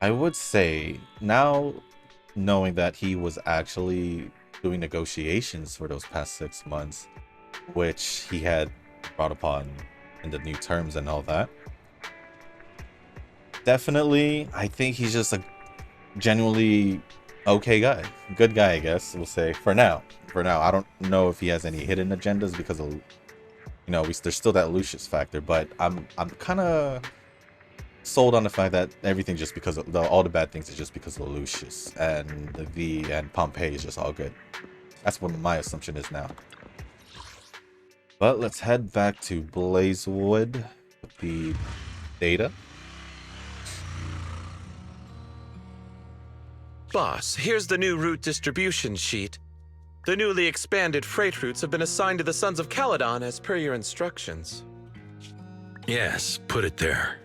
I would say, now knowing that he was actually doing negotiations for those past 6 months, which he had brought upon in the new terms and all that, definitely, I think he's just a genuinely okay guy. Good guy, I guess we'll say, for now. For now, I don't know if he has any hidden agendas because of, you know, there's still that Lucius factor, but I'm kind of sold on the fact that everything just because of all the bad things is just because of Lucius, and Pompey is just all good. That's what my assumption is now. But let's head back to Blazewood with the data. Boss, here's the new route distribution sheet. The newly expanded freight routes have been assigned to the Sons of Calydon as per your instructions. Yes, put it there.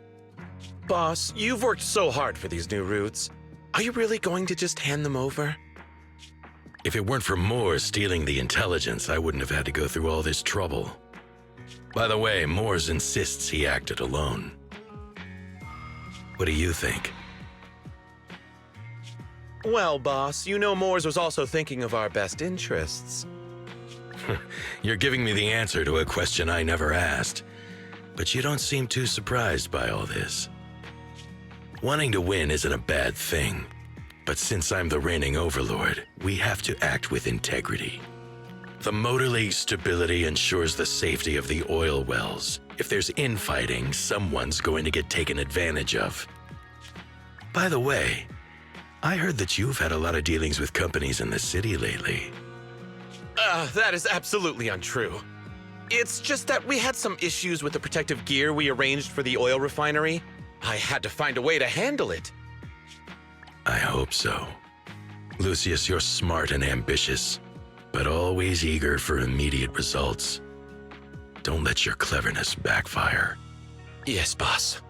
Boss, you've worked so hard for these new routes. Are you really going to just hand them over? If it weren't for Moore stealing the intelligence, I wouldn't have had to go through all this trouble. By the way, Moores insists he acted alone. What do you think? Well, boss, you know Moores was also thinking of our best interests. You're giving me the answer to a question I never asked. But you don't seem too surprised by all this. Wanting to win isn't a bad thing. But since I'm the reigning overlord, we have to act with integrity. The Motor League's stability ensures the safety of the oil wells. If there's infighting, someone's going to get taken advantage of. By the way, I heard that you've had a lot of dealings with companies in the city lately. That is absolutely untrue. It's just that we had some issues with the protective gear we arranged for the oil refinery. I had to find a way to handle it. I hope so. Lucius, you're smart and ambitious, but always eager for immediate results. Don't let your cleverness backfire. Yes, boss.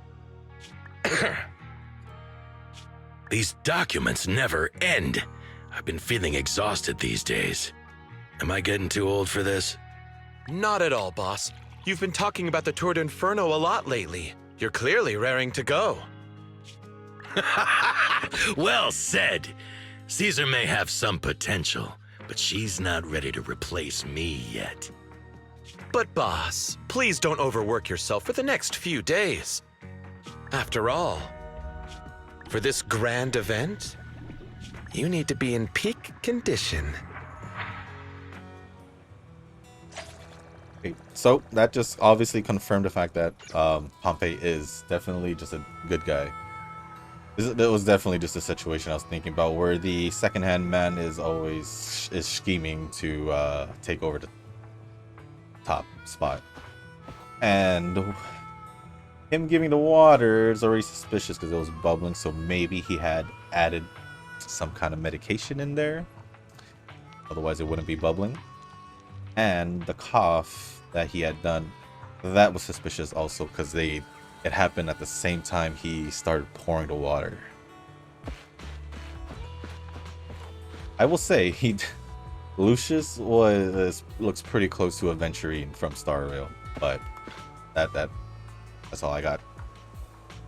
These documents never end. I've been feeling exhausted these days. Am I getting too old for this? Not at all, boss. You've been talking about the Tour d'Inferno a lot lately. You're clearly raring to go. Well said. Caesar may have some potential, but she's not ready to replace me yet. But boss, please don't overwork yourself for the next few days. After all, for this grand event, you need to be in peak condition. Okay, so that just obviously confirmed the fact that Pompey is definitely just a good guy. It was definitely just a situation I was thinking about where the second-hand man is always scheming to take over the top spot. And him giving the water is already suspicious because it was bubbling, so maybe he had added some kind of medication in there. Otherwise it wouldn't be bubbling. And the cough that he had done, that was suspicious also because it happened at the same time he started pouring the water. I will say Lucius looks pretty close to Aventurine from Star Rail, but that's all I got.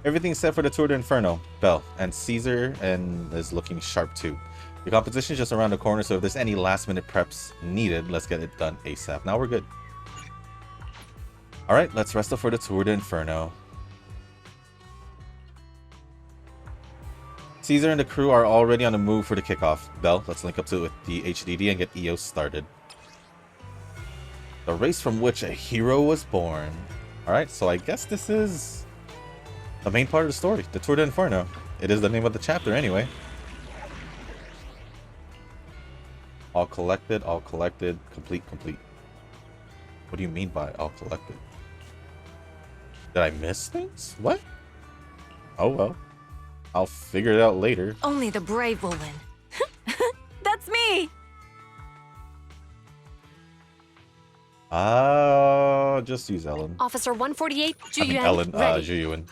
Everything's set for the Tour d'Inferno, Belle, and Caesar is looking sharp too. The competition is just around the corner, so if there's any last-minute preps needed, let's get it done ASAP. Now we're good. All right, let's rest up for the Tour d'Inferno. Caesar and the crew are already on the move for the kickoff. Belle, let's link up with the HDD and get EOS started. The race from which a hero was born. All right, so I guess this is the main part of the story, the Tour d'Inferno. It is the name of the chapter anyway. All collected, complete. What do you mean by all collected? Did I miss things? What? Oh well. I'll figure it out later. Only the brave will win. That's me! Just use Ellen. Officer 148, I mean Ellen, Juyuan.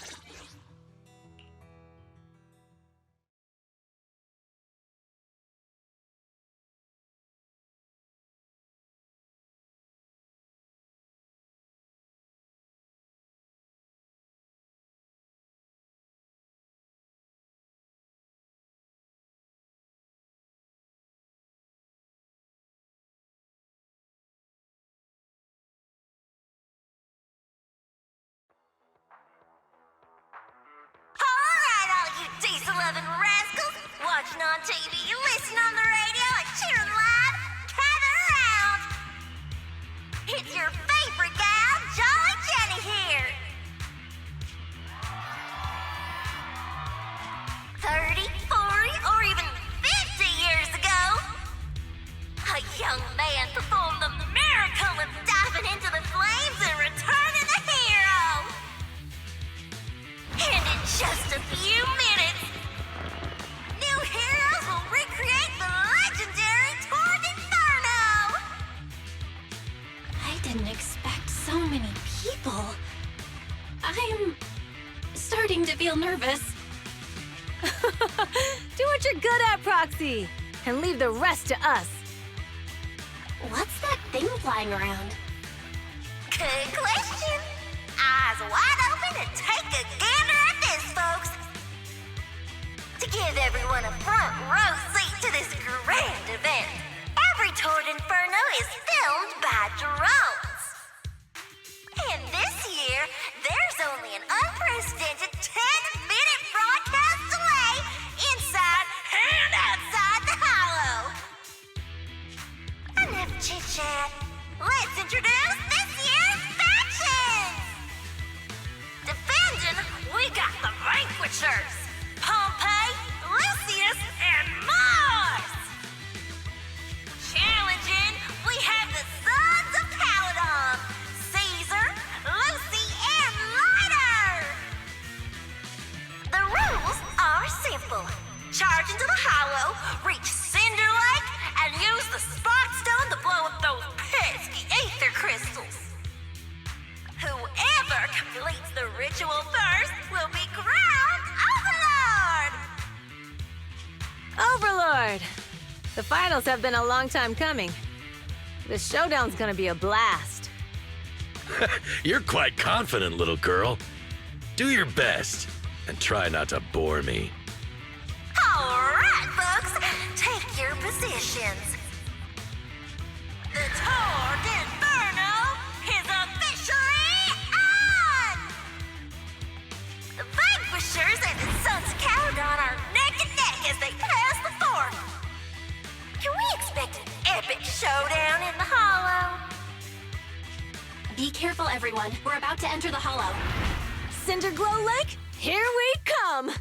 Diesel-loving rascals, watching on TV, listening on the radio, and cheering live, gather around! It's your favorite gal, Jolly Jenny here! 30, 40, or even 50 years ago, a young man performed the miracle of diving into the flames and returning a hero! And in just a few minutes, new heroes will recreate the legendary Tour d'Inferno! I didn't expect so many people. I'm starting to feel nervous. Do what you're good at, Proxy, and leave the rest to us. What's that thing flying around? Good question. Eyes wide open and take a gander at this, folks. To give everyone a front row seat to this grand event, every Tour d'Inferno is filmed by drones. And this year, there's only an unprecedented 10-minute broadcast delay inside and outside the hollow. Enough chit-chat. Let's introduce this year's factions! Defending, we got the Vanquishers, Pompey, Lucius, and Mars! Challenging, we have the Sons of Calydon, Caesar, Lucy, and Lighter! The rules are simple. charge into the hollow, reach Cinder Lake, and use the spark stone to blow up those pesky aether crystals. Whoever completes the ritual first will be crowned Overlord! Overlord! The finals have been a long time coming. This showdown's gonna be a blast. You're quite confident, little girl. Do your best, and try not to bore me. Alright, folks, take your positions. The Tour d'Inferno is officially on! The Vanquishers and the Sons of Calydon are neck and neck as they pass the fort. Can we expect an epic showdown in the Hollow? Be careful, everyone. We're about to enter the hollow. Cinderglow Lake, here we come!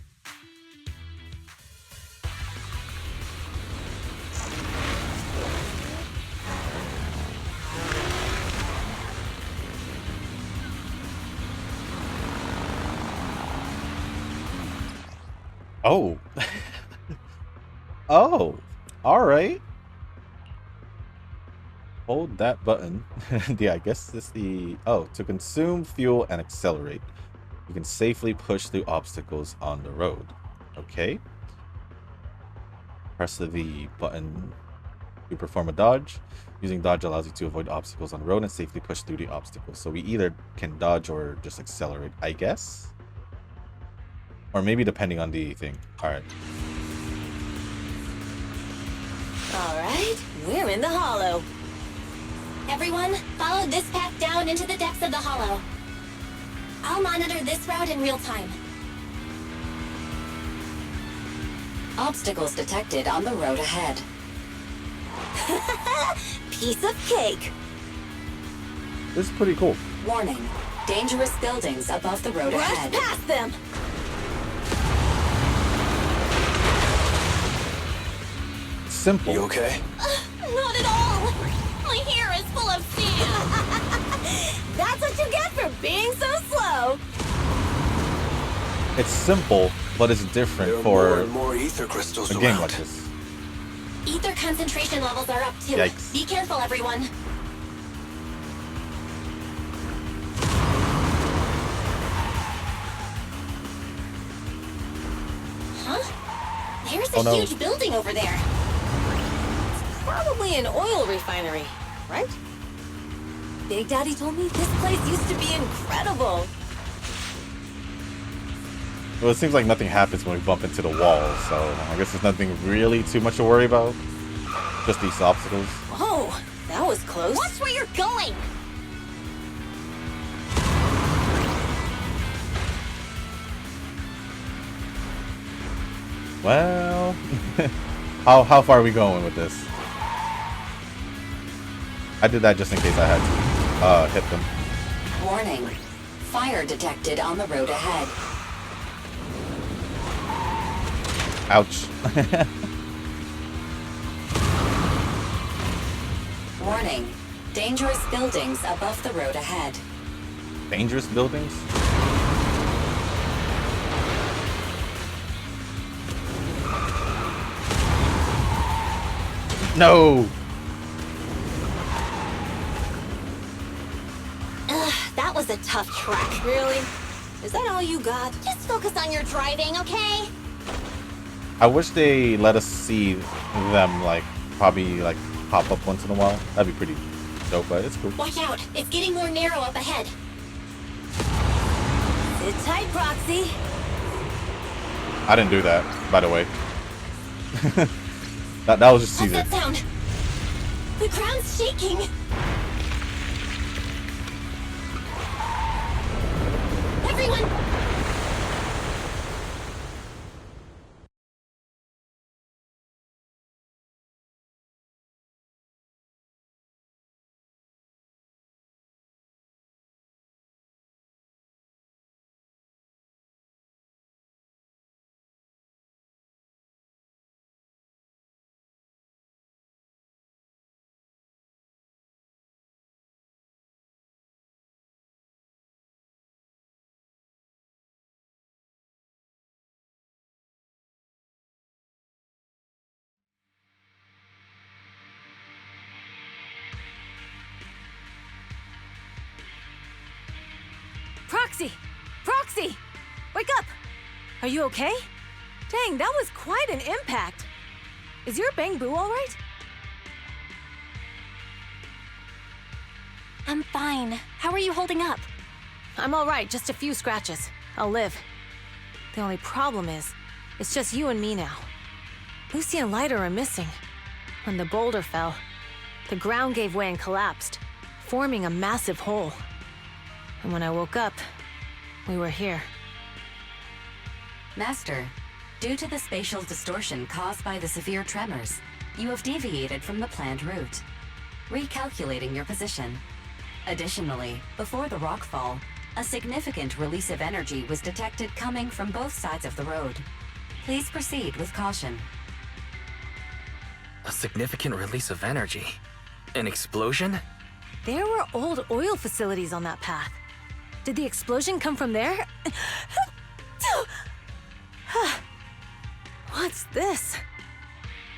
Oh. Oh. All right. Hold that button. Yeah, I guess it's the... Oh, to consume fuel and accelerate. You can safely push through obstacles on the road. Okay. Press the V button to perform a dodge. Using dodge allows you to avoid obstacles on the road and safely push through the obstacles. So we either can dodge or just accelerate, I guess. Or maybe depending on the thing. Alright. Alright, we're in the hollow. Everyone, follow this path down into the depths of the hollow. I'll monitor this route in real time. Obstacles detected on the road ahead. Piece of cake. This is pretty cool. Warning. Dangerous buildings above the road Rush ahead. past them! Simple. You okay? Not at all! My hair is full of sand! That's what you get for being so slow! It's simple, but it's different There are for more and more ether crystals a game around. like this. Ether concentration levels are up too. Yikes. Be careful, everyone. Huh? There's a Oh, no. huge building over there. Probably an oil refinery, right? Big Daddy told me this place used to be incredible. Well, it seems like nothing happens when we bump into the wall, so I guess there's nothing really too much to worry about. Just these obstacles. Whoa, that was close. Watch where you're going! Well, how far are we going with this? I did that just in case I had to hit them. Warning. Fire detected on the road ahead. Ouch. Warning. Dangerous buildings above the road ahead. Dangerous buildings? No! Ugh, that was a tough track. Really? Is that all you got? Just focus on your driving, okay? I wish they let us see them, like, probably, like, pop up once in a while. That'd be pretty dope, but it's cool. Watch out, it's getting more narrow up ahead. Sit tight, Proxy. I didn't do that, by the way. that was just What's Caesar. that sound? The ground's shaking. Everyone, Proxy! Wake up! Are you okay? Dang, that was quite an impact. Is your bang boo all right? I'm fine. How are you holding up? I'm all right, just a few scratches. I'll live. The only problem is, it's just you and me now. Lucy and Lighter are missing. When the boulder fell, the ground gave way and collapsed, forming a massive hole. And when I woke up, we were here. Master, due to the spatial distortion caused by the severe tremors, you have deviated from the planned route. Recalculating your position. Additionally, before the rockfall, a significant release of energy was detected coming from both sides of the road. Please proceed with caution. A significant release of energy? An explosion? There were old oil facilities on that path. Did the explosion come from there? What's this?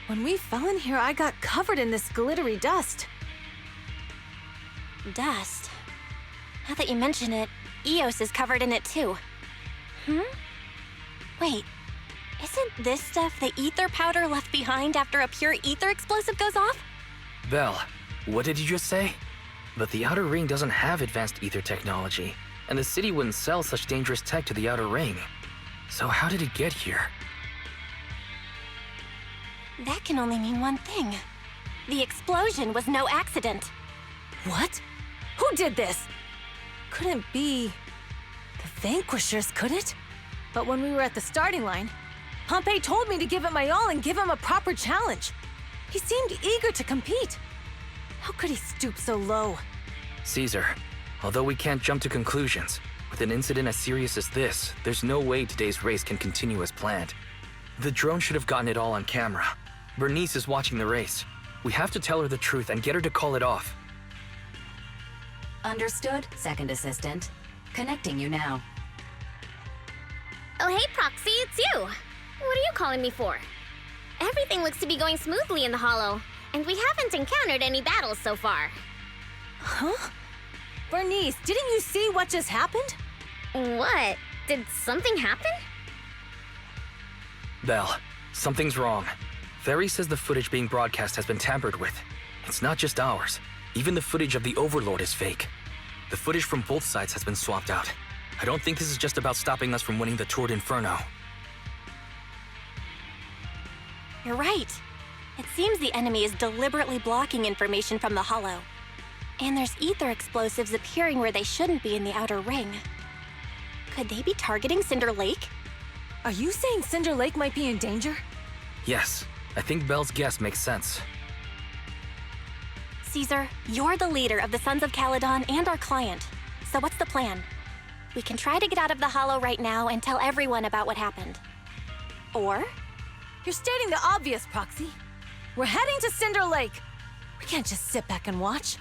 When we fell in here, I got covered in this glittery dust. Dust? Now that you mention it, Eos is covered in it too. Wait, isn't this stuff the ether powder left behind after a pure ether explosive goes off? Belle, what did you just say? But the Outer Ring doesn't have advanced ether technology, and the city wouldn't sell such dangerous tech to the Outer Ring. So how did it get here? That can only mean one thing. The explosion was no accident. What? Who did this? Couldn't be the Vanquishers, could it? But when we were at the starting line, Pompey told me to give it my all and give him a proper challenge. He seemed eager to compete. How could he stoop so low? Caesar, although we can't jump to conclusions, with an incident as serious as this, there's no way today's race can continue as planned. The drone should have gotten it all on camera. Bernice is watching the race. We have to tell her the truth and get her to call it off. Understood, Second Assistant. Connecting you now. Oh, hey, Proxy, it's you. What are you calling me for? Everything looks to be going smoothly in the Hollow, and we haven't encountered any battles so far. Huh? Bernice, didn't you see what just happened? What? Did something happen? Belle, something's wrong. Ferry says the footage being broadcast has been tampered with. It's not just ours. Even the footage of the Overlord is fake. The footage from both sides has been swapped out. I don't think this is just about stopping us from winning the Tour d'Inferno. You're right. It seems the enemy is deliberately blocking information from the Hollow. And there's ether explosives appearing where they shouldn't be in the Outer Ring. Could they be targeting Cinder Lake? Are you saying Cinder Lake might be in danger? Yes, I think Belle's guess makes sense. Caesar, you're the leader of the Sons of Calydon and our client. So what's the plan? We can try to get out of the Hollow right now and tell everyone about what happened. Or? You're stating the obvious, Proxy. We're heading to Cinder Lake. We can't just sit back and watch.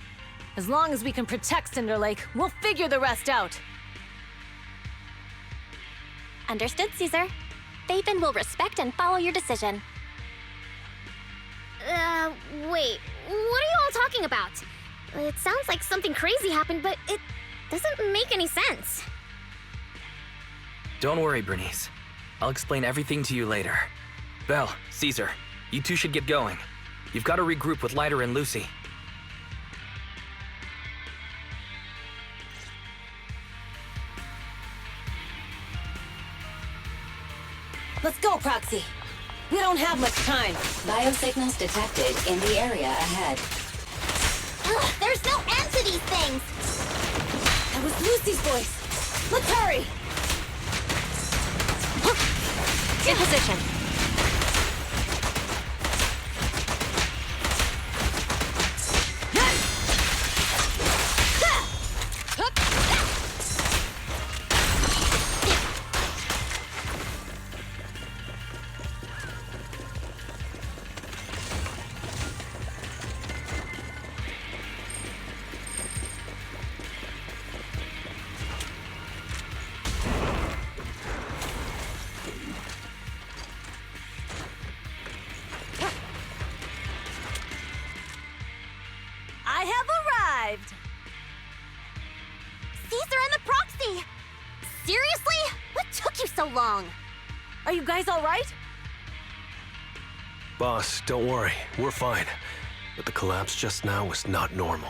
As long as we can protect Cinder Lake, we'll figure the rest out. Understood, Caesar. Phaethon will respect and follow your decision. Wait. What are you all talking about? It sounds like something crazy happened, but it doesn't make any sense. Don't worry, Bernice. I'll explain everything to you later. Belle, Caesar, you two should get going. You've got to regroup with Lighter and Lucy. Let's go, Proxy. We don't have much time. Biosignals detected in the area ahead. Ugh, there's no end to these things! That was Lucy's voice. Let's hurry! In position. I have arrived! Caesar and the Proxy! Seriously? so long? Are you guys all right? Boss, don't worry. We're fine. But the collapse just now was not normal.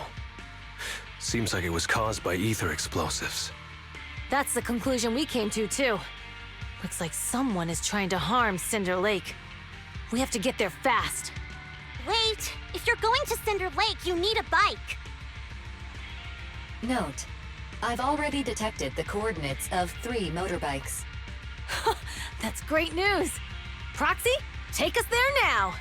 Seems like it was caused by ether explosives. That's the conclusion we came to, too. Looks like someone is trying to harm Cinder Lake. We have to get there fast. Wait, if you're going to Cinder Lake, you need a bike. Note, I've already detected the coordinates of 3 motorbikes. That's great news. Proxy, take us there now.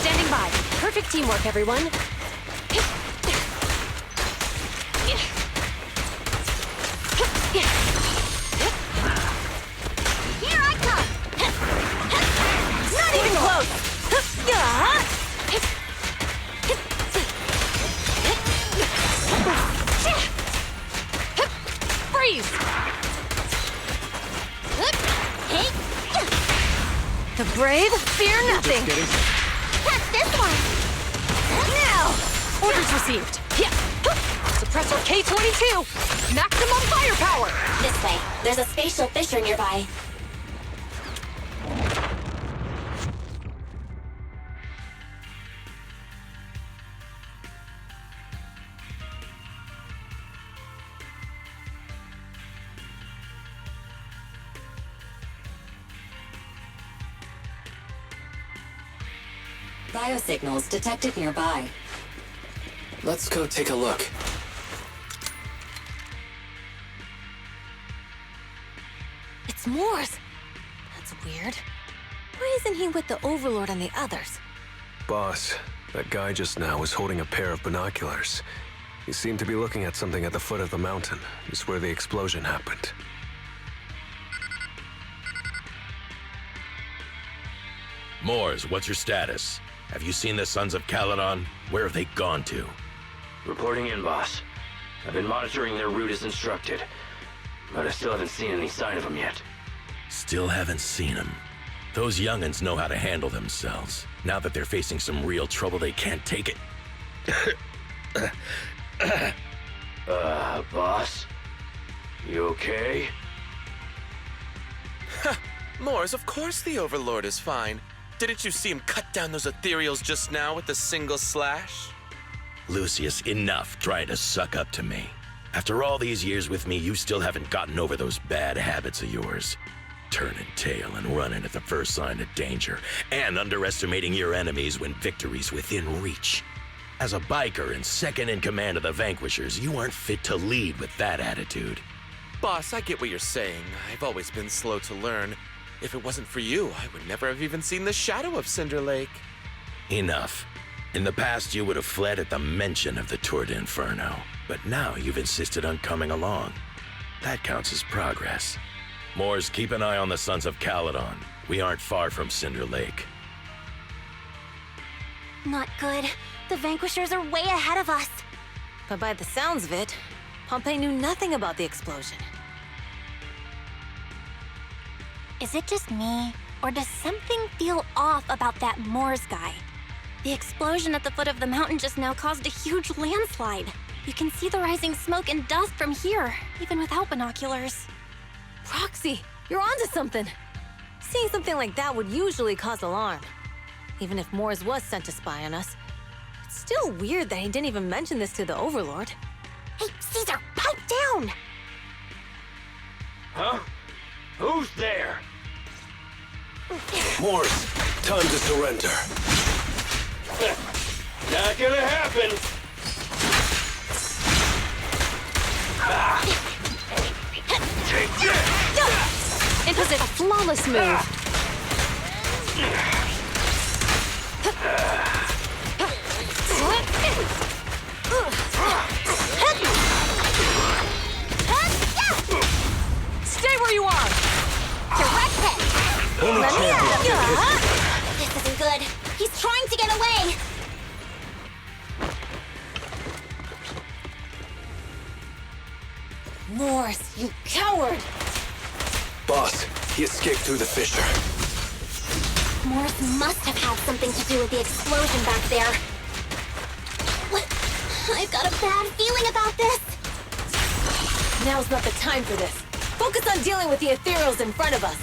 Standing by. Perfect teamwork, everyone. Here I come! Not even close! Freeze! The brave fear nothing. Catch this one! Now! Orders received. Yeah. Suppressor K-22. Maximum firepower. This way. There's a spatial fissure nearby. Biosignals detected nearby. Let's go take a look. It's Morse. That's weird. Why isn't he with the Overlord and the others? Boss, that guy just now was holding a pair of binoculars. He seemed to be looking at something at the foot of the mountain, just where the explosion happened. Moors, what's your status? Have you seen the Sons of Calydon? Where have they gone to? Reporting in, boss. I've been monitoring their route as instructed, but I still haven't seen any sign of them yet. Still haven't seen them. Those young'uns know how to handle themselves. Now that they're facing some real trouble, they can't take it. Boss? You okay? Moors, of course the Overlord is fine. Didn't you see him cut down those ethereals just now with a single slash? Lucius, enough trying to suck up to me. After all these years with me, you still haven't gotten over those bad habits of yours. Turning tail and running at the first sign of danger, and underestimating your enemies when victory's within reach. As a biker and second in command of the Vanquishers, you aren't fit to lead with that attitude. Boss, I get what you're saying. I've always been slow to learn. If it wasn't for you, I would never have even seen the shadow of Cinder Lake. Enough. In the past, you would have fled at the mention of the Tour de Inferno, but now you've insisted on coming along. That counts as progress. Moors, keep an eye on the Sons of Calydon. We aren't far from Cinder Lake. Not good. The Vanquishers are way ahead of us. But by the sounds of it, Pompey knew nothing about the explosion. Is it just me, or does something feel off about that Moors guy? The explosion at the foot of the mountain just now caused a huge landslide. You can see the rising smoke and dust from here, even without binoculars. Proxy, you're onto something. Seeing something like that would usually cause alarm. Even if Moors was sent to spy on us, it's still weird that he didn't even mention this to the Overlord. Hey, Caesar, pipe down! Huh? Who's there? Morse, time to surrender. Not gonna happen! Take this! In position. A flawless move. Stay where you are! Direct hit! Only champion can hit. This isn't good. yours, you coward! Boss, he escaped through the fissure. Morris must have had something to do with the explosion back there. What? I've got a bad feeling about this. Now's not the time for this. Focus on dealing with the ethereals in front of us.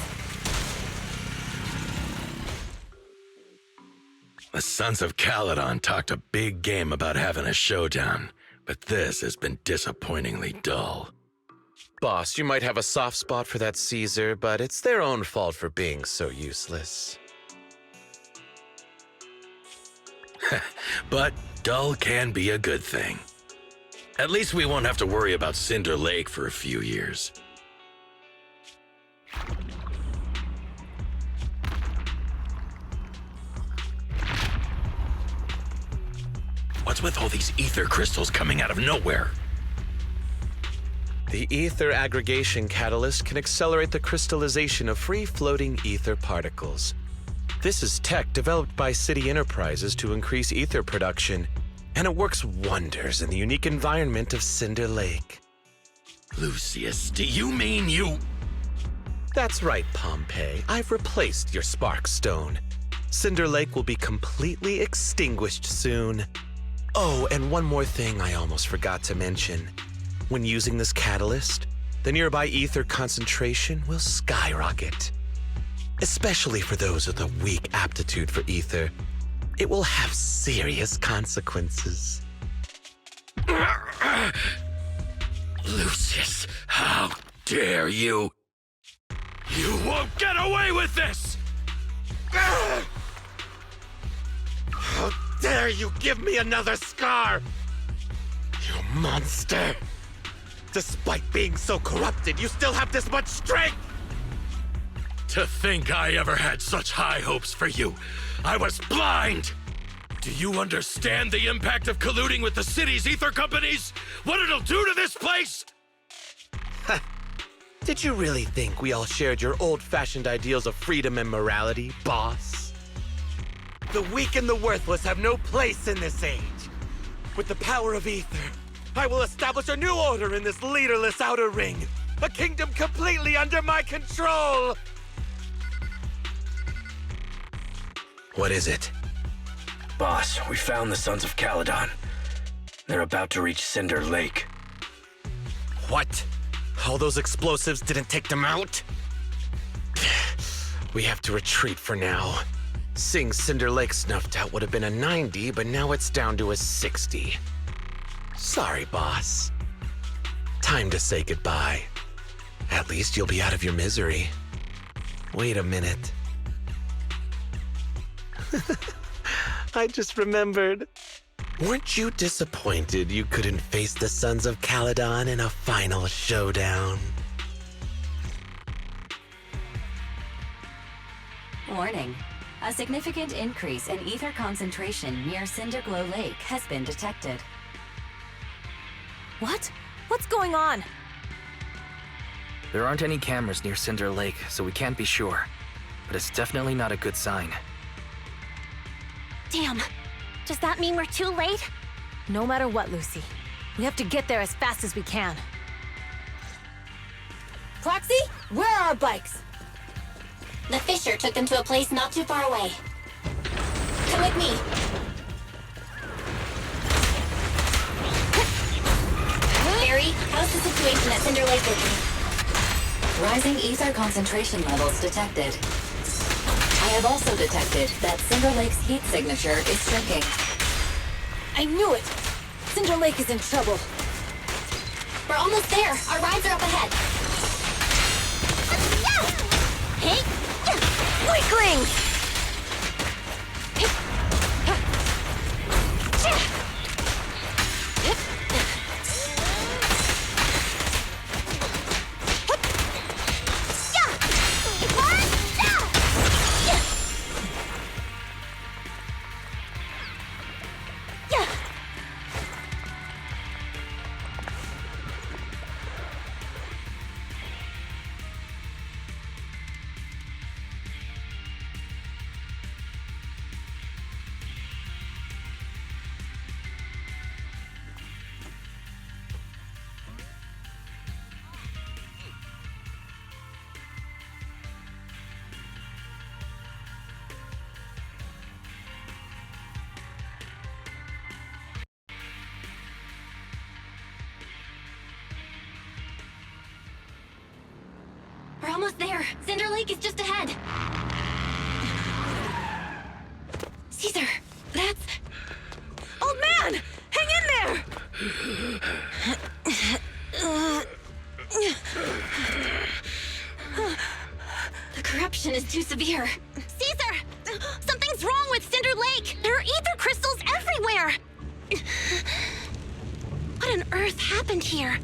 The Sons of Calydon talked a big game about having a showdown, but this has been disappointingly dull. Boss, you might have a soft spot for that Caesar, but it's their own fault for being so useless. But dull can be a good thing. At least we won't have to worry about Cinder Lake for a few years. What's with all these ether crystals coming out of nowhere? The ether aggregation catalyst can accelerate the crystallization of free-floating ether particles. This is tech developed by City Enterprises to increase ether production, and it works wonders in the unique environment of Cinder Lake. Lucius, do you mean you... That's right, Pompeii. I've replaced your spark stone. Cinder Lake will be completely extinguished soon. Oh, and one more thing I almost forgot to mention. When using this catalyst, the nearby ether concentration will skyrocket. Especially for those with a weak aptitude for ether, it will have serious consequences. Lucius, how dare you? You won't get away with this! How dare you give me another scar! You monster! Despite being so corrupted, you still have this much strength! To think I ever had such high hopes for you. I was blind! Do you understand the impact of colluding with the city's ether companies? What it'll do to this place? Did you really think we all shared your old-fashioned ideals of freedom and morality, boss? The weak and the worthless have no place in this age. With the power of ether, I will establish a new order in this leaderless outer ring. A kingdom completely under my control! What is it? Boss, we found the Sons of Calydon. They're about to reach Cinder Lake. What? All those explosives didn't take them out? We have to retreat for now. Seeing Cinder Lake snuffed out would have been a 90, but now it's down to a 60. Sorry, boss. Time to say goodbye. At least you'll be out of your misery. Wait a minute. I just remembered. Weren't you disappointed you couldn't face the Sons of Calydon in a final showdown? Warning. A significant increase in ether concentration near Cinderglow Lake has been detected. What? What's going on? There aren't any cameras near Cinder Lake, so we can't be sure. But it's definitely not a good sign. Damn. Does that mean we're too late? No matter what, Lucy. We have to get there as fast as we can. Proxy, where are our bikes? The fissure took them to a place not too far away. Come with me. Barry, how's the situation at Cinder Lake looking? Rising ether concentration levels detected. I have also detected that Cinder Lake's heat signature is shrinking. I knew it! Cinder Lake is in trouble. We're almost there. Our rides are up ahead. Hey! Weaklings! almost there. Cinder Lake is just ahead. Caesar, that's... Old man! Hang in there! The corruption is too severe. Caesar! Something's wrong with Cinder Lake! There are ether crystals everywhere! What on earth happened here?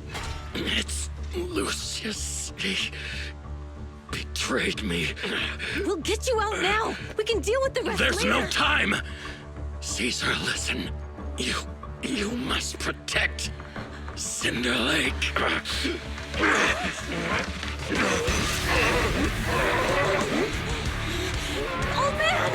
It's Lucius. He betrayed me. We'll get you out now. We can deal with the rest There's later. no time. Caesar, listen. You must protect Cinder Lake. Old man!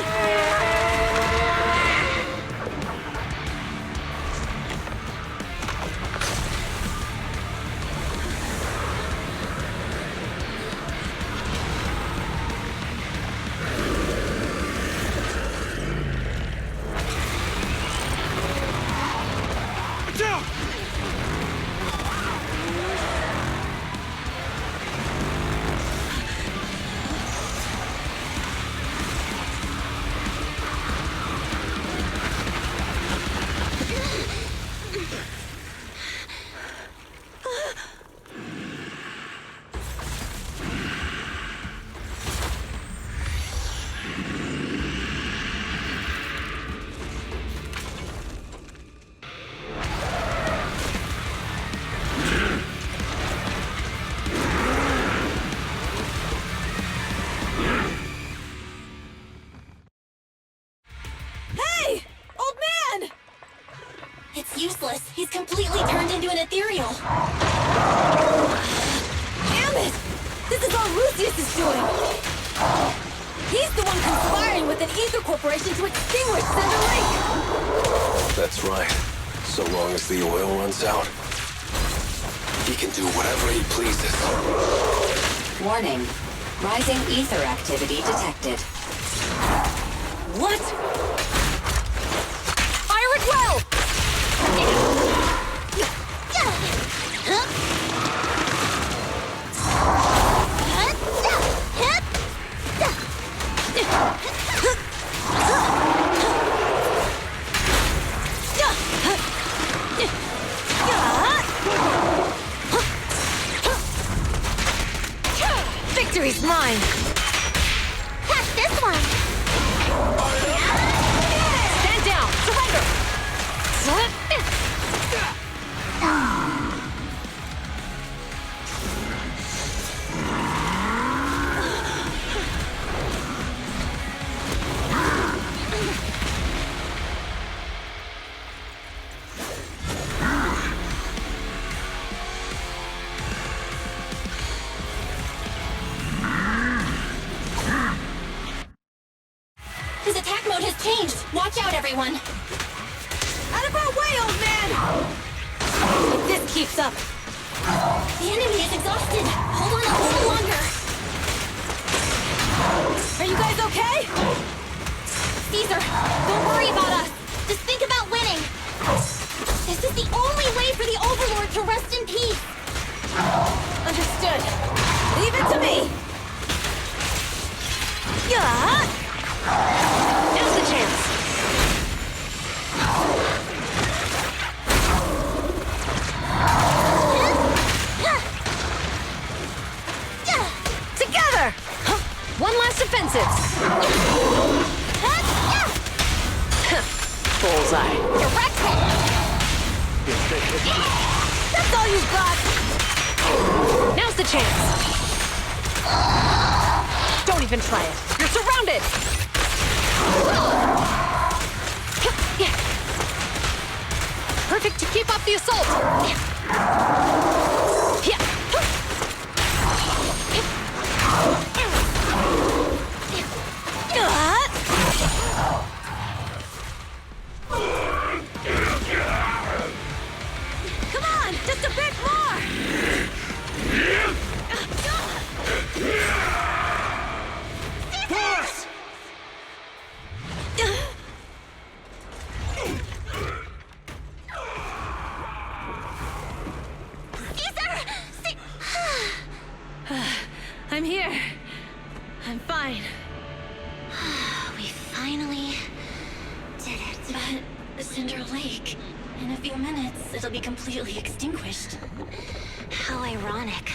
Useless. He's completely turned into an ethereal. Damn it! This is all Lucius is doing! He's the one conspiring with an ether corporation to extinguish Cinder Lake! That's right. So long as the oil runs out, he can do whatever he pleases. Warning. Rising ether activity detected. What? Fire it well! Victory's mine! Catch this one! Stand down! Surrender! His attack mode has changed. Watch out, everyone. Out of our way, old man! If this keeps up... The enemy is exhausted. Hold on a little longer. Are you guys okay? Caesar, don't worry about us. Just think about winning. This is the only way for the Overlord to rest in peace. Understood. Leave it to me. Yeah. Now's the chance. Together! One last offensive. Bullseye. Direct hit. That's all you've got. Now's the chance. Don't even try it. You're surrounded. Perfect to keep up the assault. Come on, just a bit more. Boss! Caesar! Cinder Lake. In a few minutes, it'll be completely extinguished. How ironic.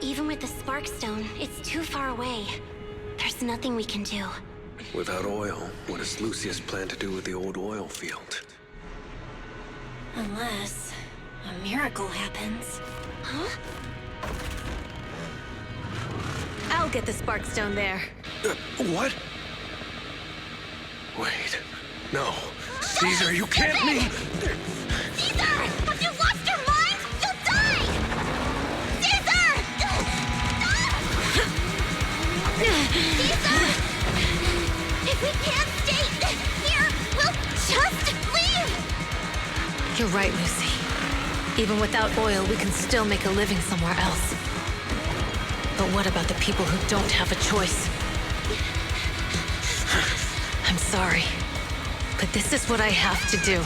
Even with the Sparkstone, it's too far away. There's nothing we can do. Without oil, what does Lucius plan to do with the old oil field? Unless a miracle happens. Huh? I'll get the Sparkstone there. What? Wait. No. Caesar, you can't leave! Caesar! Have you lost your mind? You'll die! Caesar! Caesar! If we can't stay here, we'll just leave! You're right, Lucy. Even without oil, we can still make a living somewhere else. But what about the people who don't have a choice? I'm sorry, but this is what I have to do.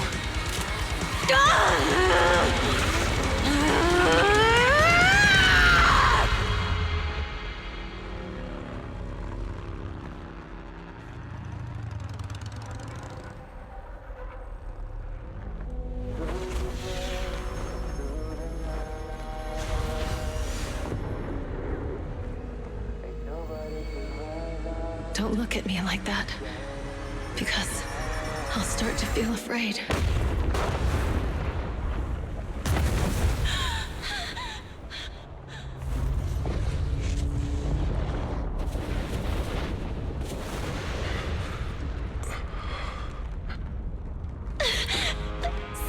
Don't look at me like that, because I'll start to feel afraid.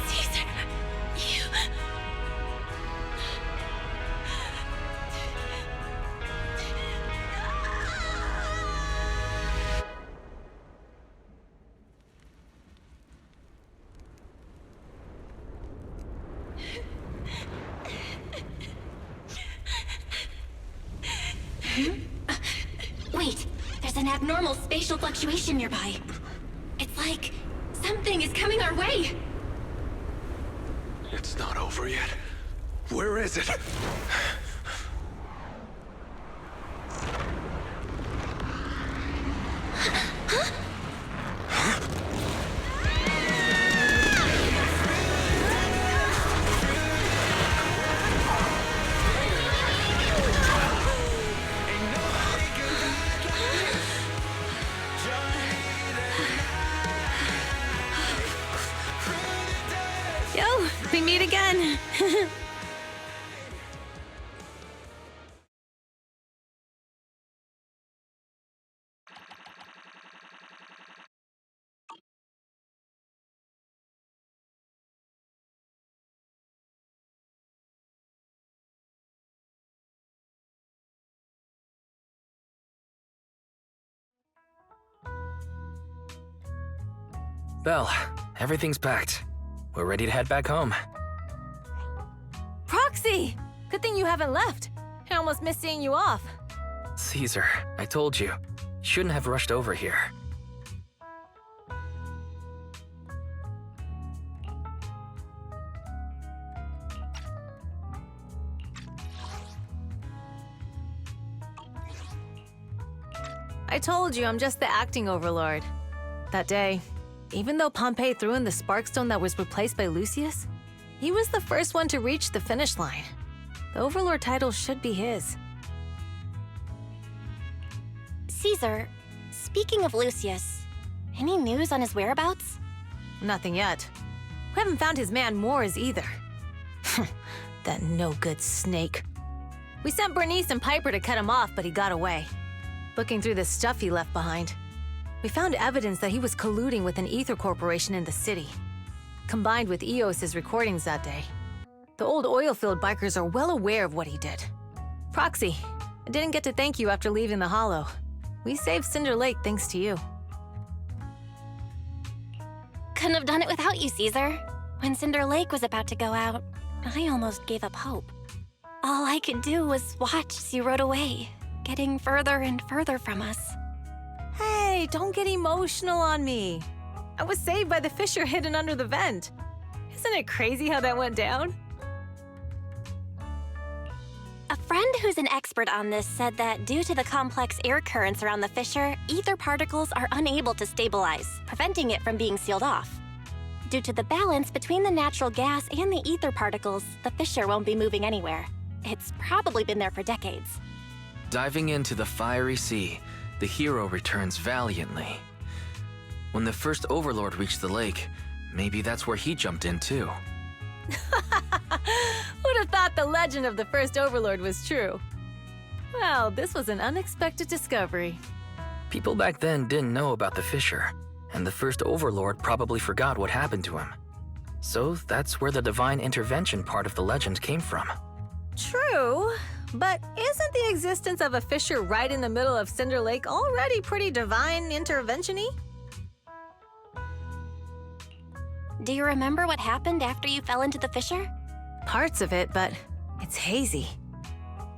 Caesar, you... Wait, there's an abnormal spatial fluctuation nearby. It's like something is coming our way. It's not over yet. Where is it? Yo, we meet again. Belle, everything's packed. We're ready to head back home. Proxy! Good thing you haven't left. I almost missed seeing you off. Caesar, I told you. Shouldn't have rushed over here. I told you I'm just the acting overlord. That day, even though Pompey threw in the Sparkstone that was replaced by Lucius, he was the first one to reach the finish line. The overlord title should be his. Caesar, speaking of Lucius, any news on his whereabouts? Nothing yet. We haven't found his man Moores either. That no-good snake. We sent Bernice and Piper to cut him off, but he got away. Looking through the stuff he left behind, we found evidence that he was colluding with an ether corporation in the city, combined with EOS's recordings that day. The old oilfield bikers are well aware of what he did. Proxy, I didn't get to thank you after leaving the Hollow. We saved Cinder Lake thanks to you. Couldn't have done it without you, Caesar. When Cinder Lake was about to go out, I almost gave up hope. All I could do was watch as you rode away, getting further and further from us. Hey, don't get emotional on me. I was saved by the fissure hidden under the vent. Isn't it crazy how that went down? A friend who's an expert on this said that due to the complex air currents around the fissure, ether particles are unable to stabilize, preventing it from being sealed off. Due to the balance between the natural gas and the ether particles, the fissure won't be moving anywhere. It's probably been there for decades. Diving into the fiery sea, the hero returns valiantly. When the first Overlord reached the lake, maybe that's where he jumped in too. Who'd have thought the legend of the first Overlord was true? Well, this was an unexpected discovery. People back then didn't know about the fissure, and the first Overlord probably forgot what happened to him. So that's where the divine intervention part of the legend came from. True, but isn't the existence of a fissure right in the middle of Cinder Lake already pretty divine intervention-y? Do you remember what happened after you fell into the fissure? Parts of it, but it's hazy.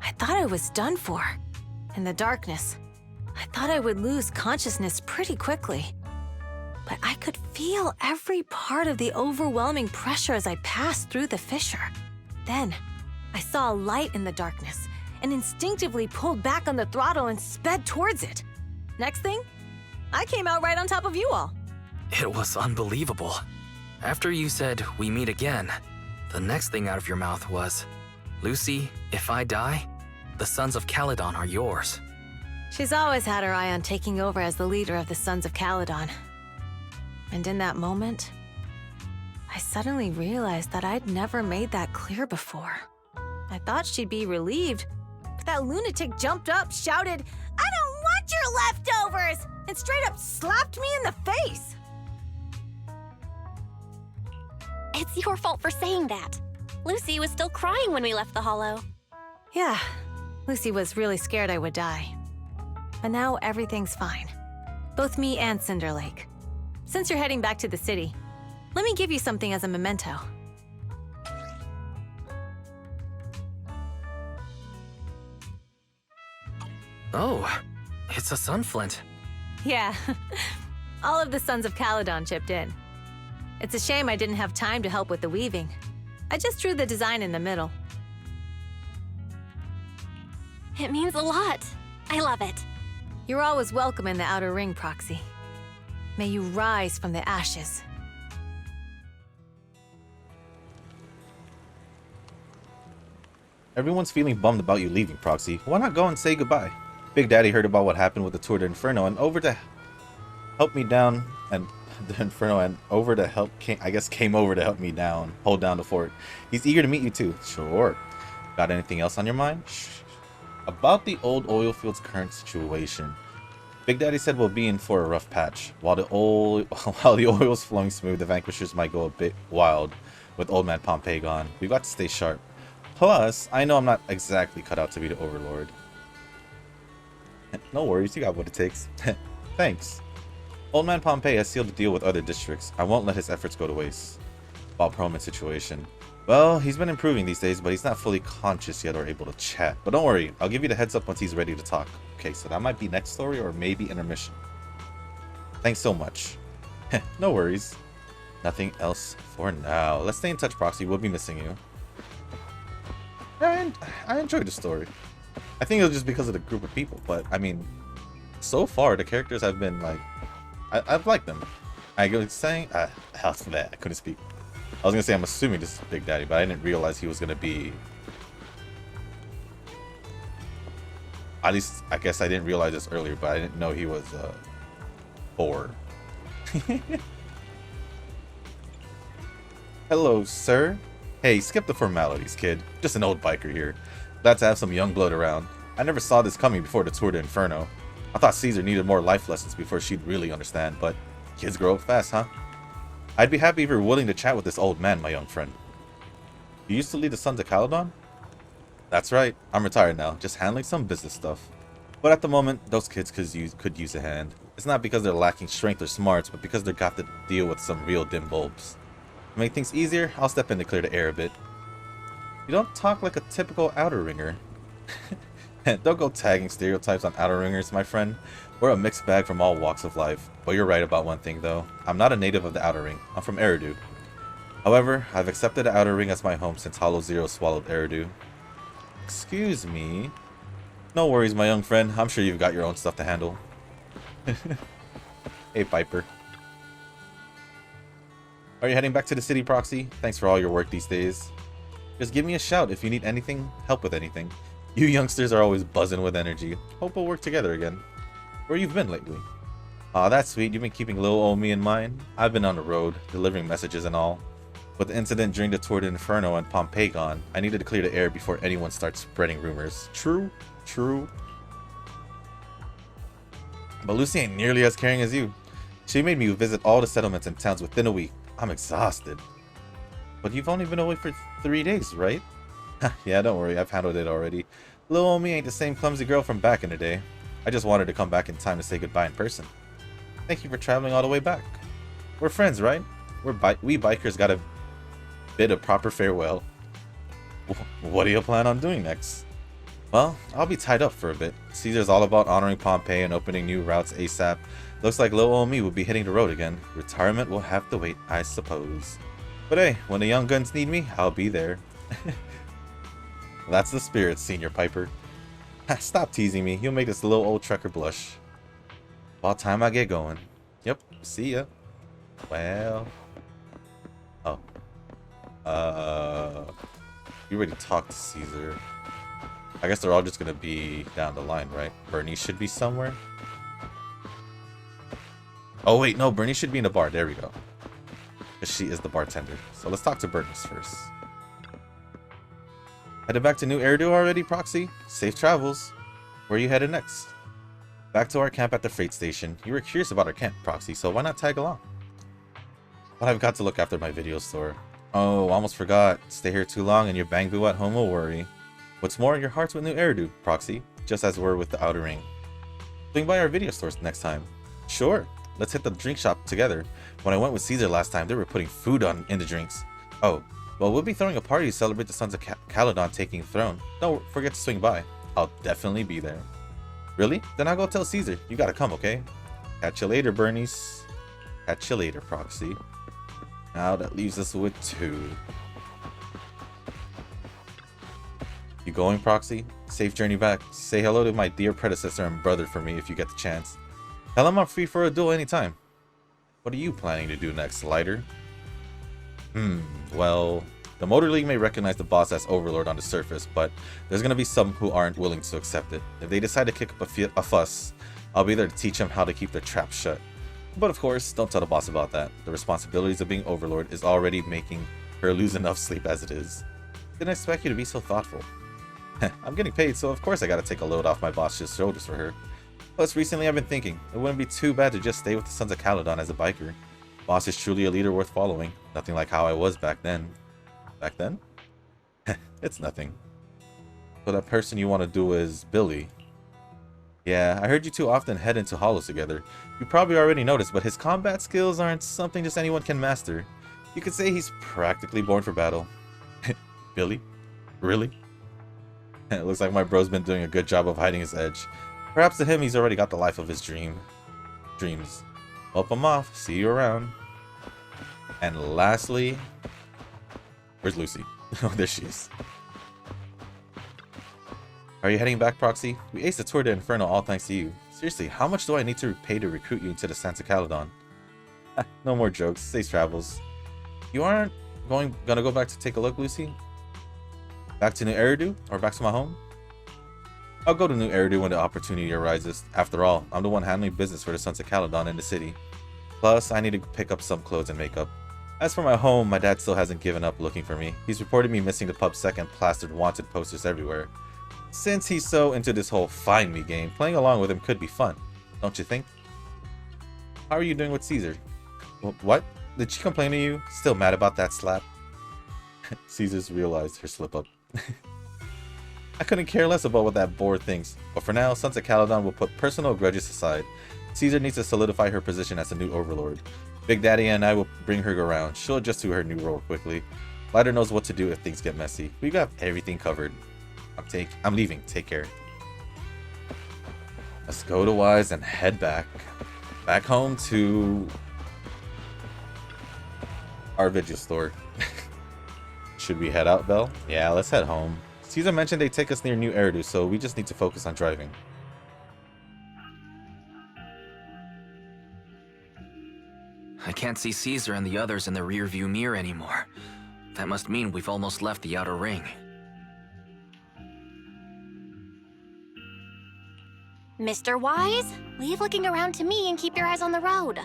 I thought I was done for. In the darkness, I thought I would lose consciousness pretty quickly. But I could feel every part of the overwhelming pressure as I passed through the fissure. Then, I saw a light in the darkness and instinctively pulled back on the throttle and sped towards it. Next thing, I came out right on top of you all. It was unbelievable. After you said, "We meet again," the next thing out of your mouth was, "Lucy, if I die, the Sons of Calydon are yours." She's always had her eye on taking over as the leader of the Sons of Calydon. And in that moment, I suddenly realized that I'd never made that clear before. I thought she'd be relieved, but that lunatic jumped up, shouted, "I don't want your leftovers!" and straight up slapped me in the face. It's your fault for saying that. Lucy was still crying when we left the Hollow. Yeah, Lucy was really scared I would die. But now everything's fine. Both me and Cinder Lake. Since you're heading back to the city, let me give you something as a memento. Oh, it's a sunflint. Yeah, all of the Sons of Calydon chipped in. It's a shame I didn't have time to help with the weaving. I just drew the design in the middle. It means a lot. I love it. You're always welcome in the Outer Ring, Proxy. May you rise from the ashes. Everyone's feeling bummed about you leaving, Proxy. Why not go and say goodbye? Big Daddy heard about what happened with the Tour de Inferno and over to help me down and the Inferno and over to help came over to help me down, hold down the fort. He's eager to meet you too. Sure. Got anything else on your mind? Shh. About the old oil field's current situation. Big Daddy said we'll be in for a rough patch. While the oil's flowing smooth, the Vanquishers might go a bit wild with Old Man Pompeii gone. We've got to stay sharp. Plus, I know I'm not exactly cut out to be the Overlord. No worries, you got what it takes. Thanks. Old Man Pompeii has sealed a deal with other districts. I won't let his efforts go to waste. About Perlman's situation. Well, he's been improving these days, but he's not fully conscious yet or able to chat. But don't worry, I'll give you the heads up once he's ready to talk. Okay, so that might be next story or maybe intermission. Thanks so much. No worries. Nothing else for now. Let's stay in touch, Proxy. We'll be missing you. Yeah, I enjoyed the story. I think it was just because of the group of people, but I mean, so far the characters have been like, I've liked them. I was saying, I couldn't speak. I was gonna say I'm assuming this is Big Daddy, but I didn't realize he was gonna be. At least I guess I didn't realize this earlier, but I didn't know he was 4. Hello, sir. Hey, skip the formalities, kid. Just an old biker here. Glad to have some young blood around. I never saw this coming before the Tour de Inferno. I thought Caesar needed more life lessons before she'd really understand, but kids grow up fast, huh? I'd be happy if you're willing to chat with this old man, my young friend. You used to lead the Sons of Calydon? That's right. I'm retired now, just handling some business stuff. But at the moment, those kids could use a hand. It's not because they're lacking strength or smarts, but because they've got to deal with some real dim bulbs. To make things easier, I'll step in to clear the air a bit. You don't talk like a typical Outer Ringer. Don't go tagging stereotypes on Outer Ringers, my friend. We're a mixed bag from all walks of life. But you're right about one thing, though. I'm not a native of the Outer Ring. I'm from Eridu. However, I've accepted the Outer Ring as my home since Hollow Zero swallowed Eridu. Excuse me? No worries, my young friend. I'm sure you've got your own stuff to handle. Hey, Piper. Are you heading back to the city, Proxy? Thanks for all your work these days. Just give me a shout if you need anything, help with anything. You youngsters are always buzzing with energy. Hope we'll work together again. Where you've been lately? Aw, that's sweet. You've been keeping little old me in mind. I've been on the road, delivering messages and all. With the incident during the tour to Inferno and Pompeii gone, I needed to clear the air before anyone starts spreading rumors. True, true. But Lucy ain't nearly as caring as you. She made me visit all the settlements and towns within a week. I'm exhausted. But you've only been away for 3 days, right? Yeah, don't worry, I've handled it already. Little old me ain't the same clumsy girl from back in the day. I just wanted to come back in time to say goodbye in person. Thank you for traveling all the way back. We're friends, right? We bikers got a bid a proper farewell. What do you plan on doing next? Well, I'll be tied up for a bit. Caesar's all about honoring Pompeii and opening new routes ASAP. Looks like little old me will be hitting the road again. Retirement will have to wait, I suppose. But hey, when the young guns need me, I'll be there. That's the spirit, Senior Piper. Stop teasing me. You'll make this little old trekker blush. About time I get going. Yep, see ya. Well... Oh. You already talked to Caesar. I guess they're all just gonna be down the line, right? Bernice should be somewhere. Oh wait, no, Bernice should be in the bar. There we go. Because she is the bartender. So let's talk to Bernice first. Headed back to New Eridu already, Proxy? Safe travels. Where are you headed next? Back to our camp at the freight station. You were curious about our camp, Proxy, so why not tag along? But I've got to look after my video store. Oh, almost forgot. Stay here too long and your bang boo at home will worry. What's more, your heart's with New Eridu, Proxy, just as we're with the Outer Ring. Swing by our video stores next time. Sure, let's hit the drink shop together. When I went with Caesar last time, they were putting food in the drinks. Oh, well, we'll be throwing a party to celebrate the Sons of Calydon taking the throne. Don't forget to swing by. I'll definitely be there. Really? Then I'll go tell Caesar. You gotta come, okay? Catch you later, Bernice. Catch you later, Proxy. Now that leaves us with 2. You going, Proxy? Safe journey back. Say hello to my dear predecessor and brother for me if you get the chance. Tell him I'm free for a duel anytime. What are you planning to do next, Lighter? Well, the Motor League may recognize the boss as Overlord on the surface, but there's gonna be some who aren't willing to accept it. If they decide to kick up a fuss, I'll be there to teach them how to keep their traps shut. But of course, don't tell the boss about that. The responsibilities of being Overlord is already making her lose enough sleep as it is. Didn't expect you to be so thoughtful. I'm getting paid, so of course I gotta take a load off my boss's shoulders for her. Plus, recently I've been thinking, it wouldn't be too bad to just stay with the Sons of Calydon as a biker. Boss is truly a leader worth following. Nothing like how I was back then. Back then? It's nothing. So that person you want to do is Billy. Yeah, I heard you two often head into hollows together. You probably already noticed, but his combat skills aren't something just anyone can master. You could say he's practically born for battle. Billy? Really? It looks like my bro's been doing a good job of hiding his edge. Perhaps to him, he's already got the life of his dreams. Help him off. See you around. And lastly, where's Lucy? Oh, there she is. Are you heading back, Proxy? We aced the tour to Inferno all thanks to you. Seriously, how much do I need to pay to recruit you into the Sons of Calydon? No more jokes. Safe travels. You aren't gonna go back to take a look, Lucy? Back to New Eridu? Or back to my home? I'll go to New Eridu when the opportunity arises. After all, I'm the one handling business for the Sons of Calydon in the city. Plus, I need to pick up some clothes and makeup. As for my home, my dad still hasn't given up looking for me. He's reported me missing the pub's second plastered wanted posters everywhere. Since he's so into this whole find me game, playing along with him could be fun, don't you think? How are you doing with Caesar? What? Did she complain to you? Still mad about that slap? Caesar's realized her slip up. I couldn't care less about what that board thinks, but for now, Sons of Calydon will put personal grudges aside. Caesar needs to solidify her position as a new overlord. Big Daddy and I will bring her around. She'll adjust to her new role quickly. Lighter knows what to do if things get messy. We got everything covered. I'm leaving. Take care. Let's go to Wise and head back home to our video store. Should we head out, Belle? Yeah, let's head home. Caesar mentioned they take us near New Eridu, so we just need to focus on driving. I can't can't see Caesar and the others in the rearview mirror anymore. That must mean we've almost left the outer ring. Mr. Wise, leave looking around to me and keep your eyes on the road.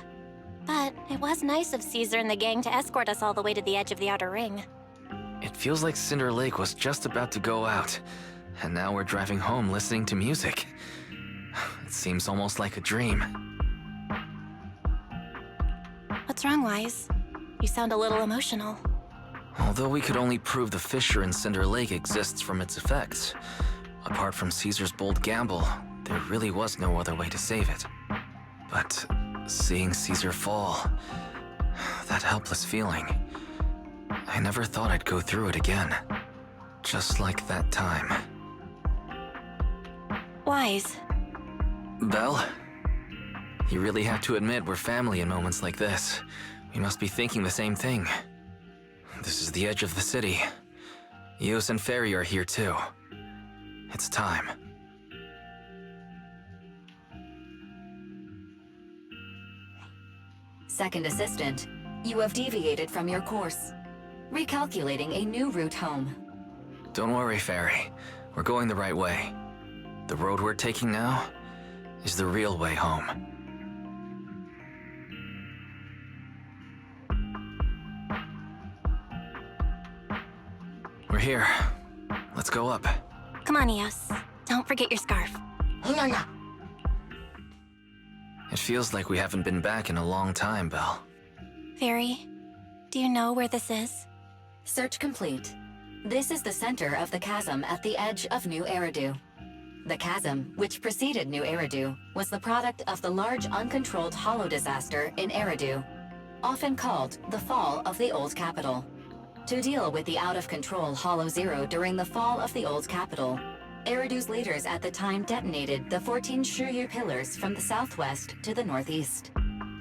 But it was nice of Caesar and the gang to escort us all the way to the edge of the outer ring. It feels like Cinder Lake was just about to go out, and now we're driving home listening to music. It seems almost like a dream. What's wrong, Wise? You sound a little emotional. Although we could only prove the fissure in Cinder Lake exists from its effects, apart from Caesar's bold gamble, there really was no other way to save it. But seeing Caesar fall, that helpless feeling, I never thought I'd go through it again. Just like that time. Wise. Belle? You really have to admit we're family in moments like this. We must be thinking the same thing. This is the edge of the city. Eos and Ferry are here too. It's time. Second Assistant, you have deviated from your course. Recalculating a new route home. Don't worry, Ferry. We're going the right way. The road we're taking now is the real way home. We're here. Let's go up. Come on, Eos. Don't forget your scarf. It feels like we haven't been back in a long time, Belle. Fairy, do you know where this is? Search complete. This is the center of the chasm at the edge of New Eridu. The chasm, which preceded New Eridu, was the product of the large uncontrolled hollow disaster in Eridu, often called the fall of the Old Capital. To deal with the out-of-control Hollow Zero during the fall of the Old Capital, Eridu's leaders at the time detonated the 14 Shuryu pillars from the southwest to the northeast.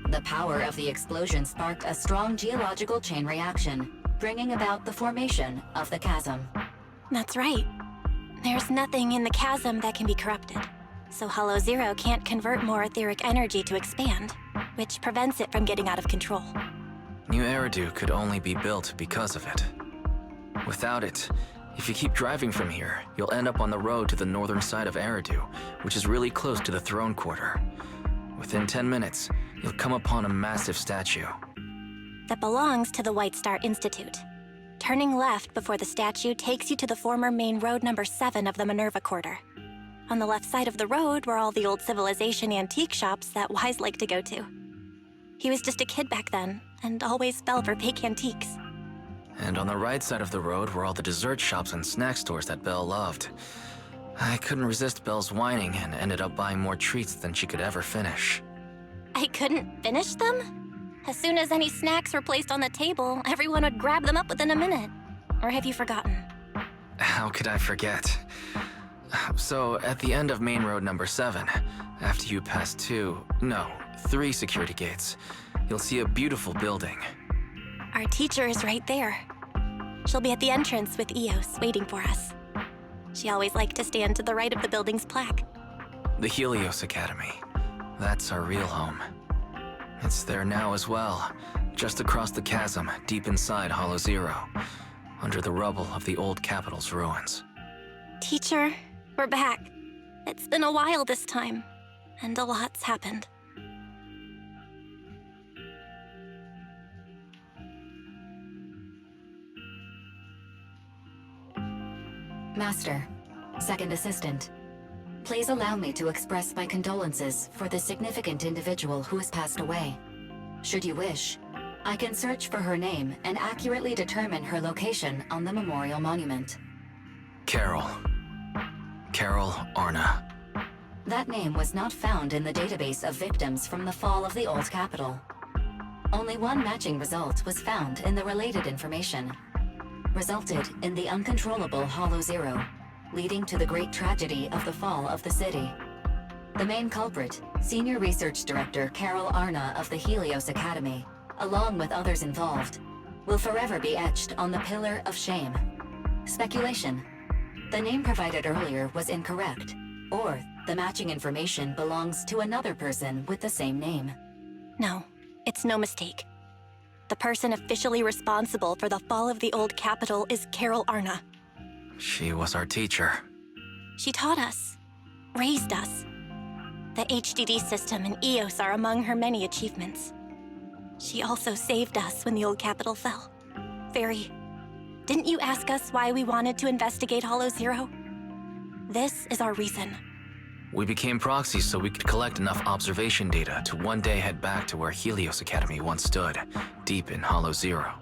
The power of the explosion sparked a strong geological chain reaction, bringing about the formation of the chasm. That's right. There's nothing in the chasm that can be corrupted, so Hollow Zero can't convert more etheric energy to expand, which prevents it from getting out of control. New Eridu could only be built because of it. Without it, if you keep driving from here, you'll end up on the road to the northern side of Eridu, which is really close to the throne quarter. Within 10 minutes, you'll come upon a massive statue. That belongs to the White Star Institute. Turning left before the statue takes you to the former main road number 7 of the Minerva Quarter. On the left side of the road were all the old civilization antique shops that Wise liked to go to. He was just a kid back then, and always fell for fake antiques. And on the right side of the road were all the dessert shops and snack stores that Belle loved. I couldn't resist Belle's whining and ended up buying more treats than she could ever finish. I couldn't finish them? As soon as any snacks were placed on the table, everyone would grab them up within a minute. Or have you forgotten? How could I forget? So, at the end of main road number 7, after you pass 3 security gates, you'll see a beautiful building. Our teacher is right there. She'll be at the entrance with Eos, waiting for us. She always liked to stand to the right of the building's plaque. The Helios Academy. That's our real home. It's there now as well, just across the chasm, deep inside Hollow Zero, under the rubble of the old capital's ruins. Teacher, we're back. It's been a while this time, and a lot's happened. Master, Second Assistant, please allow me to express my condolences for the significant individual who has passed away. Should you wish, I can search for her name and accurately determine her location on the memorial monument. Carol Arna. That name was not found in the database of victims from the fall of the Old Capital. Only one matching result was found in the related information. Resulted in the uncontrollable Hollow Zero, leading to the great tragedy of the fall of the city. The main culprit, Senior Research Director Carol Arna of the Helios Academy, along with others involved, will forever be etched on the Pillar of Shame. Speculation. The name provided earlier was incorrect, or the matching information belongs to another person with the same name. No, it's no mistake. the person officially responsible for the fall of the old capital is Carol Arna. She was our teacher. She taught us, raised us. The HDD system and EOS are among her many achievements. She also saved us when the old capital fell. Fairy, didn't you ask us why we wanted to investigate Hollow Zero? This is our reason. We became proxies so we could collect enough observation data to one day head back to where Helios Academy once stood, deep in Hollow Zero.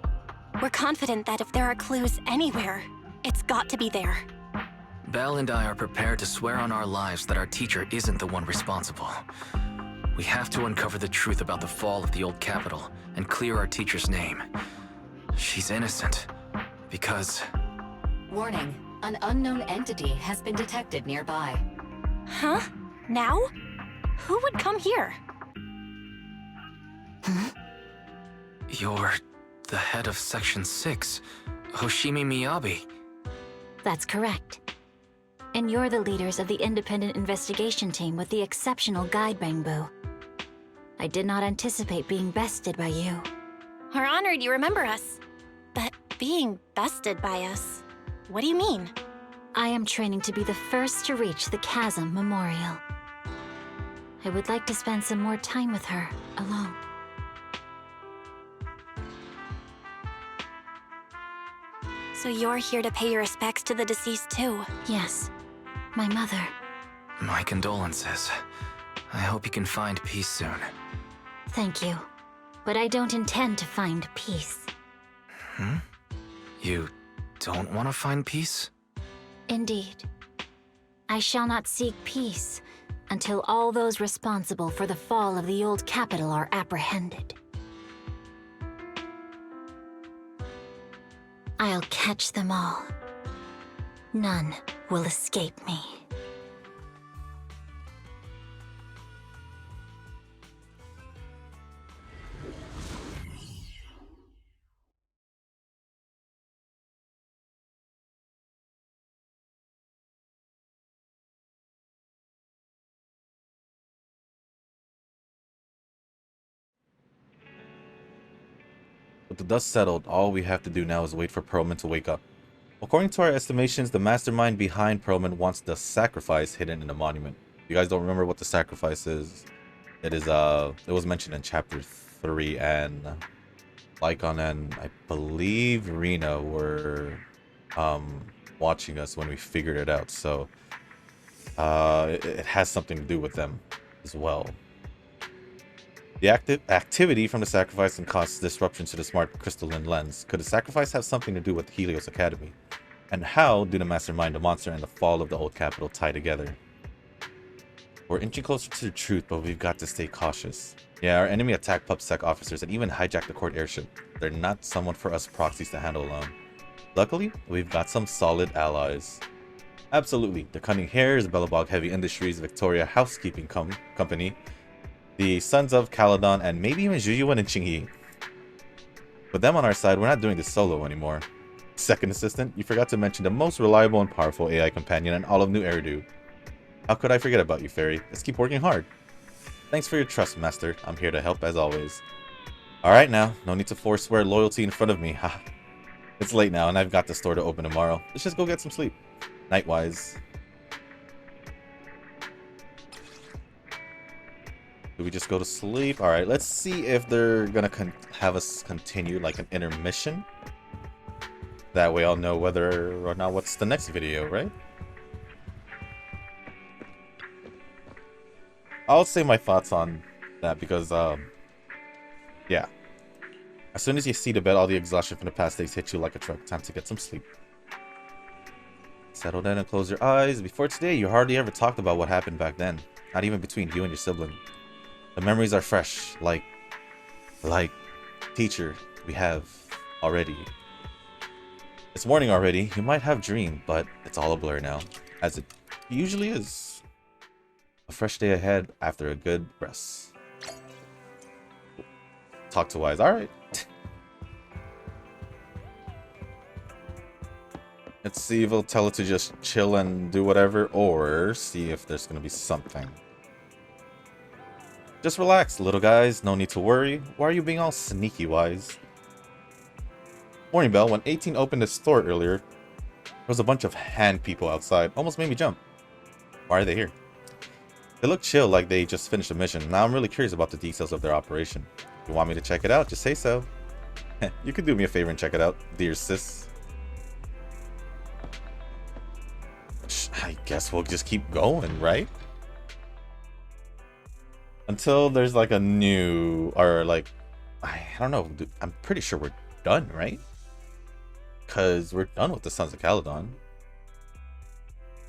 We're confident that if there are clues anywhere, it's got to be there. Belle and I are prepared to swear on our lives that our teacher isn't the one responsible. We have to uncover the truth about the fall of the old capital and clear our teacher's name. She's innocent, because... Warning, an unknown entity has been detected nearby. Huh? Now? Who would come here? You're the head of Section 6, Hoshimi Miyabi. That's correct. And you're the leaders of the independent investigation team with the exceptional guide Bangbu. I did not anticipate being bested by you. We're honored you remember us. But being bested by us, what do you mean? I am training to be the first to reach the Chasm Memorial. I would like to spend some more time with her, alone. So you're here to pay your respects to the deceased too? Yes. My mother. My condolences. I hope you can find peace soon. Thank you. But I don't intend to find peace. You don't want to find peace? Indeed. I shall not seek peace until all those responsible for the fall of the old capital are apprehended. I'll catch them all. None will escape me. With the dust settled, all we have to do now is wait for Perlman to wake up. According to our estimations, the mastermind behind Perlman wants the sacrifice hidden in the monument. If you guys don't remember what the sacrifice is, it was mentioned in chapter 3, and Lycon and I believe Rena were watching us when we figured it out, so it has something to do with them as well. The activity from the sacrifice can cause disruption to the smart crystalline lens. Could the sacrifice have something to do with Helios Academy? And how do the mastermind, the monster, and the fall of the old capital tie together? We're inching closer to the truth, but we've got to stay cautious. Yeah, our enemy attacked PubSec officers and even hijacked the court airship. They're not someone for us proxies to handle alone. Luckily, we've got some solid allies. Absolutely, the Cunning Hares, Bellabog Heavy Industries, Victoria Housekeeping Company, the Sons of Calydon, and maybe even Zhuyuan and Qingyi. With them on our side, we're not doing this solo anymore. Second assistant, you forgot to mention the most reliable and powerful AI companion in all of New Eridu. How could I forget about you, Fairy? Let's keep working hard. Thanks for your trust, Master. I'm here to help as always. Alright now, no need to forswear loyalty in front of me. Haha. It's late now and I've got the store to open tomorrow. Let's just go get some sleep. Nightwise. Do we just go to sleep? Alright, let's see if they're gonna have us continue like an intermission. That way I'll know whether or not what's the next video, right? I'll say my thoughts on that because, yeah. As soon as you see the bed, all the exhaustion from the past days hit you like a truck. Time to get some sleep. Settle down and close your eyes. Before today, you hardly ever talked about what happened back then. Not even between you and your sibling. The memories are fresh, like teacher we have already. It's morning already. You might have dreamed, but it's all a blur now, as it usually is. A fresh day ahead after a good rest. Talk to Wise. All right. Let's see if we'll tell it to just chill and do whatever, or see if there's gonna be something. Just relax, little guys. No need to worry. Why are you being all sneaky, Wise? Morning bell. When 18 opened his store earlier, there was a bunch of hand people outside. Almost made me jump. Why are they here? They look chill, like they just finished a mission. Now I'm really curious about the details of their operation. If you want me to check it out, just say so. You could do me a favor and check it out, dear sis. I guess we'll just keep going, right? Until there's like a new, or like, I don't know. I'm pretty sure we're done, right? Because we're done with the Sons of Calydon.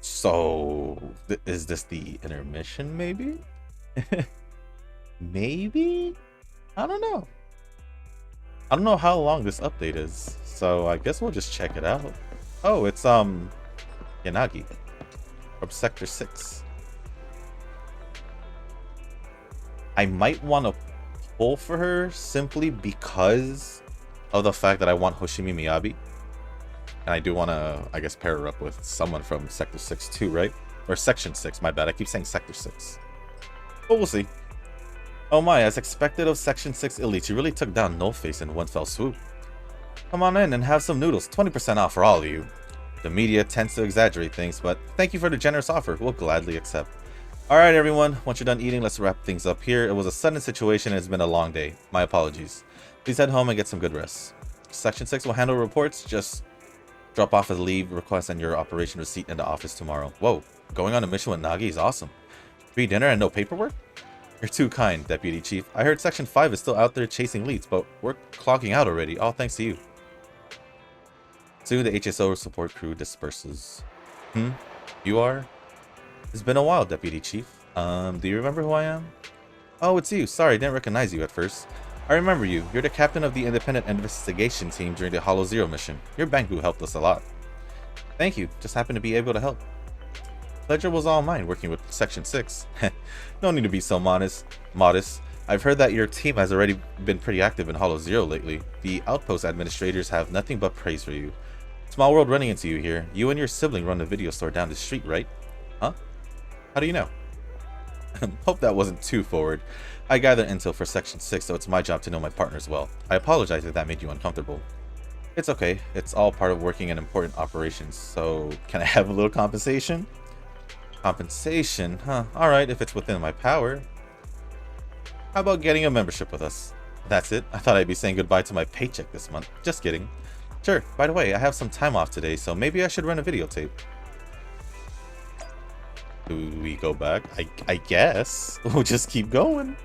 So, is this the intermission, maybe? Maybe? I don't know. I don't know how long this update is, so I guess we'll just check it out. Oh, it's Yanagi from Sector 6. I might want to pull for her simply because of the fact that I want Hoshimi Miyabi. And I do want to, I guess, pair her up with someone from Sector 6 too, right? Or Section 6, my bad. I keep saying Sector 6. But we'll see. Oh my, as expected of Section 6 elites, you really took down No Face in one fell swoop. Come on in and have some noodles. 20% off for all of you. The media tends to exaggerate things, but thank you for the generous offer. We'll gladly accept. Alright everyone, once you're done eating, let's wrap things up here. It was a sudden situation and it's been a long day. My apologies. Please head home and get some good rest. Section 6 will handle reports. Just drop off a leave request and your operation receipt in the office tomorrow. Whoa, going on a mission with Nagi is awesome. Free dinner and no paperwork? You're too kind, Deputy Chief. I heard Section 5 is still out there chasing leads, but we're clocking out already, all thanks to you. Soon the HSO support crew disperses. You are? It's been a while, Deputy Chief. Do you remember who I am? Oh, it's you. Sorry, I didn't recognize you at first. I remember you. You're the captain of the independent investigation team during the Hollow Zero mission. Your Bangu helped us a lot. Thank you. Just happened to be able to help. Pleasure was all mine working with Section 6. No need to be so modest. I've heard that your team has already been pretty active in Hollow Zero lately. The outpost administrators have nothing but praise for you. Small world running into you here. You and your sibling run the video store down the street, right? Huh? How do you know? Hope that wasn't too forward. I gather intel for Section 6, so it's my job to know my partners well. I apologize if that made you uncomfortable. It's okay. It's all part of working in important operations. So, can I have a little compensation? Compensation? Huh. Alright, if it's within my power. How about getting a membership with us? That's it. I thought I'd be saying goodbye to my paycheck this month. Just kidding. Sure. By the way, I have some time off today, so maybe I should run a videotape. Do we go back? I guess. We'll just keep going.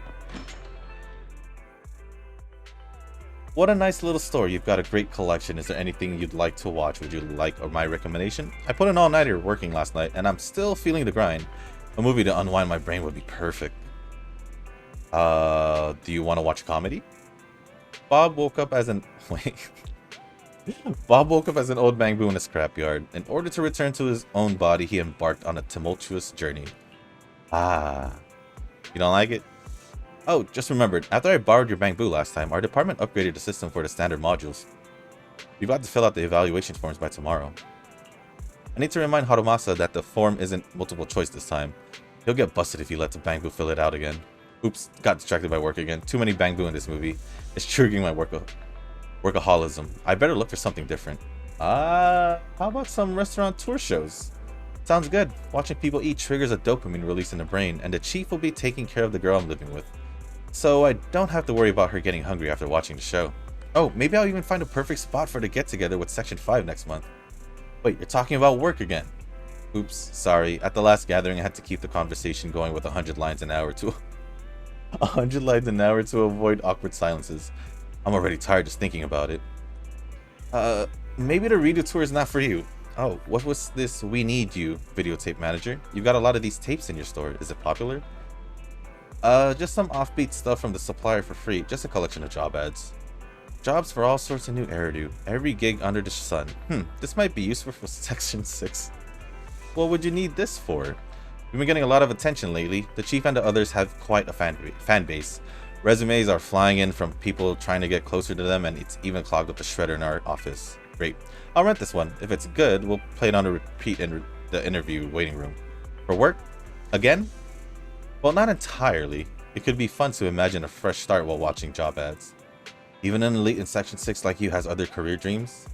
What a nice little store. You've got a great collection. Is there anything you'd like to watch? Would you like or my recommendation? I put an all-nighter working last night, and I'm still feeling the grind. A movie to unwind my brain would be perfect. Do you want to watch a comedy? Bob woke up as an... Wait. Bob woke up as an old bamboo in a scrapyard. In order to return to his own body, he embarked on a tumultuous journey. Ah. You don't like it? Oh, just remembered. After I borrowed your bamboo last time, our department upgraded the system for the standard modules. You've got to fill out the evaluation forms by tomorrow. I need to remind Harumasa that the form isn't multiple choice this time. He'll get busted if he lets a bamboo fill it out again. Oops, got distracted by work again. Too many bamboo in this movie. It's triggering my workaholism. I better look for something different. How about some restaurant tour shows? Sounds good. Watching people eat triggers a dopamine release in the brain, and the chief will be taking care of the girl I'm living with. So I don't have to worry about her getting hungry after watching the show. Oh, maybe I'll even find a perfect spot for the get-together with Section 5 next month. Wait, you're talking about work again. Oops, sorry. At the last gathering, I had to keep the conversation going with 100 lines an hour to... 100 lines an hour to avoid awkward silences. I'm already tired just thinking about it. Maybe the Eridu tour is not for you. Oh, what was this We Need You videotape manager? You've got a lot of these tapes in your store. Is it popular? Just some offbeat stuff from the supplier for free. Just a collection of job ads. Jobs for all sorts of new Eridu. Every gig under the sun. This might be useful for Section 6. What would you need this for? We've been getting a lot of attention lately. The chief and the others have quite a fan base. Resumes are flying in from people trying to get closer to them, and it's even clogged up the shredder in our office. Great. I'll rent this one. If it's good, we'll play it on a repeat in the interview waiting room. For work? Again? Well, not entirely. It could be fun to imagine a fresh start while watching job ads. Even an elite in Section 6 like you has other career dreams?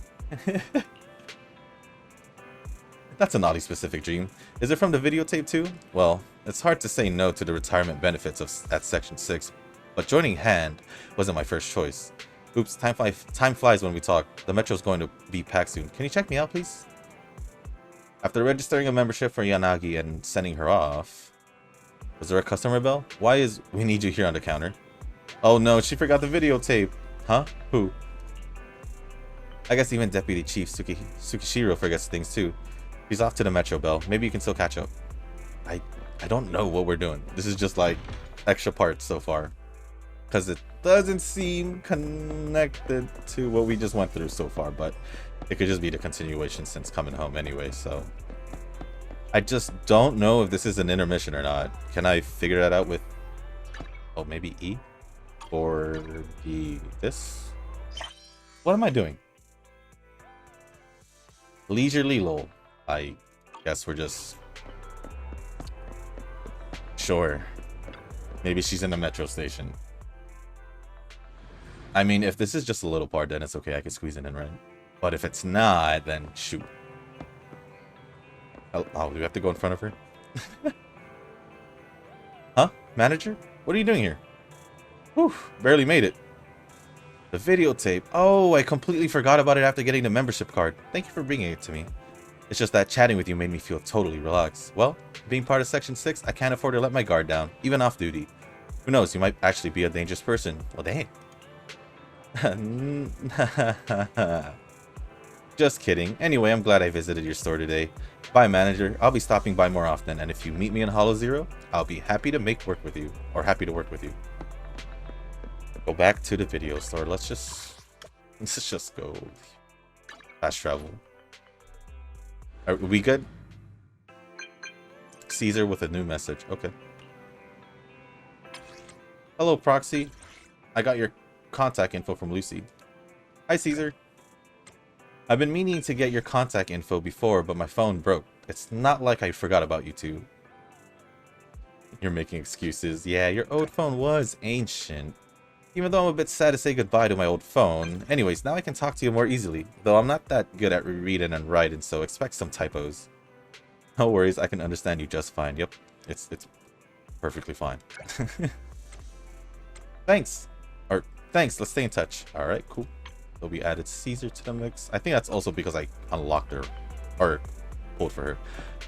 That's a naughty specific dream. Is it from the videotape too? Well, it's hard to say no to the retirement benefits at Section 6, but joining Hand wasn't my first choice. Oops, time flies when we talk. The metro's going to be packed soon. Can you check me out, please? After registering a membership for Yanagi and sending her off... Was there a customer bell? Why is "we need you here" on the counter? Oh no, she forgot the videotape. Huh? Who? I guess even Deputy Chief Tsukishiro forgets things too. He's off to the Metro Bell. Maybe you can still catch up. I don't know what we're doing. This is just like extra parts so far. Because it doesn't seem connected to what we just went through so far. But it could just be the continuation since coming home anyway. So I just don't know if this is an intermission or not. Can I figure that out with... Oh, maybe E? Or this? What am I doing? Leisurely lol. I guess we're just... Sure. Maybe she's in the metro station. I mean, if this is just a little part, then it's okay. I can squeeze it in, right? But if it's not, then shoot. Oh, do we have to go in front of her? Huh? Manager? What are you doing here? Whew, barely made it. The videotape. Oh, I completely forgot about it after getting the membership card. Thank you for bringing it to me. It's just that chatting with you made me feel totally relaxed. Well, being part of Section 6, I can't afford to let my guard down, even off duty. Who knows, you might actually be a dangerous person. Well, dang. Just kidding. Anyway, I'm glad I visited your store today. Bye, manager. I'll be stopping by more often, and if you meet me in Hollow Zero, I'll be happy to work with you. Go back to the video store. Let's just go. Fast travel. Are we good? Caesar with a new message. Okay. Hello, Proxy. I got your contact info from Lucy. Hi, Caesar. I've been meaning to get your contact info before, but my phone broke. It's not like I forgot about you two. You're making excuses. Yeah, your old phone was ancient. Even though I'm a bit sad to say goodbye to my old phone. Anyways, now I can talk to you more easily. Though I'm not that good at reading and writing, so expect some typos. No worries, I can understand you just fine. Yep, it's perfectly fine. Thanks. Thanks, let's stay in touch. Alright, cool. So we added Caesar to the mix. I think that's also because I unlocked her. Or pulled for her.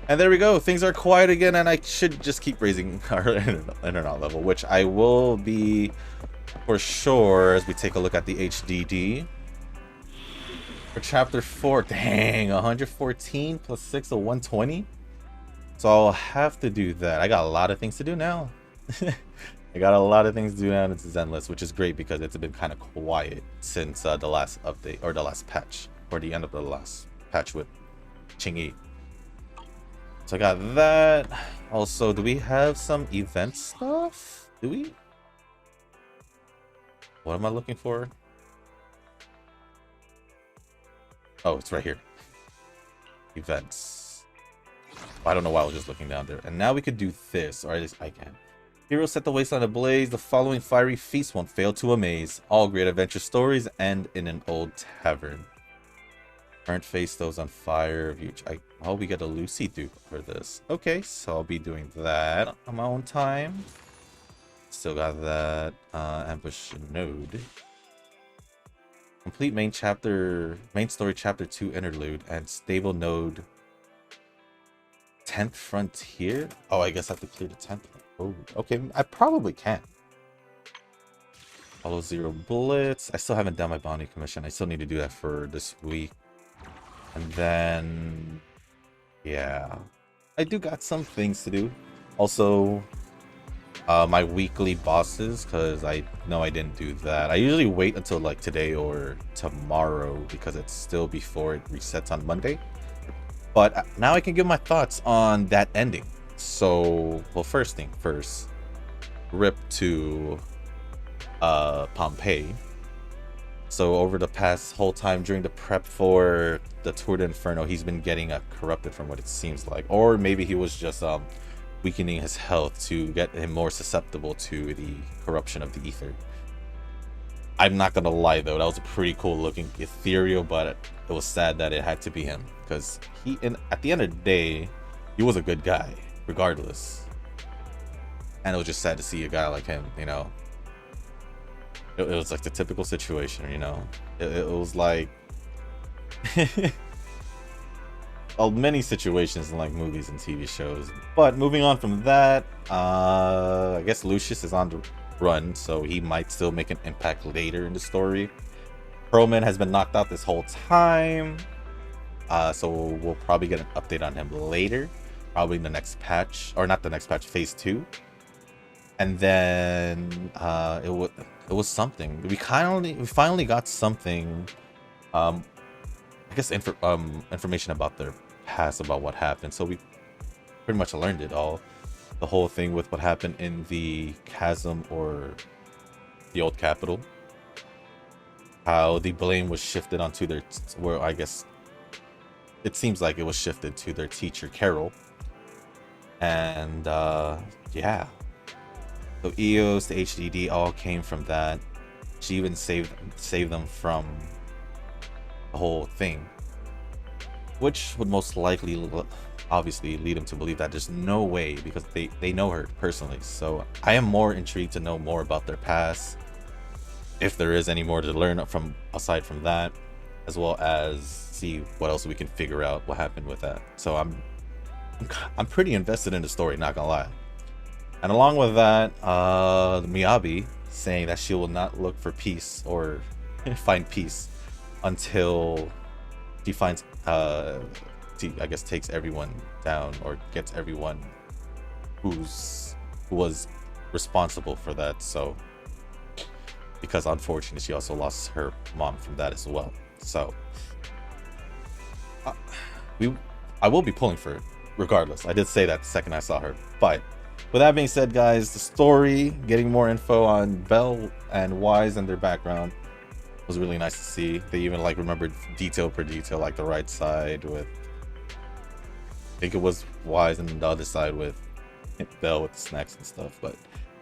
And there we go. Things are quiet again, and I should just keep raising our internet level, which I will be for sure as we take a look at the HDD. For chapter 4, dang, 114 plus 6 of 120. So I'll have to do that. I got a lot of things to do now. I got a lot of things to do now. It's Zenless, which is great because it's been kind of quiet since the last update or the last patch, or the end of the last patch with Chingy. So I got that. Also, do we have some event stuff? Do we? What am I looking for? Oh, it's right here. Events. I don't know why I was just looking down there. And now we could do this, or at least I can. Heroes set the wasteland ablaze. The following fiery feast won't fail to amaze. All great adventure stories end in an old tavern. Current face stoves on fire. Oh, we get a Lucy dupe for this. Okay, so I'll be doing that on my own time. Still got that. Ambush node. Complete main story chapter 2 interlude and stable node 10th frontier. Oh, I guess I have to clear the 10th. Oh, okay, I probably can. Hollow Zero Blitz. I still haven't done my bounty commission. I still need to do that for this week. And then, yeah, I do got some things to do. Also, my weekly bosses, because I know I didn't do that. I usually wait until like today or tomorrow because it's still before it resets on Monday. But now I can give my thoughts on that ending. So, well, first thing first, rip to Pompeii. So over the past whole time during the prep for the Tour de Inferno, he's been getting corrupted from what it seems like. Or maybe he was just weakening his health to get him more susceptible to the corruption of the ether. I'm not gonna lie though, that was a pretty cool looking ethereal, but it was sad that it had to be him because at the end of the day, he was a good guy regardless. And it was just sad to see a guy like him, you know. It was like the typical situation, you know. It was like many situations in like movies and TV shows. But moving on from that, I guess Lucius is on the run, so he might still make an impact later in the story. Perlman has been knocked out this whole time, so we'll probably get an update on him later, probably in the next patch, or not the next patch, phase 2. And then it was something. We finally got something. I guess information about their past, about what happened. So we pretty much learned it all. The whole thing with what happened in the chasm or the old capital. How the blame was shifted onto their, where I guess it seems like it was shifted to their teacher Carol. And yeah. So EOS, the HDD all came from that. She even saved them from the whole thing, which would most likely obviously lead them to believe that there's no way, because they know her personally. So I am more intrigued to know more about their past, if there is any more to learn from aside from that, as well as see what else we can figure out what happened with that. So I'm pretty invested in the story, not gonna lie. And along with that, Miyabi saying that she will not look for peace or find peace until she finds, she, I guess, takes everyone down or gets everyone who was responsible for that. So, because unfortunately, she also lost her mom from that as well. So, I will be pulling for it regardless. I did say that the second I saw her, but. With that being said, guys, the story, getting more info on Belle and Wise and their background was really nice to see. They even like remembered detail per detail, like the right side with, I think it was Wise, and the other side with Belle with the snacks and stuff, but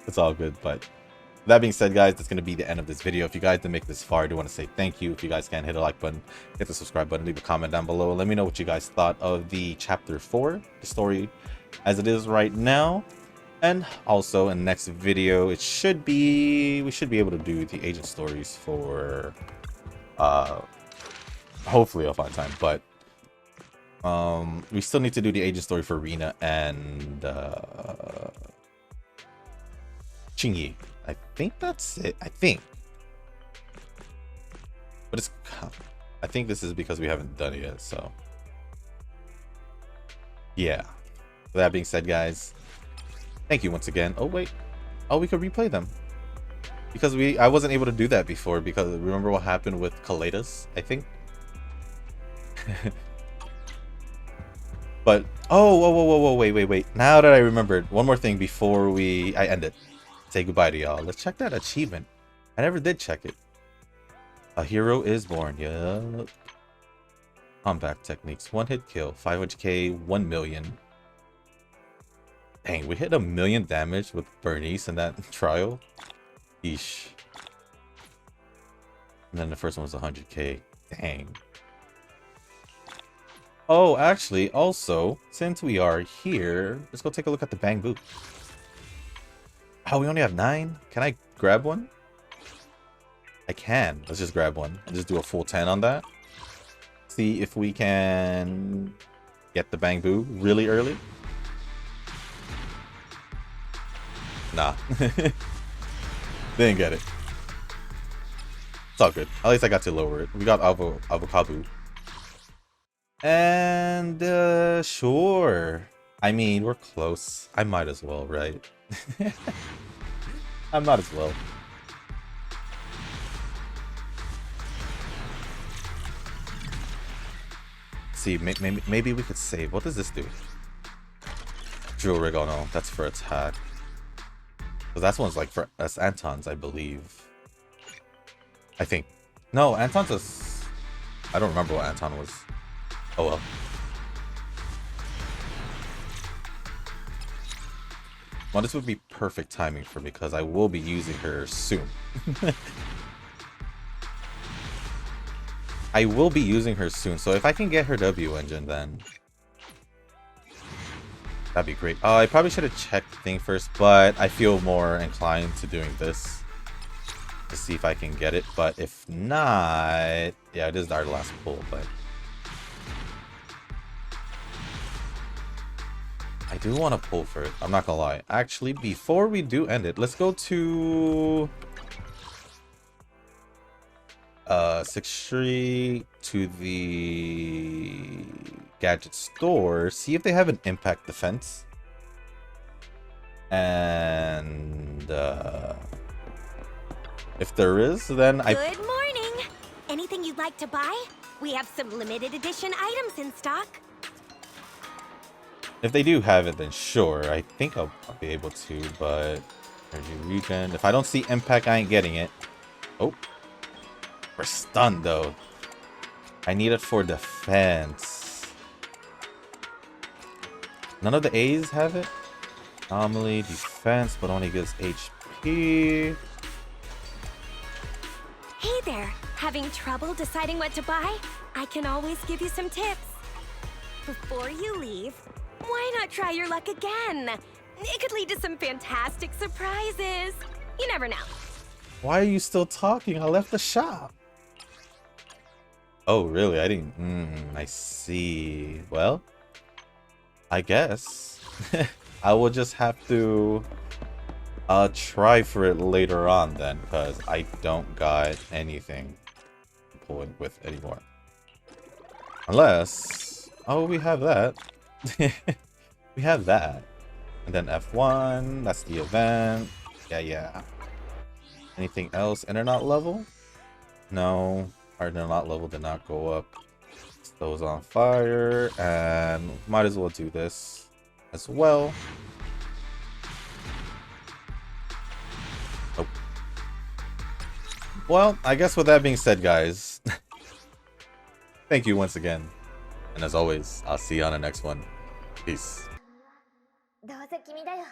it's all good. But with that being said, guys, that's going to be the end of this video. If you guys didn't make this far, I do want to say thank you. If you guys can, hit a like button, hit the subscribe button, leave a comment down below. Let me know what you guys thought of the chapter 4, the story as it is right now. And also in the next video, we should be able to do the agent stories for hopefully I'll find time, but we still need to do the agent story for Rena and Qingyi. I think that's it. I think, but I think this is because we haven't done it yet. So yeah. With that being said, guys, thank you once again. Oh wait, oh, we could replay them because I wasn't able to do that before, because remember what happened with Calydon, I think. But whoa, wait. Now that I remembered, one more thing before I end it. Say goodbye to y'all. Let's check that achievement. I never did check it. A hero is born. Yup. Combat techniques. 1-hit kill. 500k. 1 million. Dang, we hit 1 million damage with Bernice in that trial. Eesh. And then the first one was 100k. Dang. Oh, actually, also, since we are here, let's go take a look at the Bang Boo. Oh, we only have 9? Can I grab one? I can. Let's just grab one and just do a full 10 on that. See if we can get the Bang Boo really early. Nah. Didn't get it. It's all good. At least I got to lower it. We got avocado. And sure. I mean, we're close. I might as well, right? I might as well. See, maybe we could save. What does this do? Drill rig. Oh no, that's for attack. Because that one's like for us Anton's, I believe. I think. No, Anton's is... I don't remember what Anton was. Oh well. Well, this would be perfect timing for me because I will be using her soon. I will be using her soon, so if I can get her W engine, then that'd be great. I probably should have checked the thing first, but I feel more inclined to doing this to see if I can get it. But if not, yeah, it is our last pull, but I do want to pull for it. I'm not gonna lie. Actually, before we do end it, let's go to 6th Street to the gadget store, see if they have an impact defense, and if there is, then Good morning. Anything you'd like to buy? We have some limited edition items in stock. If they do have it, then sure. I think I'll be able to, but energy regen. If I don't see impact, I ain't getting it. Oh. We're stunned though. I need it for defense. None of the A's have it. Anomaly, defense, but only gives HP. Hey there. Having trouble deciding what to buy? I can always give you some tips. Before you leave, why not try your luck again? It could lead to some fantastic surprises. You never know. Why are you still talking? I left the shop. Oh, really? I didn't... I see. Well, I guess. I will just have to try for it later on then, because I don't got anything to pull it with anymore. Unless... Oh, we have that. We have that. And then F1, that's the event. Yeah. Anything else? Internet level? No. Our internet level did not go up. Those on fire. And might as well do this as well. Nope. Well, I guess with that being said, guys, thank you once again. And as always, I'll see you on the next one. Peace. どうせ君だよ。